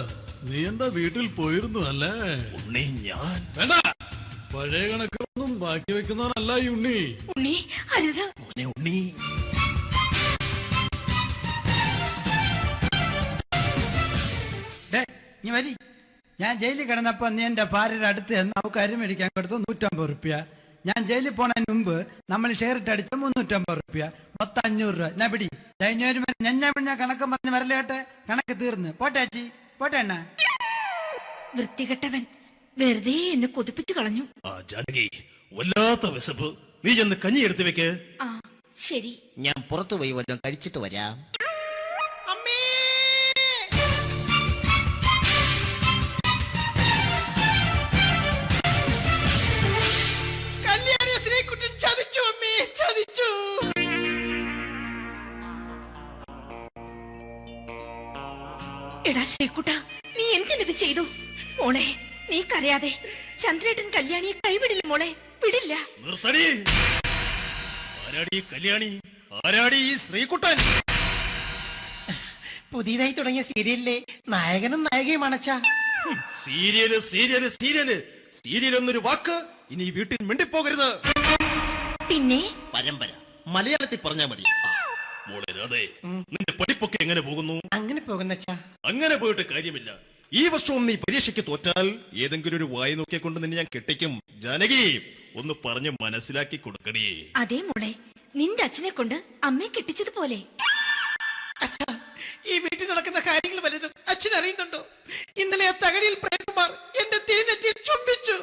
[SPEAKER 13] നീ എന്താ വീട്ടിൽ പോയിരുന്നു അല്ലേ? ഉണ്ണി ഞാൻ വേണ്ട, പഴയ കണക്കൊന്നും ബാക്കി വെക്കുന്നവനല്ല ഈ ഉണ്ണി.
[SPEAKER 14] ഉണ്ണി അരുത്.
[SPEAKER 13] മോനെ ഉണ്ണി,
[SPEAKER 2] നീ വരി. ഞാൻ ജയിലിൽ കിടന്നപ്പോ നീ എന്റെ ഭാര്യയുടെ അടുത്ത് നമുക്ക് അരി മേടിക്കാൻ കൊടുത്തു 150 റുപ്യ. ഞാൻ ജയിലിൽ പോണതിന് മുമ്പ് നമ്മൾ ഷെയർ ഇട്ട് അടിച്ച 350 റുപ്യ, മൊത്തം 500 രൂപ. ഞാൻ പിടി ഞാൻ കണക്ക് പറഞ്ഞ് വരലേട്ടെ. കണക്ക് തീർന്ന് പോട്ടെ ചേച്ചി, പോട്ടെ അണ്ണ.
[SPEAKER 14] വൃത്തികെട്ടവൻ വെറുതെ എന്നെ കൊതിപ്പിച്ചു കളഞ്ഞു.
[SPEAKER 13] ജാനകി, വല്ലാത്ത വിശപ്പ്. നീ ചെന്ന് കഞ്ഞി എടുത്തു വെക്ക്.
[SPEAKER 14] ആ ശരി.
[SPEAKER 4] ഞാൻ പുറത്തു പോയി വല്ലതും കഴിച്ചിട്ട് വരാം.
[SPEAKER 14] എടാ ശ്രീകുട്ട, നീ എന്തിനത് ചെയ്തു? മോളെ നീ കരയാതെ. ചന്ദ്രേട്ടൻ കല്യാണിയെ കൈവിടില്ല മോളെ, വിടില്ല.
[SPEAKER 13] നിർത്തടി. ആരാടി കല്യാണി? ആരാടി ഈ ശ്രീകുട്ടൻ?
[SPEAKER 2] പുതിയതായി തുടങ്ങിയ സീരിയലിലെ നായകനും നായികയും അണച്ചാ.
[SPEAKER 13] സീരിയല് സീരിയല് സീരിയല് സീരിയൽ എന്നൊരു വാക്ക് ഇനി ഈ വീട്ടിൽ മിണ്ടിപ്പോകരുത്.
[SPEAKER 14] പിന്നെ
[SPEAKER 13] പരമ്പര മലയാളത്തിൽ പറഞ്ഞാ മതി. മോളെ രാധേ, നിന്റെ പഠിപ്പൊക്കെ എങ്ങനെ പോകുന്നു?
[SPEAKER 2] അങ്ങനെ പോകുന്ന
[SPEAKER 13] അങ്ങനെ പോയിട്ട് കാര്യമില്ല. ഈ വർഷവും നീ പരീക്ഷയ്ക്ക് തോറ്റാൽ ഏതെങ്കിലും ഒരു വായി നോക്കിക്കൊണ്ട് നിന്നെ ഞാൻ കെട്ടിക്കും. ജാനകി, ഒന്ന് പറഞ്ഞ് മനസ്സിലാക്കി കൊടുക്കണേ.
[SPEAKER 14] അതേ മോളെ, നിന്റെ അച്ഛനെ കൊണ്ട് അമ്മയെ കെട്ടിച്ചതുപോലെ.
[SPEAKER 2] ഈ വീട്ടിൽ നടക്കുന്ന കാര്യങ്ങൾ വലുതും അച്ഛൻ അറിയുന്നുണ്ടോ? ഇന്നലെ ആ തകഴിയിൽ പ്രേംകുമാർ എന്റെ തിരുനെറ്റിയിൽ ചുംബിച്ചു.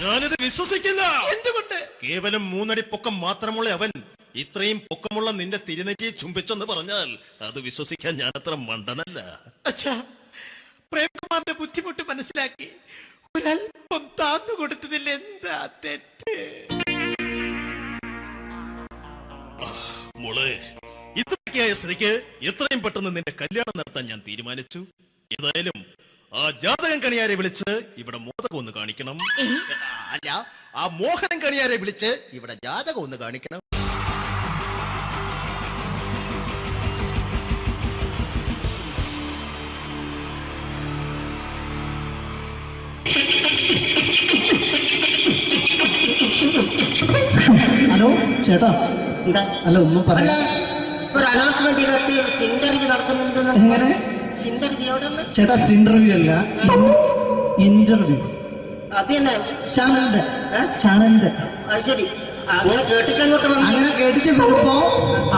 [SPEAKER 13] ഞാനിത് വിശ്വസിക്കില്ല.
[SPEAKER 2] എന്തുകൊണ്ട്?
[SPEAKER 13] കേവലം 3 അടി പൊക്കം മാത്രമുള്ള അവൻ ഇത്രയും പൊക്കമുള്ള നിന്റെ തിരുനെറ്റിയെ ചുംബിച്ചെന്ന് പറഞ്ഞാൽ അത് വിശ്വസിക്കാൻ ഞാൻ അത്ര മണ്ടനല്ല.
[SPEAKER 2] അച്ഛാ, പ്രേംകുമാറിന്റെ ബുദ്ധിമുട്ട് മനസ്സിലാക്കി ഒരല്പം താന്നു കൊടുത്തതിൽ എന്താ തെറ്റ്?
[SPEAKER 13] മോളെ, ഇത്രയൊക്കെയായ സ്ഥിതിക്ക് എത്രയും പെട്ടെന്ന് നിന്റെ കല്യാണം നടത്താൻ ഞാൻ തീരുമാനിച്ചു. ഏതായാലും ആ ജാതകം കണിയാരെ വിളിച്ച് ഇവിടെ മോദകം ഒന്ന് കാണിക്കണം.
[SPEAKER 4] അല്ല, ആ മോഹനം കണിയാരെ വിളിച്ച് ഇവിടെ ജാതകം ഒന്ന് കാണിക്കണം.
[SPEAKER 9] ഹലോ ചേട്ടാ.
[SPEAKER 8] എന്താ?
[SPEAKER 9] അല്ല ഒന്നും പറയാ.
[SPEAKER 8] ഒരു അനൗൺസ്മെന്റ് ചെയ്തിട്ട് ഇന്റർവ്യൂ നടക്കുന്നുണ്ടെന്ന്.
[SPEAKER 9] എങ്ങനെ?
[SPEAKER 8] ഇന്റർവ്യൂ എവിടെ?
[SPEAKER 9] ചേട്ടാ, ഇന്റർവ്യൂ അല്ല, ഇന്റർവ്യൂ.
[SPEAKER 8] അത് തന്നെ
[SPEAKER 9] ചാനലിന്റെ.
[SPEAKER 8] അത് ശരി. അങ്ങനെ കേട്ടിട്ട് അങ്ങോട്ട് വന്നു.
[SPEAKER 9] അങ്ങനെ കേട്ടിട്ട് വരുമ്പോ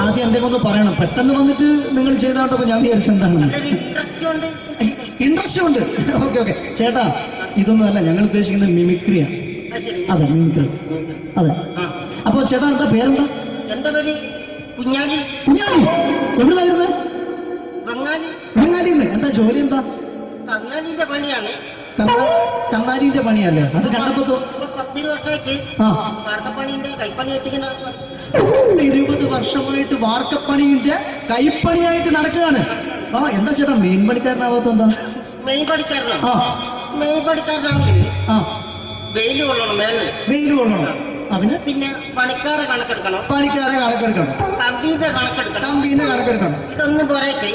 [SPEAKER 9] ആദ്യം എന്തെങ്കിലും ഒന്ന് പറയണം. പെട്ടെന്ന് വന്നിട്ട് നിങ്ങൾ ചെയ്താണ്ടപ്പോ ഞാൻ വിചാരിച്ചു എന്താണ് ഇൻട്രസ്റ്റ് ഉണ്ട്. ഓക്കെ. ചേട്ടാ, ഇതൊന്നും അല്ല, ഞങ്ങൾ ഉദ്ദേശിക്കുന്നത് മിമിക്രിയാണ്. അതെ, മിമിക്രി. അതെ. അപ്പൊ ചേട്ടാ, എന്താ പേരെന്താ?
[SPEAKER 8] എന്റെ പേര് കുഞ്ഞാലി.
[SPEAKER 9] കുഞ്ഞാലി എവിടെയായിരുന്നു?
[SPEAKER 8] ബംഗാളി.
[SPEAKER 9] എന്താ ജോലി? എന്താ?
[SPEAKER 8] കന്നാലിന്റെ പണിയാണ്.
[SPEAKER 9] കന്നാലിന്റെ പണിയല്ലേ? അത് കണ്ടപ്പോ
[SPEAKER 8] 10 വർഷമായിട്ട് വാർക്കപ്പണിന്റെ കൈപ്പണി വെച്ചിങ്ങനെ
[SPEAKER 9] 20 വർഷമായിട്ട് വാർക്കപ്പണിന്റെ കൈപ്പണിയായിട്ട് നടക്കുകയാണ്. എന്താ ചേട്ടാ മെയിൻ പണിക്കാരനാവാത്ത? എന്താ
[SPEAKER 8] മെയിൻ പണിക്കാരനാണെങ്കിൽ വെയിൽ കൊള്ളണം.
[SPEAKER 9] വെയിൽ കൊള്ളണം.
[SPEAKER 8] പിന്നെ പണിക്കാരെ കണക്കെടുക്കണം.
[SPEAKER 9] കമ്പീന്റെ കണക്കെടുക്കണം.
[SPEAKER 8] ഇതൊന്നും പോരായിട്ട്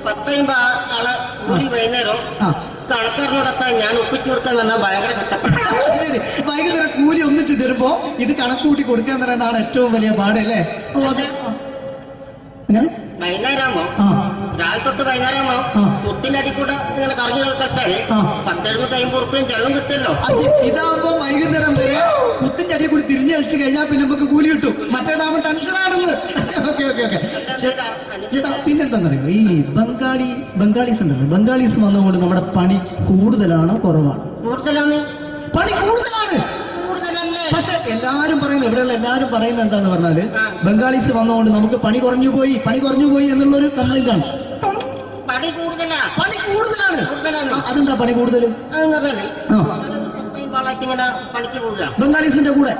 [SPEAKER 8] 10-50 ആളെ കൂടി വൈകുന്നേരം കണക്കാരനോടൊത്താൻ ഞാൻ ഒപ്പിച്ചു കൊടുക്കാൻ പറഞ്ഞാൽ ഭയങ്കര കഷ്ടപ്പെട്ടു.
[SPEAKER 9] വൈകുന്നേരം കൂലി ഒന്നിച്ചു തരുമ്പോ ഇത് കണക്ക് കൂട്ടി കൊടുക്കാൻ പറയുന്നതാണ് ഏറ്റവും വലിയ പാട് അല്ലേ?
[SPEAKER 8] വൈകുന്നേരമാകുമ്പോ രാവിലെ തൊട്ട് വൈകുന്നേരമാകുമ്പോ കുത്തിന്റെ അടി കൂടെ ഇങ്ങനെ കറങ്ങി കളിച്ചാല് 10-750 റുപ്യയും ചെള്ളം കിട്ടുമല്ലോ.
[SPEAKER 9] ഇതാകുമ്പോ വൈകുന്നേരം വരെ കുത്തിന്റെ അടി കൂടി തിരിഞ്ഞു കളിച്ചു കഴിഞ്ഞാൽ പിന്നെ നമുക്ക് കൂലി കിട്ടും. മറ്റേതാകുമ്പോ ടെൻഷനാണെന്ന്. ഓക്കെ. ചേട്ടാ, പിന്നെന്താണെന്നറിയോ, ഈ ബംഗാളീസ് ഉണ്ടല്ലോ, ബംഗാളീസ് വന്നുകൊണ്ട് നമ്മുടെ പണി കൂടുതലാണ് കുറവാണ്? പണി കൂടുതലാണ്. പക്ഷെ എല്ലാരും പറയുന്നത്, ഇവിടെയുള്ള എല്ലാരും പറയുന്നത് എന്താന്ന് പറഞ്ഞാല് ബംഗാളീസ് വന്നുകൊണ്ട് നമുക്ക് പണി കുറഞ്ഞു പോയി എന്നുള്ളൊരു കംപ്ലൈന്റ് ആണ്.
[SPEAKER 8] പണി
[SPEAKER 9] കൂടുതലാണ്. അതെന്താ പണി കൂടുതൽ?
[SPEAKER 8] പണിക്ക് പോവുക
[SPEAKER 9] ബംഗാളീസിന്റെ കൂടെ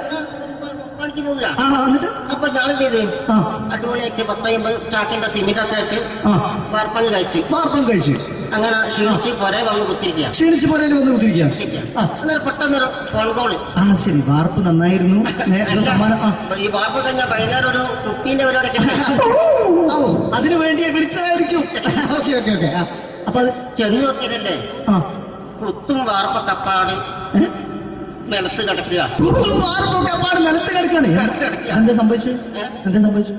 [SPEAKER 8] പണിക്ക് പോവുക.
[SPEAKER 9] എന്നിട്ട്
[SPEAKER 8] അപ്പൊ ഞാൻ ചെയ്ത് അടിപൊളിയായിട്ട് 10-50 ചാക്കിന്റെ സിമെന്റൊക്കെ ആയിട്ട് വാർപ്പം കഴിച്ച് അങ്ങനെ ക്ഷീണിച്ച് പുറേ വന്ന് കുത്തിരിക്കുക. അന്നേരം പെട്ടെന്നൊരു ഫോൺ കോള്.
[SPEAKER 9] ശരി, വാർപ്പ് നന്നായിരുന്നു.
[SPEAKER 8] ഈ വാർപ്പ് കഴിഞ്ഞാൽ വൈകുന്നേരം ഒരു കുപ്പീന്റെ പരിപാടി
[SPEAKER 9] അതിനു വേണ്ടിയാ വിളിച്ചതായിരിക്കും. ഓക്കെ. അപ്പൊ അത്
[SPEAKER 8] ചെന്ന് നോക്കിയതല്ലേ
[SPEAKER 9] ആ
[SPEAKER 8] കുത്തും വാർപ്പ കപ്പാട് നിലത്ത് കിടക്കുക.
[SPEAKER 9] കുത്തും വാർപ്പൊക്കെ അപ്പാട് നിലത്ത് കിടക്കാണ്. എന്താ സംഭവിച്ചു? എന്താ സംഭവിച്ചു?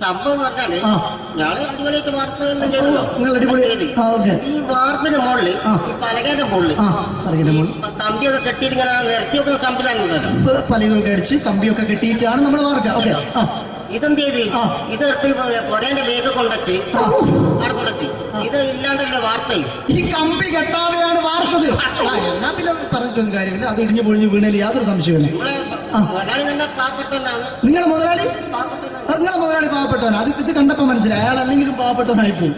[SPEAKER 8] സംഭവം എന്ന് പറഞ്ഞാല്
[SPEAKER 9] ആ.
[SPEAKER 8] ഞാള് അടിപൊളിയായിട്ട് വാർപ്പ് എല്ലാം ചെയ്തല്ലോ.
[SPEAKER 9] നിങ്ങൾ അടിപൊളി. ആ ഓക്കെ.
[SPEAKER 8] ഈ വാർപ്പിന്റെ മുകളിൽ
[SPEAKER 9] ആ.
[SPEAKER 8] ഈ പലകയുടെ മുകളിൽ
[SPEAKER 9] ആ പറയുന്ന മോൾ
[SPEAKER 8] കമ്പിയൊക്കെ കെട്ടിയിട്ട് ഇങ്ങനെ നിരത്തി വെക്കുന്ന സംവിധാനം
[SPEAKER 9] പലകൊക്കെ അടിച്ച് കമ്പിയൊക്കെ കെട്ടിയിട്ടാണ് നമ്മൾ വാർക്കുക. ഓക്കെ. ആ
[SPEAKER 8] ഇതെന്ത് ചെയ്ത്
[SPEAKER 9] ആ.
[SPEAKER 8] ഇതെടുത്ത് പൊരേന്റെ വേഗം കൊണ്ടച്ച്
[SPEAKER 9] ആ.
[SPEAKER 8] അവിടെ കൊണ്ടച്ച് ഇത് ഇല്ലാണ്ടല്ലേ വാർത്തയും.
[SPEAKER 9] ഈ കമ്പി കെട്ടാതെയാണ് വാർത്തത്. എന്നാ പിന്നെ പറഞ്ഞിട്ടൊന്നും കാര്യമില്ല. അത് ഇടിഞ്ഞു പൊളിഞ്ഞു വീണേൽ യാതൊരു സംശയമില്ല.
[SPEAKER 8] മുതലാളി തന്നെ പാവപ്പെട്ടവനാണ്.
[SPEAKER 9] നിങ്ങളെ മുതലാളി നിങ്ങളെ മുതലാളി പാവപ്പെട്ടവനാണ്. അത് ഇത് കണ്ടപ്പോ മനസ്സിലായി. അയാൾ അല്ലെങ്കിലും പാവപ്പെട്ടവനായി പോകും.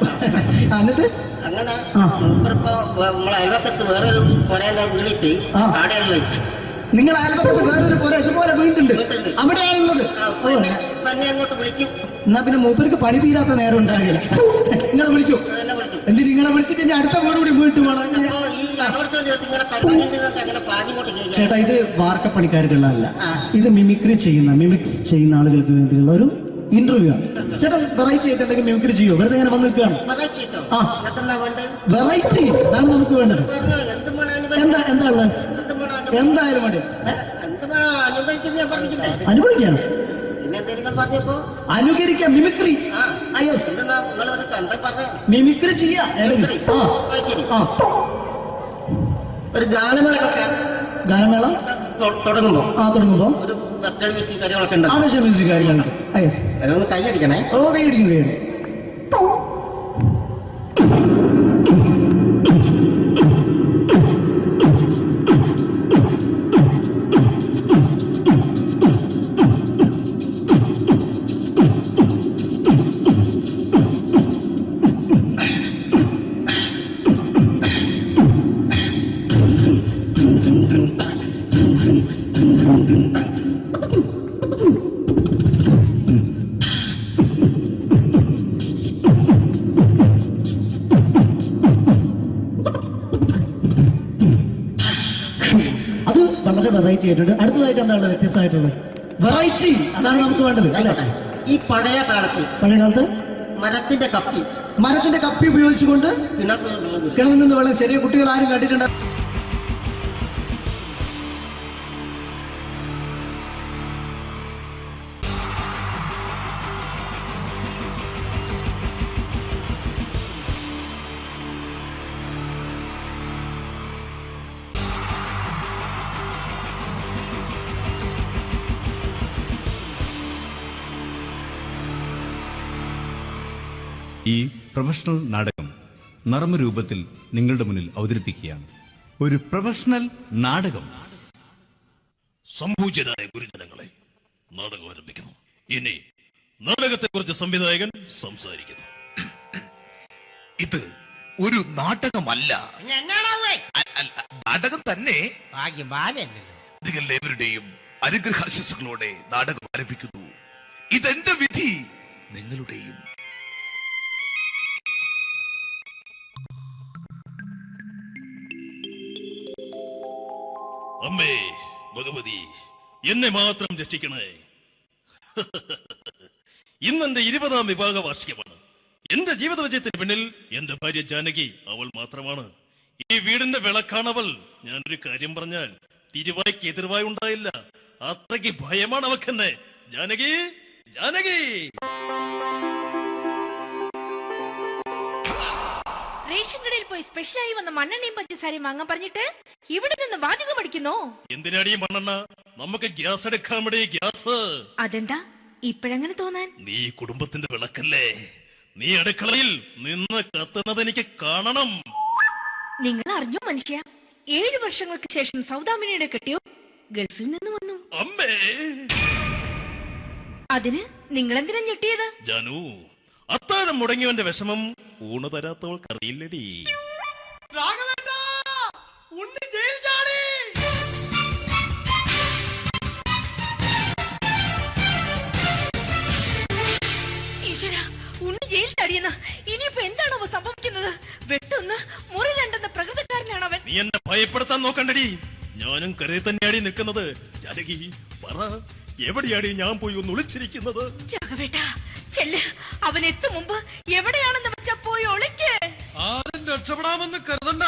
[SPEAKER 9] എന്നിട്ട്
[SPEAKER 8] അങ്ങനെ മൂപ്പറിപ്പോ നമ്മളെ അയൽവക്കത്ത് വേറൊരു പൊരേന്റെ വീണിട്ട്
[SPEAKER 9] ആ.
[SPEAKER 8] ആടെയാണ് വെച്ചു.
[SPEAKER 9] നിങ്ങൾ അയൽപക്കത്ത് വേറൊരു പോലെ ഇതുപോലെ വീട്ടുണ്ട്. അവിടെയാണുള്ളത്.
[SPEAKER 8] തന്നെ അങ്ങോട്ട് വിളിക്കും.
[SPEAKER 9] എന്നാ പിന്നെ മൂപ്പർക്ക് പണി തീരാത്ത നേരം ഉണ്ടാകില്ല. നിങ്ങളെ വിളിക്കും.
[SPEAKER 8] തന്നെ വിളിക്കും.
[SPEAKER 9] എന്തിന് നിങ്ങളെ വിളിച്ചിട്ട് ഇനി അടുത്ത വീട് കൂടി വീട്ടു വേണം.
[SPEAKER 8] അപ്പോ ഈ അതോടത്തോട് ചേർത്ത് ഇങ്ങനെ പഞ്ഞിട്ട് അങ്ങനെ പാഞ്ഞിങ്ങോട്ട് കേൾക്കാം.
[SPEAKER 9] ചേട്ടാ ഇത് വാർക്കപ്പണിക്കാർക്കുള്ളതല്ല. ഇത് മിമിക്രി മിമിക്സ് ചെയ്യുന്ന ആളുകൾക്ക് വേണ്ടിയുള്ള ഒരു ഇന്റർവ്യൂ ആണ്. ചേട്ടാ വെറൈറ്റി ആയിട്ട് എന്തെങ്കിലും മിമിക്രി ചെയ്യോ? വെറുതെ ഇങ്ങനെ വന്ന് നിൽക്കുകയാണ്.
[SPEAKER 8] വെറൈറ്റി കിട്ടോ?
[SPEAKER 9] ആ
[SPEAKER 8] ഇതൊക്കെന്നാ വേണ്ടത്?
[SPEAKER 9] വെറൈറ്റി അതാണ് നമുക്ക് വേണ്ടത്.
[SPEAKER 8] പറഞ്ഞോ എന്ത് വേണം
[SPEAKER 9] എന്താ ഉള്ളത്? എന്തായാലും മതി.
[SPEAKER 8] എന്ത് വേണം അനുഭവിക്കുന്ന ഞാൻ പറഞ്ഞില്ലേ?
[SPEAKER 9] അനുഭവിക്കാം.
[SPEAKER 8] പിന്നെ നിങ്ങൾ പറഞ്ഞപ്പോ
[SPEAKER 9] അനുകരിക്കാം. മിമിക്രി.
[SPEAKER 8] നിങ്ങളൊരു എന്താ പറഞ്ഞ
[SPEAKER 9] മിമിക്രി ചെയ്യാ.
[SPEAKER 8] ശരി. ഒരു ഗാനമേള വെക്കാൻ.
[SPEAKER 9] ഗാനമേള
[SPEAKER 8] തുടങ്ങുമ്പോ
[SPEAKER 9] തുടങ്ങുമ്പോ
[SPEAKER 8] ഒരു വെസ്റ്റേൺ മ്യൂസിക് കാര്യങ്ങളൊക്കെ ഉണ്ട്.
[SPEAKER 9] ആവശ്യം മ്യൂസിക് കാര്യങ്ങളുണ്ട്.
[SPEAKER 8] അതൊന്ന് കൈയടിക്കണേ.
[SPEAKER 9] ഓ കൈയടിക്കും കൈയടി. അത് വളരെ വെറൈറ്റി ആയിട്ടുണ്ട്. അടുത്തതായിട്ട് എന്താണ് വ്യത്യസ്തമായിട്ടുള്ളത്? വെറൈറ്റി അതാണ് നമുക്ക് വേണ്ടത് അല്ലേ?
[SPEAKER 8] ഈ പഴയ കാലത്ത് മരത്തിന്റെ കപ്പി
[SPEAKER 9] ഉപയോഗിച്ചുകൊണ്ട് കിണറിൽ നിന്ന് വെള്ളം ചെറിയ കുട്ടികൾ ആരും കണ്ടിട്ടുണ്ട്.
[SPEAKER 12] ഈ പ്രൊഫഷണൽ നാടകം നർമ്മരൂപത്തിൽ നിങ്ങളുടെ മുന്നിൽ അവതരിപ്പിക്കുകയാണ്. ഒരു പ്രൊഫഷണൽ നാടകം.
[SPEAKER 13] സംപൂജ്യരായ ഗുരുജനങ്ങളെ, നാടകം ആരംഭിക്കുന്നു. ഇനി നാടകത്തെക്കുറിച്ച് സംവിധായകൻ സംസാരിക്കുന്നു.
[SPEAKER 12] ഇത് ഒരു നാടകമല്ല, നാടകം തന്നെ. നിങ്ങളെവരുടെയും അനുഗ്രഹാശിസുകളോടെ നാടകം ആരംഭിക്കുന്നു. ഇതെന്റെ വിധി, നിങ്ങളുടെയും.
[SPEAKER 13] അമ്മേ ഭഗവതി, എന്നെ മാത്രം രക്ഷിക്കണേ. ഇന്നെന്റെ 20ാം വിവാഹ വാർഷികമാണ്. എന്റെ ജീവിത വിജയത്തിന് പിന്നിൽ എന്റെ ഭാര്യ ജാനകി അവൾ മാത്രമാണ്. ഈ വീടിന്റെ വിളക്കാണവൾ. ഞാനൊരു കാര്യം പറഞ്ഞാൽ തിരുവായ്ക്ക് എതിർവായി ഉണ്ടായില്ല. അത്രയ്ക്ക് ഭയമാണ് അവക്കെന്നെ. ജാനകി, ജാനകി.
[SPEAKER 14] റേഷൻ കടയിൽ പോയി സ്പെഷ്യലായി വന്ന മണ്ണെണ്ണയും പഞ്ചസാരയും വാങ്ങാൻ പറഞ്ഞിട്ട് ഇവിടെ നിന്ന് വാചകം അടിക്കുന്നോ?
[SPEAKER 13] എന്തിനാടി മണ്ണെണ്ണ? നമുക്ക് ഗ്യാസ് എടുക്കാൻ വേണ്ടി ഗ്യാസ്.
[SPEAKER 14] അതെന്താ ഇപ്പോഴങ്ങനെ തോന്നാൻ?
[SPEAKER 13] നീ കുടുംബത്തിന്റെ വിളക്കല്ലേ. നീ അടുക്കളയിൽ നിന്ന് കത്തുന്നത് എനിക്ക് കാണണം.
[SPEAKER 14] നിങ്ങൾ അറിഞ്ഞോ മനുഷ്യ, 7 വർഷങ്ങൾക്ക് ശേഷം സൗദാമിനിയുടെ കെട്ടിയോ ഗൾഫിൽ നിന്ന് വന്നു.
[SPEAKER 13] അമ്മേ,
[SPEAKER 14] അതിന് നിങ്ങൾ എന്തിനാ ഞെട്ടിയത്?
[SPEAKER 13] ജാനു, അത്താഴം മുടങ്ങിയവന്റെ വിഷമം ഊണ് തരാത്തവൾക്ക് അറിയില്ലടി.
[SPEAKER 14] ഈശ്വര, ഉണ്ണി ജയിൽ ചാടിയെന്ന്. ഇനിയിപ്പോ എന്താണോ സംഭവിക്കുന്നത്? വെട്ടൊന്ന് മുറി രണ്ടെന്ന പ്രകൃതക്കാരനാണ് അവൻ.
[SPEAKER 13] നീ എന്നെ ഭയപ്പെടുത്താൻ നോക്കണ്ടടി. ഞാനും കരയിൽ തന്നെയാടി നിൽക്കുന്നത്. ജാനകി പറ, എവിടെയാടി ഞാൻ പോയി ഒന്ന് ഒളിച്ചിരിക്കുന്നത്?
[SPEAKER 14] രാഘവേട്ടാ ചെല്ല്, അവൻ എത്തും മുമ്പ് എവിടെയാണെന്ന് വെച്ചാ പോയി ഒളിക്ക്.
[SPEAKER 13] ആരും രക്ഷപ്പെടാമെന്ന് കരുതണ്ട.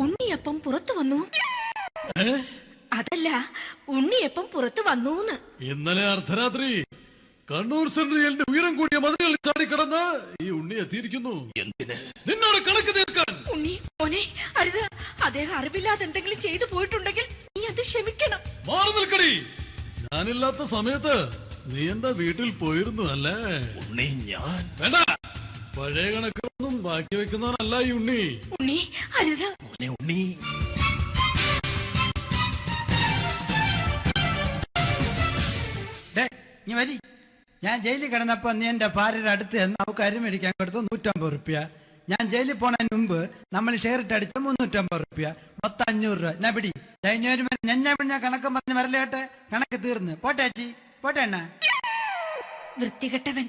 [SPEAKER 14] ഉണ്ണിയപ്പം പുറത്തു വന്നു. അതല്ല, ഉണ്ണിയപ്പം പുറത്തു വന്നൂന്ന്.
[SPEAKER 13] ഇന്നലെ അർദ്ധരാത്രി കണ്ണൂർ സെൻട്രലിന്റെ ഉയരം കൂടിയ മതിലുകളിൽ ചാടിക്കിടന്ന് ഈ ഉണ്ണി എത്തിയിരിക്കുന്നു. എന്തിന്? നിന്നോട് കണക്ക് തീർക്കാൻ.
[SPEAKER 14] ഉണ്ണി മോനെ, അരുത്. അദ്ദേഹം അറിവില്ലാതെ എന്തെങ്കിലും ചെയ്തു പോയിട്ടുണ്ടെങ്കിൽ നീ അത് ക്ഷമിക്കണം.
[SPEAKER 13] മാറി നിൽക്കടി. ഞാനില്ലാത്ത സമയത്ത് നീ എന്താ വീട്ടിൽ പോയിരുന്നു അല്ലേ? ഉണ്ണി ഞാൻ വേണ്ട. പഴയ കണക്കൊന്നും ബാക്കി വെക്കുന്നവനല്ല ഈ ഉണ്ണി.
[SPEAKER 14] ഉണ്ണി അരുത്.
[SPEAKER 13] ഉണ്ണി
[SPEAKER 15] ഞാൻ ജയിലിൽ കിടന്നപ്പോ നീ എന്റെ ഭാര്യയുടെ അടുത്ത് നമുക്ക് അരി മേടിക്കാൻ കൊടുത്തു 150 റുപ്യ. ഞാൻ ജയിലിൽ പോണതിന് മുമ്പ് നമ്മൾ ഷെയർ ഇട്ട് അടിച്ച 350 റുപ്യ, മൊത്തം 500 രൂപ. ഞാൻ പിടി ഞാൻ കണക്ക് പറഞ്ഞ് വരലേട്ടെ. കണക്ക് തീർന്ന് പോട്ടെ അച്ചി, പോട്ടെ അണ്ണ.
[SPEAKER 14] വൃത്തികെട്ടവൻ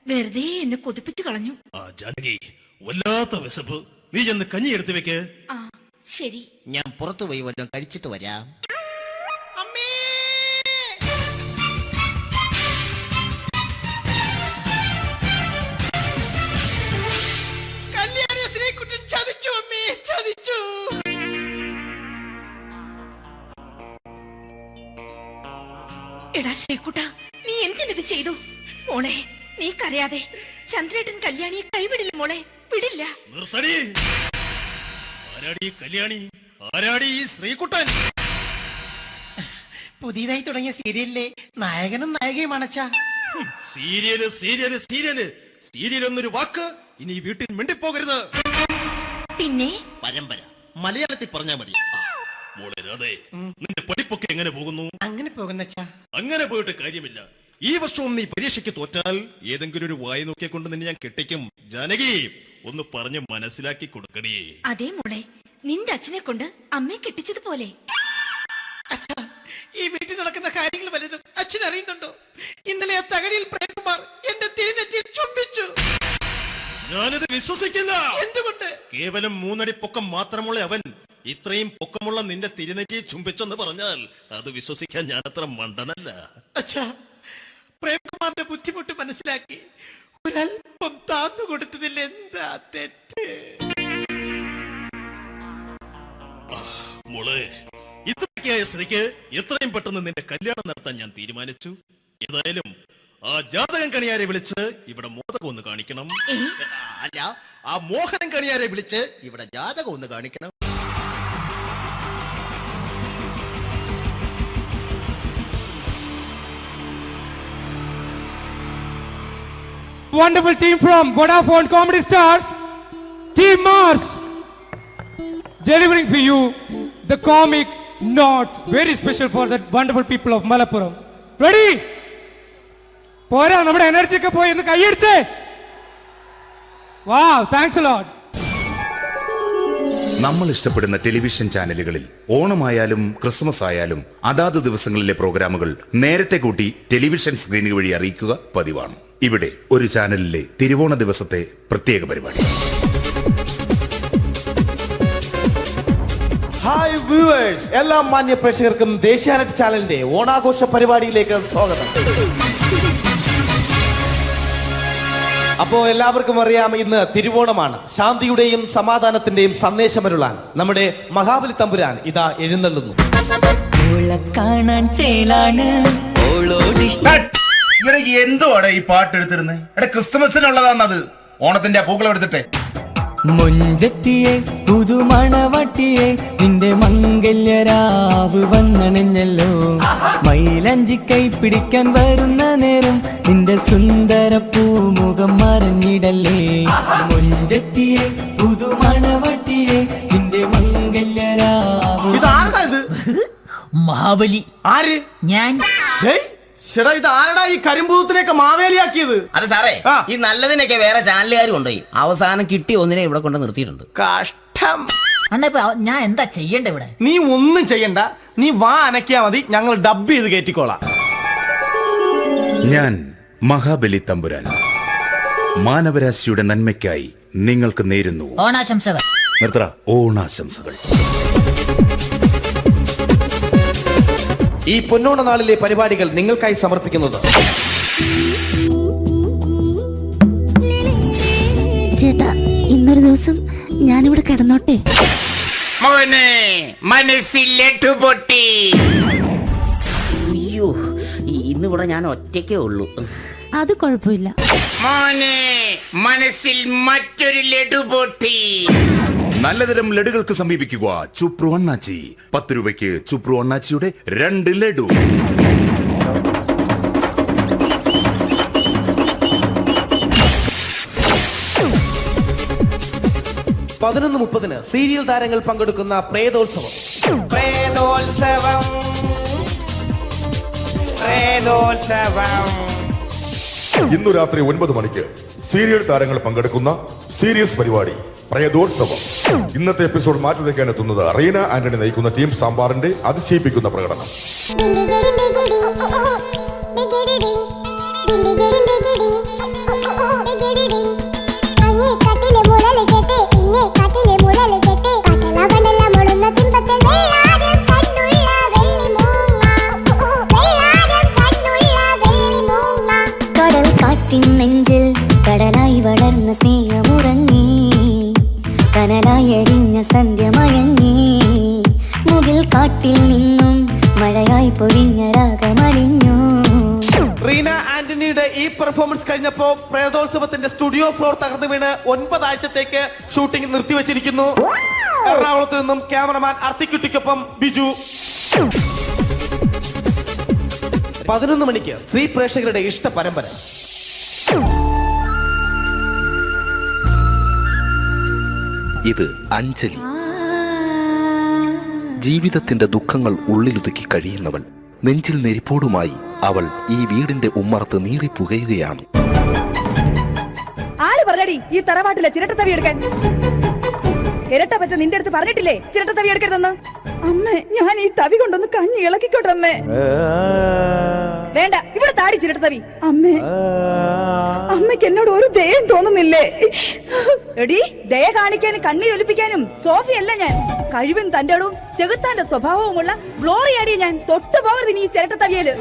[SPEAKER 14] വെറുതെ എന്നെ കൊതിപ്പിച്ചു കളഞ്ഞു.
[SPEAKER 13] ജാനകി, വല്ലാത്ത വിശപ്പ്. നീ ചെന്ന് കഞ്ഞി എടുത്തു വെക്ക്.
[SPEAKER 14] ആ ശരി.
[SPEAKER 4] ഞാൻ പുറത്തു പോയി വല്ലതും കഴിച്ചിട്ട് വരാം.
[SPEAKER 14] എടാ ശ്രീകുട്ട, നീ എന്തിനിത് ചെയ്തു? മോളെ, നീ കരയാതെ. ചന്ദ്രേട്ടൻ കല്യാണിയെ കൈവിടില്ല മോളെ, വിടില്ല.
[SPEAKER 13] നിർത്തടി. ആരാടി കല്യാണി? ആരാടി ഈ ശ്രീകുട്ടൻ?
[SPEAKER 15] പുതിയതായി തുടങ്ങിയ സീരിയലിലെ നായകനും നായികയും അണച്ചാ.
[SPEAKER 13] സീരിയല് സീരിയല് സീരിയല് സീരിയൽ എന്നൊരു വാക്ക് ഇനി ഈ വീട്ടിൽ മിണ്ടിപ്പോകരുത്.
[SPEAKER 14] പിന്നെ
[SPEAKER 4] പരമ്പര മലയാളത്തിൽ പറഞ്ഞാ മതി.
[SPEAKER 13] മോളെ രാധേ, നിന്റെ പഠിപ്പൊക്കെ എങ്ങനെ പോകുന്നു?
[SPEAKER 15] അങ്ങനെ പോകുന്ന
[SPEAKER 13] അങ്ങനെ പോയിട്ട് കാര്യമില്ല. ഈ വർഷവും നീ പരീക്ഷയ്ക്ക് തോറ്റാൽ ഏതെങ്കിലും ഒരു വായി നോക്കിയെ കൊണ്ട് നിന്നെ ഞാൻ കെട്ടിക്കും. ജാനകി, ഒന്ന് പറഞ്ഞ് മനസ്സിലാക്കി കൊടുക്കണേ.
[SPEAKER 14] അതേ മോളെ, നിന്റെ അച്ഛനെ കൊണ്ട് അമ്മയെ കെട്ടിച്ചതുപോലെ.
[SPEAKER 15] ഈ വീട്ടിൽ നടക്കുന്ന കാര്യങ്ങൾ വലുതും അച്ഛൻ അറിയുന്നുണ്ടോ? ഇന്നലെ ആ തകഴിയിൽ പ്രേംകുമാർ എന്റെ തിരിഞ്ഞെത്തി ചുംബിച്ചു.
[SPEAKER 13] ഞാനിത് വിശ്വസിക്കില്ല.
[SPEAKER 15] എന്തുകൊണ്ട്?
[SPEAKER 13] കേവലം 3 അടി പൊക്കം മാത്രമുള്ള അവൻ ഇത്രയും പൊക്കമുള്ള നിന്റെ തിരുനെറ്റി ചുംബിച്ചെന്ന് പറഞ്ഞാൽ അത് വിശ്വസിക്കാൻ ഞാൻ അത്ര മണ്ടനല്ല.
[SPEAKER 15] അച്ഛാ, പ്രേംകുമാറിന്റെ ബുദ്ധിമുട്ട് മനസ്സിലാക്കി ഒരല്പം താന്നു കൊടുത്തതിൽ എന്താ തെറ്റ്?
[SPEAKER 13] മോളെ, ഇത്രയ്ക്കായ സ്ഥിതിക്ക് എത്രയും പെട്ടെന്ന് നിന്റെ കല്യാണം നടത്താൻ ഞാൻ തീരുമാനിച്ചു. ഏതായാലും ആ ജാതകം കണിയാരെ വിളിച്ച് ഇവിടെ മോദകം ഒന്ന് കാണിക്കണം.
[SPEAKER 4] അല്ല, ആ മോഹനം കണിയാരെ വിളിച്ച് ഇവിടെ ജാതകം ഒന്ന് കാണിക്കണം.
[SPEAKER 16] Wonderful team from Vodafone Comedy Stars, Team Mars, delivering for you the comic notes, very special for the wonderful people of Malappuram. Ready? പോരാ, നമ്മുടെ എനർജി ഒക്കെ പോയി ഒന്ന് കൈയടിച്ചേ. Wow, thanks a lot.
[SPEAKER 17] നമ്മൾ ഇഷ്ടപ്പെടുന്ന ടെലിവിഷൻ ചാനലുകളിൽ ഓണമായാലും ക്രിസ്മസ് ആയാലും അതാത് ദിവസങ്ങളിലെ പ്രോഗ്രാമുകൾ നേരത്തെ കൂട്ടി ടെലിവിഷൻ സ്ക്രീനുകൾ വഴി അറിയിക്കുക പതിവാണ്. ഇവിടെ ഒരു ചാനലിലെ തിരുവോണ ദിവസത്തെ പ്രത്യേക പരിപാടി.
[SPEAKER 18] ഹായ് വ്യൂവേഴ്സ്, എല്ലാ മാന്യ പ്രേക്ഷകർക്കും ദേശീയാനെറ്റ് ചാനലിന്റെ ഓണാഘോഷ പരിപാടിയിലേക്ക് സ്വാഗതം. അപ്പോ എല്ലാവർക്കും അറിയാം, ഇന്ന് തിരുവോണമാണ്. ശാന്തിയുടെയും സമാധാനത്തിന്റെയും സന്ദേശമരുളാൻ നമ്മുടെ മഹാബലി തമ്പുരാൻ ഇതാ എഴുന്നള്ളുന്നു.
[SPEAKER 17] എന്തുവാടെ ഈ പാട്ട് എടുത്തിരുന്നത്? ക്രിസ്തുമസിനുള്ളതാണത്. ഓണത്തിന്റെ പൂക്കളം എടുത്തിട്ടെ.
[SPEAKER 19] മുഞ്ചത്തിയെ പുതുമണവട്ടിയെ നിന്റെ മംഗല്യരാവ് വന്നണഞ്ഞല്ലോ. മൈലഞ്ചി കൈ പിടിക്കാൻ വരുന്ന നേരം നിന്റെ സുന്ദര പൂമുഖം മറിഞ്ഞിടല്ലേ. മുഞ്ചത്തിയെ പുതുമണവട്ടിയെ നിന്റെ മംഗല്യരാവ്.
[SPEAKER 18] ഇതാരടാ ഇത്?
[SPEAKER 19] മഹാബലി.
[SPEAKER 18] ആര്?
[SPEAKER 19] ഞാൻ.
[SPEAKER 18] ചേട്ടാ, ഇത് ആരടാ ഈ കരിമ്പൂത്തിനെയൊക്കെ മാവേലിയാക്കിയത്?
[SPEAKER 20] അത് സാറേ, ഈ നല്ലതിനൊക്കെ വേറെ ചാനലുകാർ കൊണ്ടുപോയി അവസാനം കിട്ടി ഒന്നിനെ ഇവിടെ കൊണ്ട് നിർത്തിയിട്ടുണ്ട്.
[SPEAKER 18] കഷ്ടം.
[SPEAKER 19] അണ്ണ ഇപ്പൊ ഞാൻ എന്താ ചെയ്യണ്ട ഇവിടെ?
[SPEAKER 18] നീ ഒന്നും ചെയ്യണ്ട, നീ വാ അനക്കിയാ മതി, ഞങ്ങൾ ഡബ് ചെയ്ത് കയറ്റിക്കോളാം.
[SPEAKER 17] ഞാൻ മഹാബലി തമ്പുരാൻ മാനവരാശിയുടെ നന്മയ്ക്കായി നിങ്ങൾക്ക് നേരുന്നു
[SPEAKER 19] ഓണാശംസകൾ.
[SPEAKER 17] നിർത്തറ. ഓണാശംസകൾ.
[SPEAKER 18] ഈ പൊന്നോണ നാളിലെ പരിപാടികൾ നിങ്ങൾക്കായി സമർപ്പിക്കുന്നത്
[SPEAKER 14] ചേട്ടാ ഇന്നൊരു ദിവസം ഞാനിവിടെ കിടന്നോട്ടെ?
[SPEAKER 20] മോനെ മനസ്സിൽ ലഡു പൊട്ടി. അയ്യോ, ഇന്നിവിടെ ഞാൻ ഒറ്റയ്ക്കേ ഉള്ളൂ.
[SPEAKER 14] അത് കുഴപ്പമില്ല.
[SPEAKER 20] മോനെ മനസ്സിൽ മറ്റൊരു ലഡു പൊട്ടി.
[SPEAKER 17] നല്ലതരം ലഡുകൾക്ക് സമീപിക്കുക ചുപ്രു അണ്ണാച്ചി. 10 രൂപയ്ക്ക് ചുപ്രു അണ്ണാച്ചിയുടെ 2 ലഡു.
[SPEAKER 18] പതിനൊന്ന് സീരിയൽ താരങ്ങൾ പങ്കെടുക്കുന്ന പ്രേതോത്സവം.
[SPEAKER 21] ഇന്നു രാത്രി 9 മണിക്ക് സീരിയൽ താരങ്ങൾ പങ്കെടുക്കുന്ന സീരിയസ് പരിപാടി പ്രേതോത്സവം. ഇന്നത്തെ എപ്പിസോഡ് മാറ്റിവെക്കാൻ എത്തുന്നത് റീന ആന്റണി നയിക്കുന്ന ടീം സാമ്പാറിന്റെ അതിശയിപ്പിക്കുന്ന പ്രകടനം.
[SPEAKER 14] നെഞ്ചിൽ കടലായി വളർന്ന സ്നേഹമുറങ്ങി, കനലായി എരിഞ്ഞ സന്ധ്യ മയങ്ങി, മുകിൽ കാട്ടിൽ നിന്നും മഴയായി പൊഴിഞ്ഞ രാഗമലിഞ്ഞു.
[SPEAKER 18] റീന ആന്റണിയുടെ ഈ പെർഫോമൻസ് കഴിഞ്ഞപ്പോ പ്രേതോത്സവത്തിന്റെ സ്റ്റുഡിയോ ഫ്ലോർ തകർന്നു വീണ് 9 ആഴ്ചത്തേക്ക് ഷൂട്ടിംഗ് നിർത്തിവെച്ചിരിക്കുന്നു. എറണാകുളത്ത് നിന്നും ക്യാമറമാൻ അർത്തിക്കുട്ടിക്കൊപ്പം ബിജു. 11 മണിക്ക് സ്ത്രീ പ്രേക്ഷകരുടെ ഇഷ്ട പരമ്പര.
[SPEAKER 22] ഇത് അഞ്ജലി. ജീവിതത്തിന്റെ ദുഃഖങ്ങൾ ഉള്ളിലൊതുക്കി കഴിയുന്നവൾ. നെഞ്ചിൽ നെരിപ്പോടുമായി അവൾ ഈ വീടിന്റെ ഉമ്മറത്ത് നീറിപ്പുകയുകയാണ്.
[SPEAKER 23] ആര് പറഞ്ഞടി ഈ തറവാട്ടിലെ ചിരട്ട തവി എടുക്കാൻ? ഇരട്ട പറ്റ നിന്റെ അടുത്ത് പറഞ്ഞിട്ടില്ലേ ചിരട്ട തവി എടുക്കരുതെന്ന്? അമ്മേ, ഞാൻ ഈ തവി കൊണ്ടൊന്ന് കഞ്ഞി ഇളക്കിക്കോട്ടെ അമ്മേ. വേണ്ട, ഇവിടെ താടി ചിരട്ട തവി. അമ്മേ, അമ്മയ്ക്ക് എന്നോട് ഒരു ദയം തോന്നുന്നില്ലേ? എടി, ദയ കാണിക്കാനും കണ്ണീരൊലിപ്പിക്കാനും സോഫിയല്ല ഞാൻ. കഴിവും തന്റെ ഇടവും ചെകുത്താന്റെ സ്വഭാവവുമുള്ള ഗ്ലോറിയാടിയ ഞാൻ. തൊട്ടു പോകരുത് നീ ചിരട്ട തവിയല്.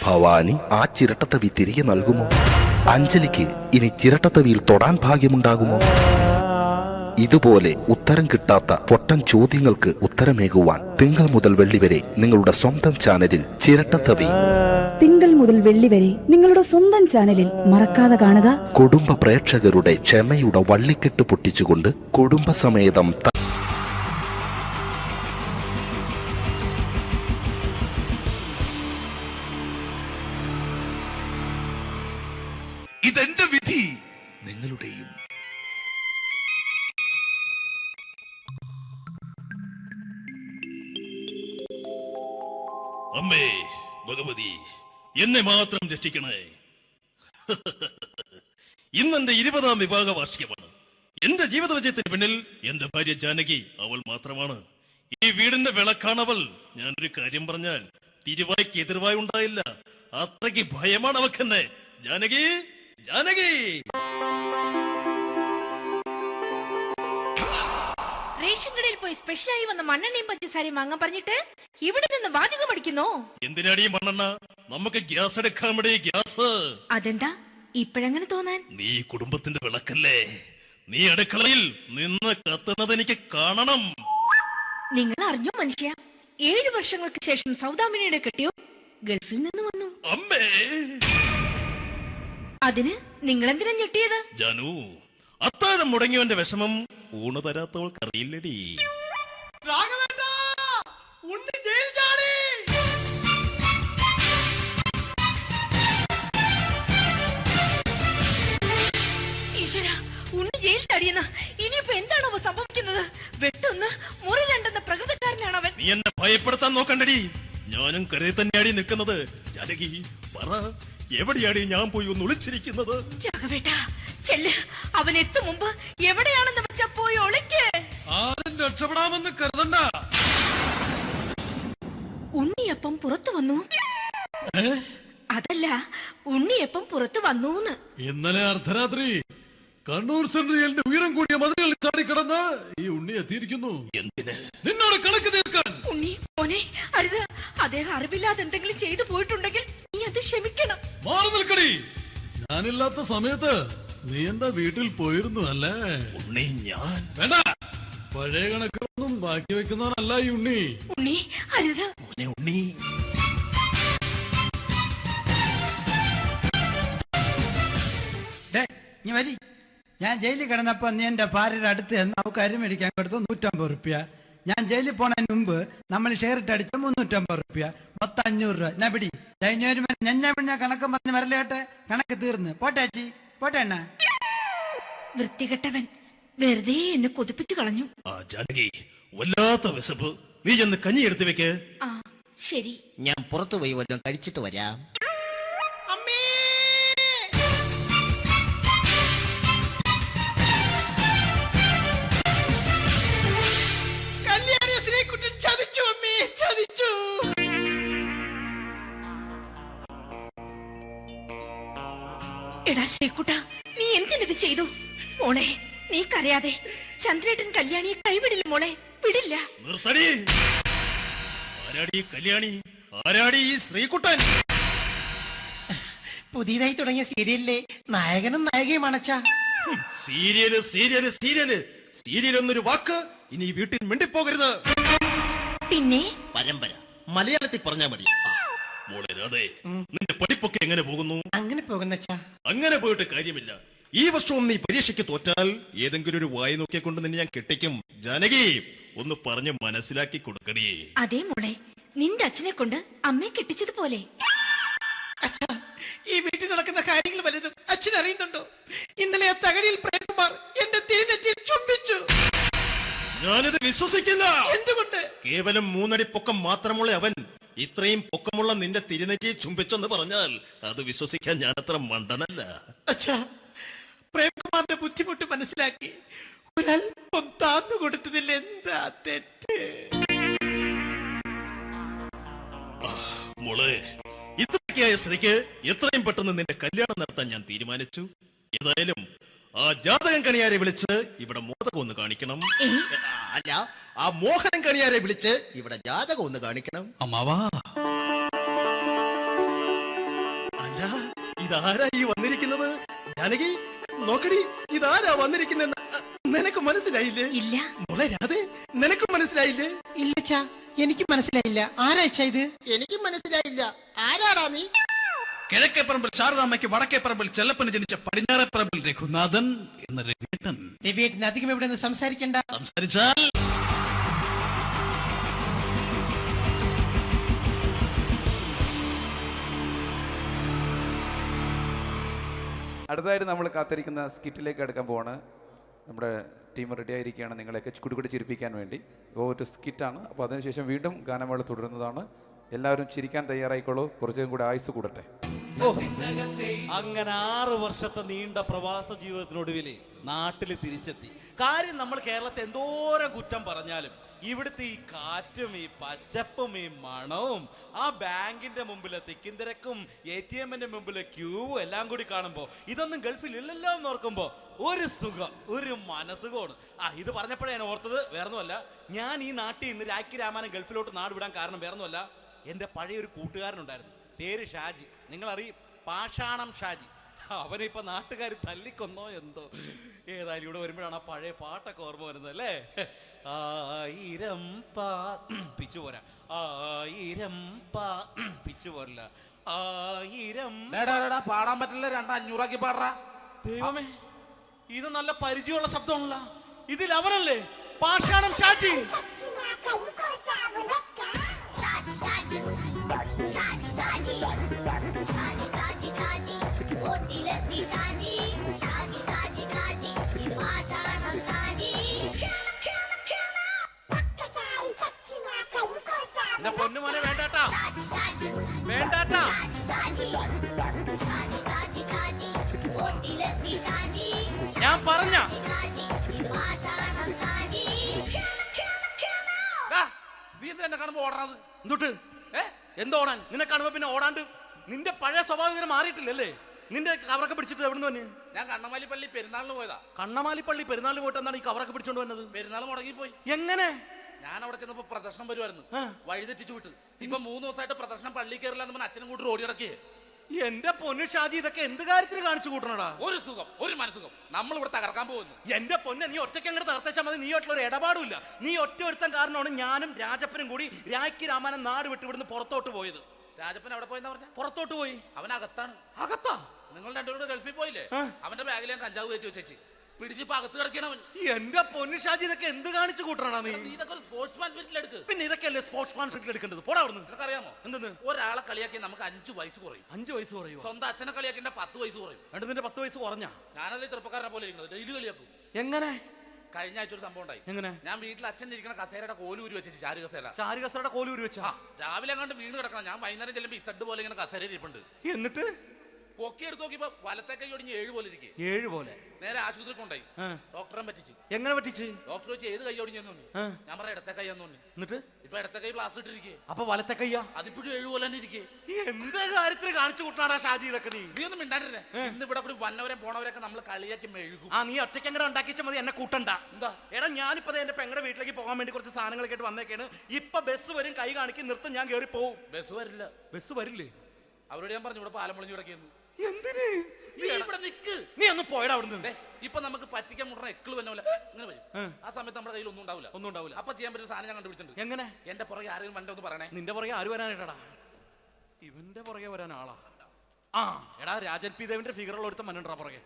[SPEAKER 22] ഭവാനി ആ ചിരട്ടത്തവി തിരികെ നൽകുമോ? അഞ്ജലിക്ക് ഇനി ചിരട്ടത്തവിയിൽ തൊടാൻ ഭാഗ്യമുണ്ടാകുമോ? ഇതുപോലെ ഉത്തരം കിട്ടാത്ത പൊട്ടൻ ചോദ്യങ്ങൾക്ക് ഉത്തരമേകുവാൻ തിങ്കൾ മുതൽ വെള്ളി വരെ നിങ്ങളുടെ സ്വന്തം ചാനലിൽ ചിരട്ടത്തവി.
[SPEAKER 23] തിങ്കൾ മുതൽ വെള്ളി വരെ നിങ്ങളുടെ സ്വന്തം ചാനലിൽ മറക്കാതെ കാണുക.
[SPEAKER 22] കുടുംബ പ്രേക്ഷകരുടെ ക്ഷമയുടെ വള്ളിക്കെട്ട് പൊട്ടിച്ചുകൊണ്ട് കുടുംബസമേതം
[SPEAKER 12] ഇതെന്റെ വിധി നിങ്ങളുടെയും.
[SPEAKER 13] അമ്മേ ഭഗവതി, എന്നെ മാത്രം രക്ഷിക്കണേ. ഇന്നെന്റെ 20ാം വിവാഹ വാർഷികമാണ്. എന്റെ ജീവിത വിജയത്തിന് പിന്നിൽ എന്റെ ഭാര്യ ജാനകി അവൾ മാത്രമാണ്. ഈ വീടിന്റെ വിളക്കാണവൾ. ഞാനൊരു കാര്യം പറഞ്ഞാൽ തിരുവായ്ക്ക് എതിർവായി ഉണ്ടായില്ല. അത്രയ്ക്ക് ഭയമാണ് അവക്കെന്നെ. ജാനകി, ജാനകി.
[SPEAKER 14] റേഷൻ കടയിൽ പോയി സ്പെഷ്യലായി വന്ന മണ്ണെണ്ണയും പഞ്ചസാരയും വാങ്ങാൻ പറഞ്ഞിട്ട് ഇവിടെ നിന്ന് വാചകം അടിക്കുന്നു.
[SPEAKER 13] എന്തിനാടി മണ്ണെണ്ണ? നമുക്ക് ഗ്യാസ് എടുക്കാൻ വേണ്ടി ഗ്യാസ്.
[SPEAKER 14] അതെന്താ ഇപ്പഴങ്ങനെ തോന്നാൻ?
[SPEAKER 13] നീ കുടുംബത്തിന്റെ വിളക്കല്ലേ. നീ അടുക്കളയിൽ നിന്ന് കത്തുന്നത് എനിക്ക് കാണണം.
[SPEAKER 14] നിങ്ങൾ അറിഞ്ഞോ മനുഷ്യ, 7 വർഷങ്ങൾക്ക് ശേഷം സൗദാമിനിയുടെ കെട്ടിയോ ഗൾഫിൽ നിന്ന് വന്നു.
[SPEAKER 13] അമ്മേ,
[SPEAKER 14] അതിന് നിങ്ങൾ എന്തിനാ ഞെട്ടിയത്?
[SPEAKER 13] ജാനു, അത്താഴം മുടങ്ങിയവന്റെ വിഷമം ഊണ് തരാത്തവൾക്ക് അറിയില്ലടി.
[SPEAKER 14] ഈശ്വര, ഉണ്ണി ജയിൽ ചാടിയെന്ന്. ഇനിയിപ്പോ എന്താണോ സംഭവിക്കുന്നത്? വെട്ടൊന്ന് മുറി രണ്ടെന്ന പ്രകൃതക്കാരനാണ് അവൻ.
[SPEAKER 13] നീ എന്നെ ഭയപ്പെടുത്താൻ നോക്കണ്ടടി. ഞാനും കരയിൽ തന്നെയാടി നിൽക്കുന്നത്. ജാനകി, പറ, എവിടെയാടി ഞാൻ പോയി ഒന്ന് ഒളിച്ചിരിക്കുന്നത്?
[SPEAKER 14] രാഘവേട്ടാ, ചെല്ല്. അവൻ എത്തും മുമ്പ് എവിടെയാണെന്ന് വെച്ചാ പോയി ഒളിക്ക്.
[SPEAKER 13] ആരും രക്ഷപ്പെടാമെന്ന് കരുതണ്ട.
[SPEAKER 14] ഉണ്ണിയപ്പം പുറത്തു വന്നു. അതല്ല, ഉണ്ണിയപ്പം പുറത്തു വന്നൂന്ന്.
[SPEAKER 13] ഇന്നലെ അർദ്ധരാത്രി കണ്ണൂർ സെൻട്രലിന്റെ ഉയരം കൂടിയ മതിലുകളിൽ ചാടിക്കിടന്ന് ഈ ഉണ്ണി എത്തിയിരിക്കുന്നു. എന്തിന്? നിന്നോട് കണക്ക് തീർക്കാൻ.
[SPEAKER 14] ഉണ്ണി മോനെ, അരുത്. അദ്ദേഹം അറിവില്ലാതെ എന്തെങ്കിലും ചെയ്തു പോയിട്ടുണ്ടെങ്കിൽ നീ അത് ക്ഷമിക്കണം.
[SPEAKER 13] മാറി നിൽക്കടി. ഞാനില്ലാത്ത സമയത്ത്
[SPEAKER 12] നീ എന്താ വീട്ടിൽ പോയിരുന്നു അല്ലേ?
[SPEAKER 13] ഉണ്ണി ഞാൻ
[SPEAKER 12] വേണ്ട, പഴയ കണക്കൊന്നും ബാക്കി വെക്കുന്നവനല്ല ഈ ഉണ്ണി.
[SPEAKER 14] ഉണ്ണി അരുത്.
[SPEAKER 13] മോനെ ഉണ്ണി,
[SPEAKER 15] നീ വരി. ഞാൻ ജയിലിൽ കിടന്നപ്പോ നീ എന്റെ ഭാര്യയുടെ അടുത്ത് എന്ന് അവൾക്ക് അരി മേടിക്കാൻ കൊടുത്തു 150 റുപ്യ. ഞാൻ ജയിലിൽ പോണതിന് മുമ്പ് നമ്മൾ ഷെയർ ഇട്ട് അടിച്ച 350 റുപ്യ, മൊത്തം 500 രൂപ. ഞാൻ പിടി ഞാൻ കണക്ക് പറഞ്ഞ് വരലേട്ടെ. കണക്ക് തീർന്ന് പോട്ടെ ചേച്ചി, പോട്ടെ എണ്ണ.
[SPEAKER 14] വൃത്തികെട്ടവൻ വെറുതെ എന്നെ കൊതിപ്പിച്ചു കളഞ്ഞു.
[SPEAKER 13] ആ ജാനകി, വല്ലാത്ത വിശപ്പ്. നീ ചെന്ന് കഞ്ഞി എടുത്തു വെക്ക്.
[SPEAKER 14] ആ ശരി.
[SPEAKER 4] ഞാൻ പുറത്തു പോയി വല്ലതും കഴിച്ചിട്ട് വരാം.
[SPEAKER 14] എടാ ശ്രീകുട്ട, നീ എന്തിനത് ചെയ്തു? മോളെ നീ കരയാതെ. ചന്ദ്രേട്ടൻ കല്യാണിയെ കൈവിടില്ല മോളെ, വിടില്ല.
[SPEAKER 13] നിർത്തടി. ആരാടി കല്യാണി? ആരാടി ഈ ശ്രീകുട്ടൻ?
[SPEAKER 18] പുതിയതായി തുടങ്ങിയ സീരിയലിലെ നായകനും നായികയും അണച്ചാ.
[SPEAKER 13] സീരിയല് സീരിയല് സീരിയല് സീരിയൽ എന്നൊരു വാക്ക് ഇനി ഈ വീട്ടിൽ മിണ്ടിപ്പോകരുത്.
[SPEAKER 14] പിന്നെ
[SPEAKER 4] പരമ്പര മലയാളത്തിൽ പറഞ്ഞാ മതി.
[SPEAKER 13] മോളെ രാധേ, നിന്റെ പഠിപ്പൊക്കെ എങ്ങനെ പോകുന്നു?
[SPEAKER 18] അങ്ങനെ പോകുന്ന
[SPEAKER 13] അങ്ങനെ പോയിട്ട് കാര്യമില്ല. ഈ വർഷവും നീ പരീക്ഷയ്ക്ക് തോറ്റാൽ ഏതെങ്കിലും ഒരു വായി നോക്കിയെ കൊണ്ട് നിന്നെ ഞാൻ കെട്ടിക്കും. ജാനകി, ഒന്ന് പറഞ്ഞ് മനസ്സിലാക്കി കൊടുക്കണേ.
[SPEAKER 14] അതേ മോളെ, നിന്റെ അച്ഛനെ കൊണ്ട് അമ്മയെ കെട്ടിച്ചതുപോലെ.
[SPEAKER 18] ഈ വീട്ടിൽ നടക്കുന്ന കാര്യങ്ങൾ വലുതും അച്ഛൻ അറിയുന്നുണ്ടോ? ഇന്നലെ ആ തകഴിയിൽ പ്രേമകുമാർ എന്റെ തിരുനെറ്റിയിൽ ചുംബിച്ചു.
[SPEAKER 13] ഞാനിത് വിശ്വസിക്കില്ല.
[SPEAKER 18] എന്തുകൊണ്ട്?
[SPEAKER 13] കേവലം 3 അടി പൊക്കം മാത്രമുള്ള അവൻ ഇത്രയും പൊക്കമുള്ള നിന്റെ തിരുനെറ്റിയെ ചുംബിച്ചെന്ന് പറഞ്ഞാൽ അത് വിശ്വസിക്കാൻ ഞാൻ അത്ര മണ്ടനല്ല.
[SPEAKER 18] അച്ഛാ, പ്രേംകുമാറിന്റെ ബുദ്ധിമുട്ട് മനസ്സിലാക്കി ഒരല്പം താന്നു കൊടുത്തതിൽ എന്താ തെറ്റ്?
[SPEAKER 13] മോളെ, ഇത്രയ്ക്കായ സ്ഥിതിക്ക് എത്രയും പെട്ടെന്ന് നിന്റെ കല്യാണം നടത്താൻ ഞാൻ തീരുമാനിച്ചു. ഏതായാലും ആ ജാതകം കണിയാരെ വിളിച്ച് ഇവിടെ മോദകം ഒന്ന് കാണിക്കണം.
[SPEAKER 4] അല്ല, ആ മോഹനം കണിയാരെ വിളിച്ച് ഇവിടെ ജാതകം ഒന്ന് കാണിക്കണം.
[SPEAKER 12] അമ്മാവാ,
[SPEAKER 13] അല്ല, ഇതാരാ ഈ വന്നിരിക്കുന്നത്? ജാനകി നോക്കടി, ഇതാരാ വന്നിരിക്കുന്നെന്ന് നിനക്ക് മനസ്സിലായില്ലേ?
[SPEAKER 14] ഇല്ല.
[SPEAKER 13] മോളെ രാധേ, നിനക്ക് മനസ്സിലായില്ലേ?
[SPEAKER 18] ഇല്ലച്ചാ, എനിക്ക് മനസ്സിലായില്ല. ആരാച്ചാ ഇത്?
[SPEAKER 4] എനിക്കും മനസ്സിലായില്ല. ആരാടാ നീ?
[SPEAKER 12] കിഴക്കേപ്പറമ്പിൽ ശാരദാമ്മയ്ക്ക് വടക്കേപ്പറമ്പിൽ ചെല്ലപ്പന് ജനിച്ച പടിഞ്ഞാറേപ്പറമ്പിൽ രഘുനാഥൻ എന്ന രഘുവേട്ടൻ.
[SPEAKER 18] രവിയേട്ടൻ അധികം ഇവിടെ നിന്ന് സംസാരിക്കണ്ട.
[SPEAKER 12] സംസാരിച്ചാൽ
[SPEAKER 1] അടുത്തതായിട്ട് നമ്മൾ കാത്തിരിക്കുന്ന സ്കിറ്റിലേക്ക് അടുക്കാൻ പോവാണ്. നമ്മുടെ ടീം റെഡി ആയിരിക്കുകയാണ് നിങ്ങളെയൊക്കെ കുടുകുടി ചിരിപ്പിക്കാൻ വേണ്ടി. ഒരു സ്കിറ്റാണ്. അപ്പോൾ അതിനുശേഷം വീണ്ടും ഗാനമേള തുടരുന്നതാണ്. എല്ലാവരും ചിരിക്കാൻ തയ്യാറായിക്കോളൂ. കുറച്ചും കൂടെ ആയുസ് കൂടട്ടെ.
[SPEAKER 3] അങ്ങനെ 6 വർഷത്തെ നീണ്ട പ്രവാസ ജീവിതത്തിനൊടുവിൽ നാട്ടിൽ തിരിച്ചെത്തി. കാര്യം നമ്മൾ കേരളത്തെ എന്തോരം കുറ്റം പറഞ്ഞാലും ഇവിടുത്തെ ഈ കാറ്റും ഈ പച്ചപ്പും ഈ മണവും ആ ബാങ്കിന്റെ മുമ്പിലെ തിക്കും തിരക്കും ATM-ന്റെ മുമ്പിലെ ക്യൂവും എല്ലാം കൂടി കാണുമ്പോൾ ഇതൊന്നും ഗൾഫിൽ ഇല്ലല്ലോ എന്ന് ഓർക്കുമ്പോൾ ഒരു സുഖം, ഒരു മനസുഖമാണ്. ഇത് പറഞ്ഞപ്പോഴേ ഞാൻ ഓർത്തത് വേറൊന്നുമല്ല, ഞാൻ ഈ നാട്ടിൽ നിന്ന് രാഖി രാമാനം ഗൾഫിലോട്ട് നാട് വിടാൻ കാരണം വേറൊന്നുമല്ല, എൻ്റെ പഴയൊരു കൂട്ടുകാരനുണ്ടായിരുന്നു, പേര് ഷാജി. നിങ്ങളറിയും, പാഷാണം ഷാജി. അവനിപ്പോ നാട്ടുകാർ തല്ലിക്കൊന്നോ എന്തോ. ഏതായാലും ഇവിടെ വരുമ്പോഴാണ് ആ പഴയ പാട്ടൊക്കെ ഓർമ്മ വരുന്നത് അല്ലേ? 1000 പിച്ചു പോരാ, 1000 പിച്ചു പോരില്ല, 1000
[SPEAKER 18] പാടാൻ പറ്റില്ല. 200 പാടാ.
[SPEAKER 3] ദൈവമേ, ഇത് നല്ല പരിചയമുള്ള ശബ്ദമാണല്ലോ. ഇതിൽ അവനല്ലേ പാഷാണം ഷാജി? പൊന്നുമോനെ വേണ്ടാട്ടാ, വേണ്ടാട്ടാ. ഞാൻ പറഞ്ഞ
[SPEAKER 18] നീ എന്താ കാണുമ്പോ ഓടാത്?
[SPEAKER 3] എന്തൊട്ട് എന്തോടാൻ? നിന്നെ കാണുമ്പോ പിന്നെ ഓടാണ്ട് നിന്റെ പഴയ സ്വഭാവം മാറിയിട്ടില്ലല്ലേ? നിന്റെ കവറൊക്കെ പിടിച്ചിട്ട് എവിടെ നിന്ന് തന്നെ?
[SPEAKER 18] ഞാൻ കണ്ണമാലി പള്ളി പെരുന്നാളിന് പോയതാ.
[SPEAKER 3] കണ്ണമാലി പള്ളി പെരുന്നാളിന് പോയിട്ട് എന്താണ് ഈ കവറൊക്കെ പിടിച്ചോണ്ട് വന്നത്?
[SPEAKER 18] പെരുന്നാൾ മുടങ്ങിപ്പോയി.
[SPEAKER 3] എങ്ങനെ?
[SPEAKER 18] ഞാൻ അവിടെ ചെന്നപ്പോ പ്രദർശനം വരുമായിരുന്നു, വഴിതെറ്റിച്ചു വിട്ടു. ഇപ്പൊ 3 ദിവസമായിട്ട് പ്രദർശനം പള്ളി കയറില്ല എന്ന് പറഞ്ഞ അച്ഛനും കൂട്ടി ഓടി ഇറക്കിയേ.
[SPEAKER 3] എന്റെ പൊന്നു ഷാജി, ഇതൊക്കെ എന്ത് കാര്യത്തിന് കാണിച്ചു കൂട്ടണടാ?
[SPEAKER 5] ഒരു സുഖം, ഒരു മനസുഖം. നമ്മൾ ഇവിടെ തകർക്കാൻ പോകുന്നു.
[SPEAKER 3] എന്റെ പൊന്നെ, നീ ഒറ്റയ്ക്ക് അങ്ങോട്ട് തകർത്തേച്ചാൽ മതി. നീ ഒട്ടുള്ള ഒരു ഇടപാടുമില്ല. നീ ഒറ്റ ഒരുത്തൻ കാരണമാണ് ഞാനും രാജപ്പനും കൂടി രാഖി രാമാനം നാട് വിട്ട് ഇവിടുന്ന് പുറത്തോട്ട് പോയത്.
[SPEAKER 5] രാജപ്പൻ എവിടെ പോയെന്നാ പറഞ്ഞ?
[SPEAKER 3] പുറത്തോട്ട് പോയി.
[SPEAKER 5] അവനകത്താണ്.
[SPEAKER 3] അകത്താ?
[SPEAKER 5] നിങ്ങൾ രണ്ടുപേരും ഗൾഫിൽ പോയില്ലേ? അവന്റെ ബാഗിൽ ഞാൻ കഞ്ചാവ് കയറ്റി വെച്ചേച്ച് പിടിച്ചിപ്പോ അകത്ത് കിടക്കണം.
[SPEAKER 3] എന്റെ പൊന്നു ഷാജി, ഇതൊക്കെ എന്ത് കാണിച്ചു കൂട്ടണ നീ?
[SPEAKER 5] ഇതൊക്കെ ഒരു സ്പോർട്സ്മാൻ സ്പിരിറ്റിൽ എടുക്ക്.
[SPEAKER 3] പിന്നെ ഇതൊക്കെയല്ലേ സ്പോർട്സ്മാൻ സ്പിരിറ്റിൽ എടുക്കേണ്ടത്? പോടാ അവിടുന്ന്.
[SPEAKER 5] നിനക്കറിയാമോ
[SPEAKER 3] എന്തെന്ന്?
[SPEAKER 5] ഒരാളെ കളിയാക്കി നമുക്ക് 5 വയസ്സ് കുറയും.
[SPEAKER 3] 5 വയസ്സ് കുറയും?
[SPEAKER 5] സ്വന്തം അച്ഛനെ കളിയാക്കി 10 വയസ്സ് കുറയും.
[SPEAKER 3] എന്നിട്ട് നിന്റെ 10 വയസ്സ് കുറഞ്ഞ?
[SPEAKER 5] ഞാനല്ലേ ചെറുപ്പക്കാരനെ പോലെ ഇരിക്കുന്നത്, ഡെയിലി കളിയാക്കും.
[SPEAKER 3] എങ്ങനെ?
[SPEAKER 5] കഴിഞ്ഞ ആഴ്ച ഒരു സംഭവം ഉണ്ടായി.
[SPEAKER 3] എങ്ങനെ?
[SPEAKER 5] ഞാൻ വീട്ടിൽ അച്ഛൻ ഇരിക്കുന്ന കസേരയുടെ കോലൂരി വെച്ചു. ചാരു
[SPEAKER 3] കസേരയുടെ കോലൂരി വെച്ചാ?
[SPEAKER 5] രാവിലെ അങ്ങോട്ട് വീണ് കിടക്കണം. ഞാൻ വൈകുന്നേരം ചെല്ലുമ്പോ ഇസഡ് പോലെ ഇങ്ങനെ കസേര ഇരിപ്പുണ്ട്.
[SPEAKER 3] എന്നിട്ട്
[SPEAKER 5] പൊക്കി എടുത്ത് നോക്കിയപ്പോ വലത്തെ കൈ ഒടിഞ്ഞ് 7 പോലെ ഇരിക്കും.
[SPEAKER 3] 7 പോലെ?
[SPEAKER 5] നേരെ ആശുപത്രി കൊണ്ടായി. ഡോക്ടറെ പറ്റിച്ചു.
[SPEAKER 3] എങ്ങനെ പറ്റിച്ച്?
[SPEAKER 5] ഡോക്ടർ വെച്ച് ഏത് കൈ ഒടിഞ്ഞെന്ന് പറഞ്ഞു. ഞാൻ പറയാം ഇടത്തെ കൈ എന്ന് പറഞ്ഞു.
[SPEAKER 3] എന്നിട്ട്
[SPEAKER 5] ഇപ്പൊ ഇടത്തെ കൈ പ്ലാസ്റ്റർ ഇട്ടിരിക്കേ.
[SPEAKER 3] അപ്പൊ വലത്തെ കൈയാ?
[SPEAKER 5] അതിപ്പോഴും 7 പോലെ തന്നെ ഇരിക്കേ.
[SPEAKER 3] എന്ത് കാര്യത്തിന് കാണിച്ചു കൂട്ടാറാ ഷാജി ഇതൊക്കെ?
[SPEAKER 5] നീ ഒന്നും മിണ്ടാണ്ടിരുന്നേ. ഇന്ന് ഇവിടെ കൂടി വന്നവരെ പോണവരൊക്കെ നമ്മൾ കളിയാക്കി മെഴുകും.
[SPEAKER 3] നീ ഒറ്റയ്ക്ക് അങ്ങനെ ഉണ്ടാക്കിച്ച മതി, എന്നെ കൂട്ടണ്ട. എന്താ? എടാ, ഞാനിപ്പോ എന്റെ പെങ്ങളുടെ വീട്ടിലേക്ക് പോകാൻ വേണ്ടി കുറച്ച് സാധനങ്ങളൊക്കെ ആയിട്ട് വന്നേക്കാണ്. ഇപ്പൊ ബസ് വരും, കൈ കാണിക്കും, നിർത്തും, ഞാൻ കയറി പോവും.
[SPEAKER 5] ബസ് വരില്ല.
[SPEAKER 3] ബസ് വരില്ലേ?
[SPEAKER 5] അവരോട് ഞാൻ പറഞ്ഞു ഇവിടെ പാലം പൊളിഞ്ഞു കിടക്കുന്നു.
[SPEAKER 3] എന്തിന്?
[SPEAKER 5] നീ ഇവിടെ നിക്ക്.
[SPEAKER 3] നീ ഒന്ന് പോയടാ അവിടുന്ന്.
[SPEAKER 5] ഇപ്പൊ നമുക്ക് പറ്റിക്കാൻ മുട്ടണ എക്കിള് തന്നെ പോലെ ഇങ്ങനെ വരും. ആ സമയത്ത് നമ്മുടെ കയ്യിൽ ഒന്നും ഉണ്ടാവില്ല. അപ്പൊ ചെയ്യാൻ പറ്റുന്ന സാധനം ഞാൻ കണ്ടുപിടിച്ചിട്ടുണ്ട്.
[SPEAKER 3] എങ്ങനെ?
[SPEAKER 5] എന്റെ പുറകെ ആരെങ്കിലും വണ്ടി ഒന്ന് പറയണേ.
[SPEAKER 3] നിന്റെ പുറകെ ആര് വരാനായിട്ടാ? ഇവന്റെ പുറകെ വരാൻ ആളാ? എടാ, രാജൻ പി ദേവിന്റെ ഫിഗറുള്ള ഒരുത്തം മനുണ്ടാ പുറകെ.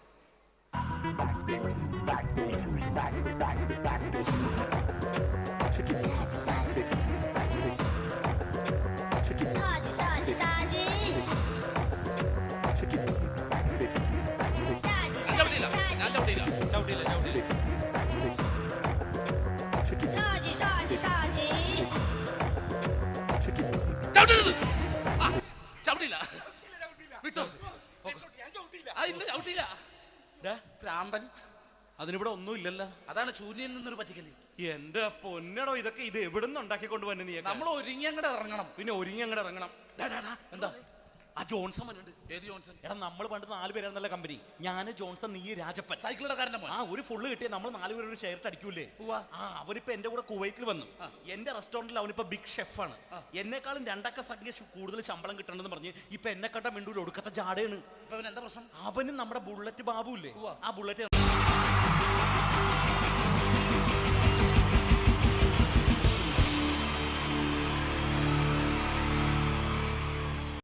[SPEAKER 3] അതിനിവിടെ ഒന്നും ഇല്ലല്ലോ.
[SPEAKER 5] അതാണ് ശൂന്യയിൽ നിന്നൊരു പറ്റിക്കല്.
[SPEAKER 3] എന്റെ പൊന്നടോ, ഇതൊക്കെ ഇത് എവിടുന്ന് ഉണ്ടാക്കിക്കൊണ്ട് വന്നെ? നീ
[SPEAKER 5] നമ്മൾ ഒരുങ്ങി അങ്ങോട്ട് ഇറങ്ങണം.
[SPEAKER 3] പിന്നെ ഒരുങ്ങി അങ്ങോട്ട് ഇറങ്ങണം.
[SPEAKER 5] എന്താ?
[SPEAKER 3] ആ ജോൺസൺ വന്നുണ്ട്.
[SPEAKER 5] ഏത് ജോൺസൺ?
[SPEAKER 3] എടാ, നമ്മൾ പണ്ട് 4 പേരായിരുന്നല്ല കമ്പനി. ഞാന്, ജോൺസൺ, നീ, രാജപ്പൻ.
[SPEAKER 5] സൈക്കിളുടെ കാരന്റെ മോൻ.
[SPEAKER 3] ഒരു ഫുള്ള് കിട്ടിയ നമ്മൾ 4 പേര് ഒരു ഷെയർ അടിക്കൂലേ? അവരിപ്പോ എന്റെ കൂടെ കുവൈറ്റിൽ വന്നു. എന്റെ റെസ്റ്റോറന്റിൽ അവനിപ്പോ ബിഗ് ഷെഫാണ്. എന്നെക്കാളും 2 അക്ക സംഖ്യ കൂടുതൽ ശമ്പളം കിട്ടണമെന്ന് പറഞ്ഞ് ഇപ്പൊ എന്നെ കണ്ട മിണ്ടൂര് ഒടുക്കത്തെ ജാടയാണ്.
[SPEAKER 5] എന്താ പ്രശ്നം?
[SPEAKER 3] അവനും നമ്മുടെ ബുള്ളറ്റ് ബാബു ഇല്ലേ, ആ ബുള്ളറ്റ്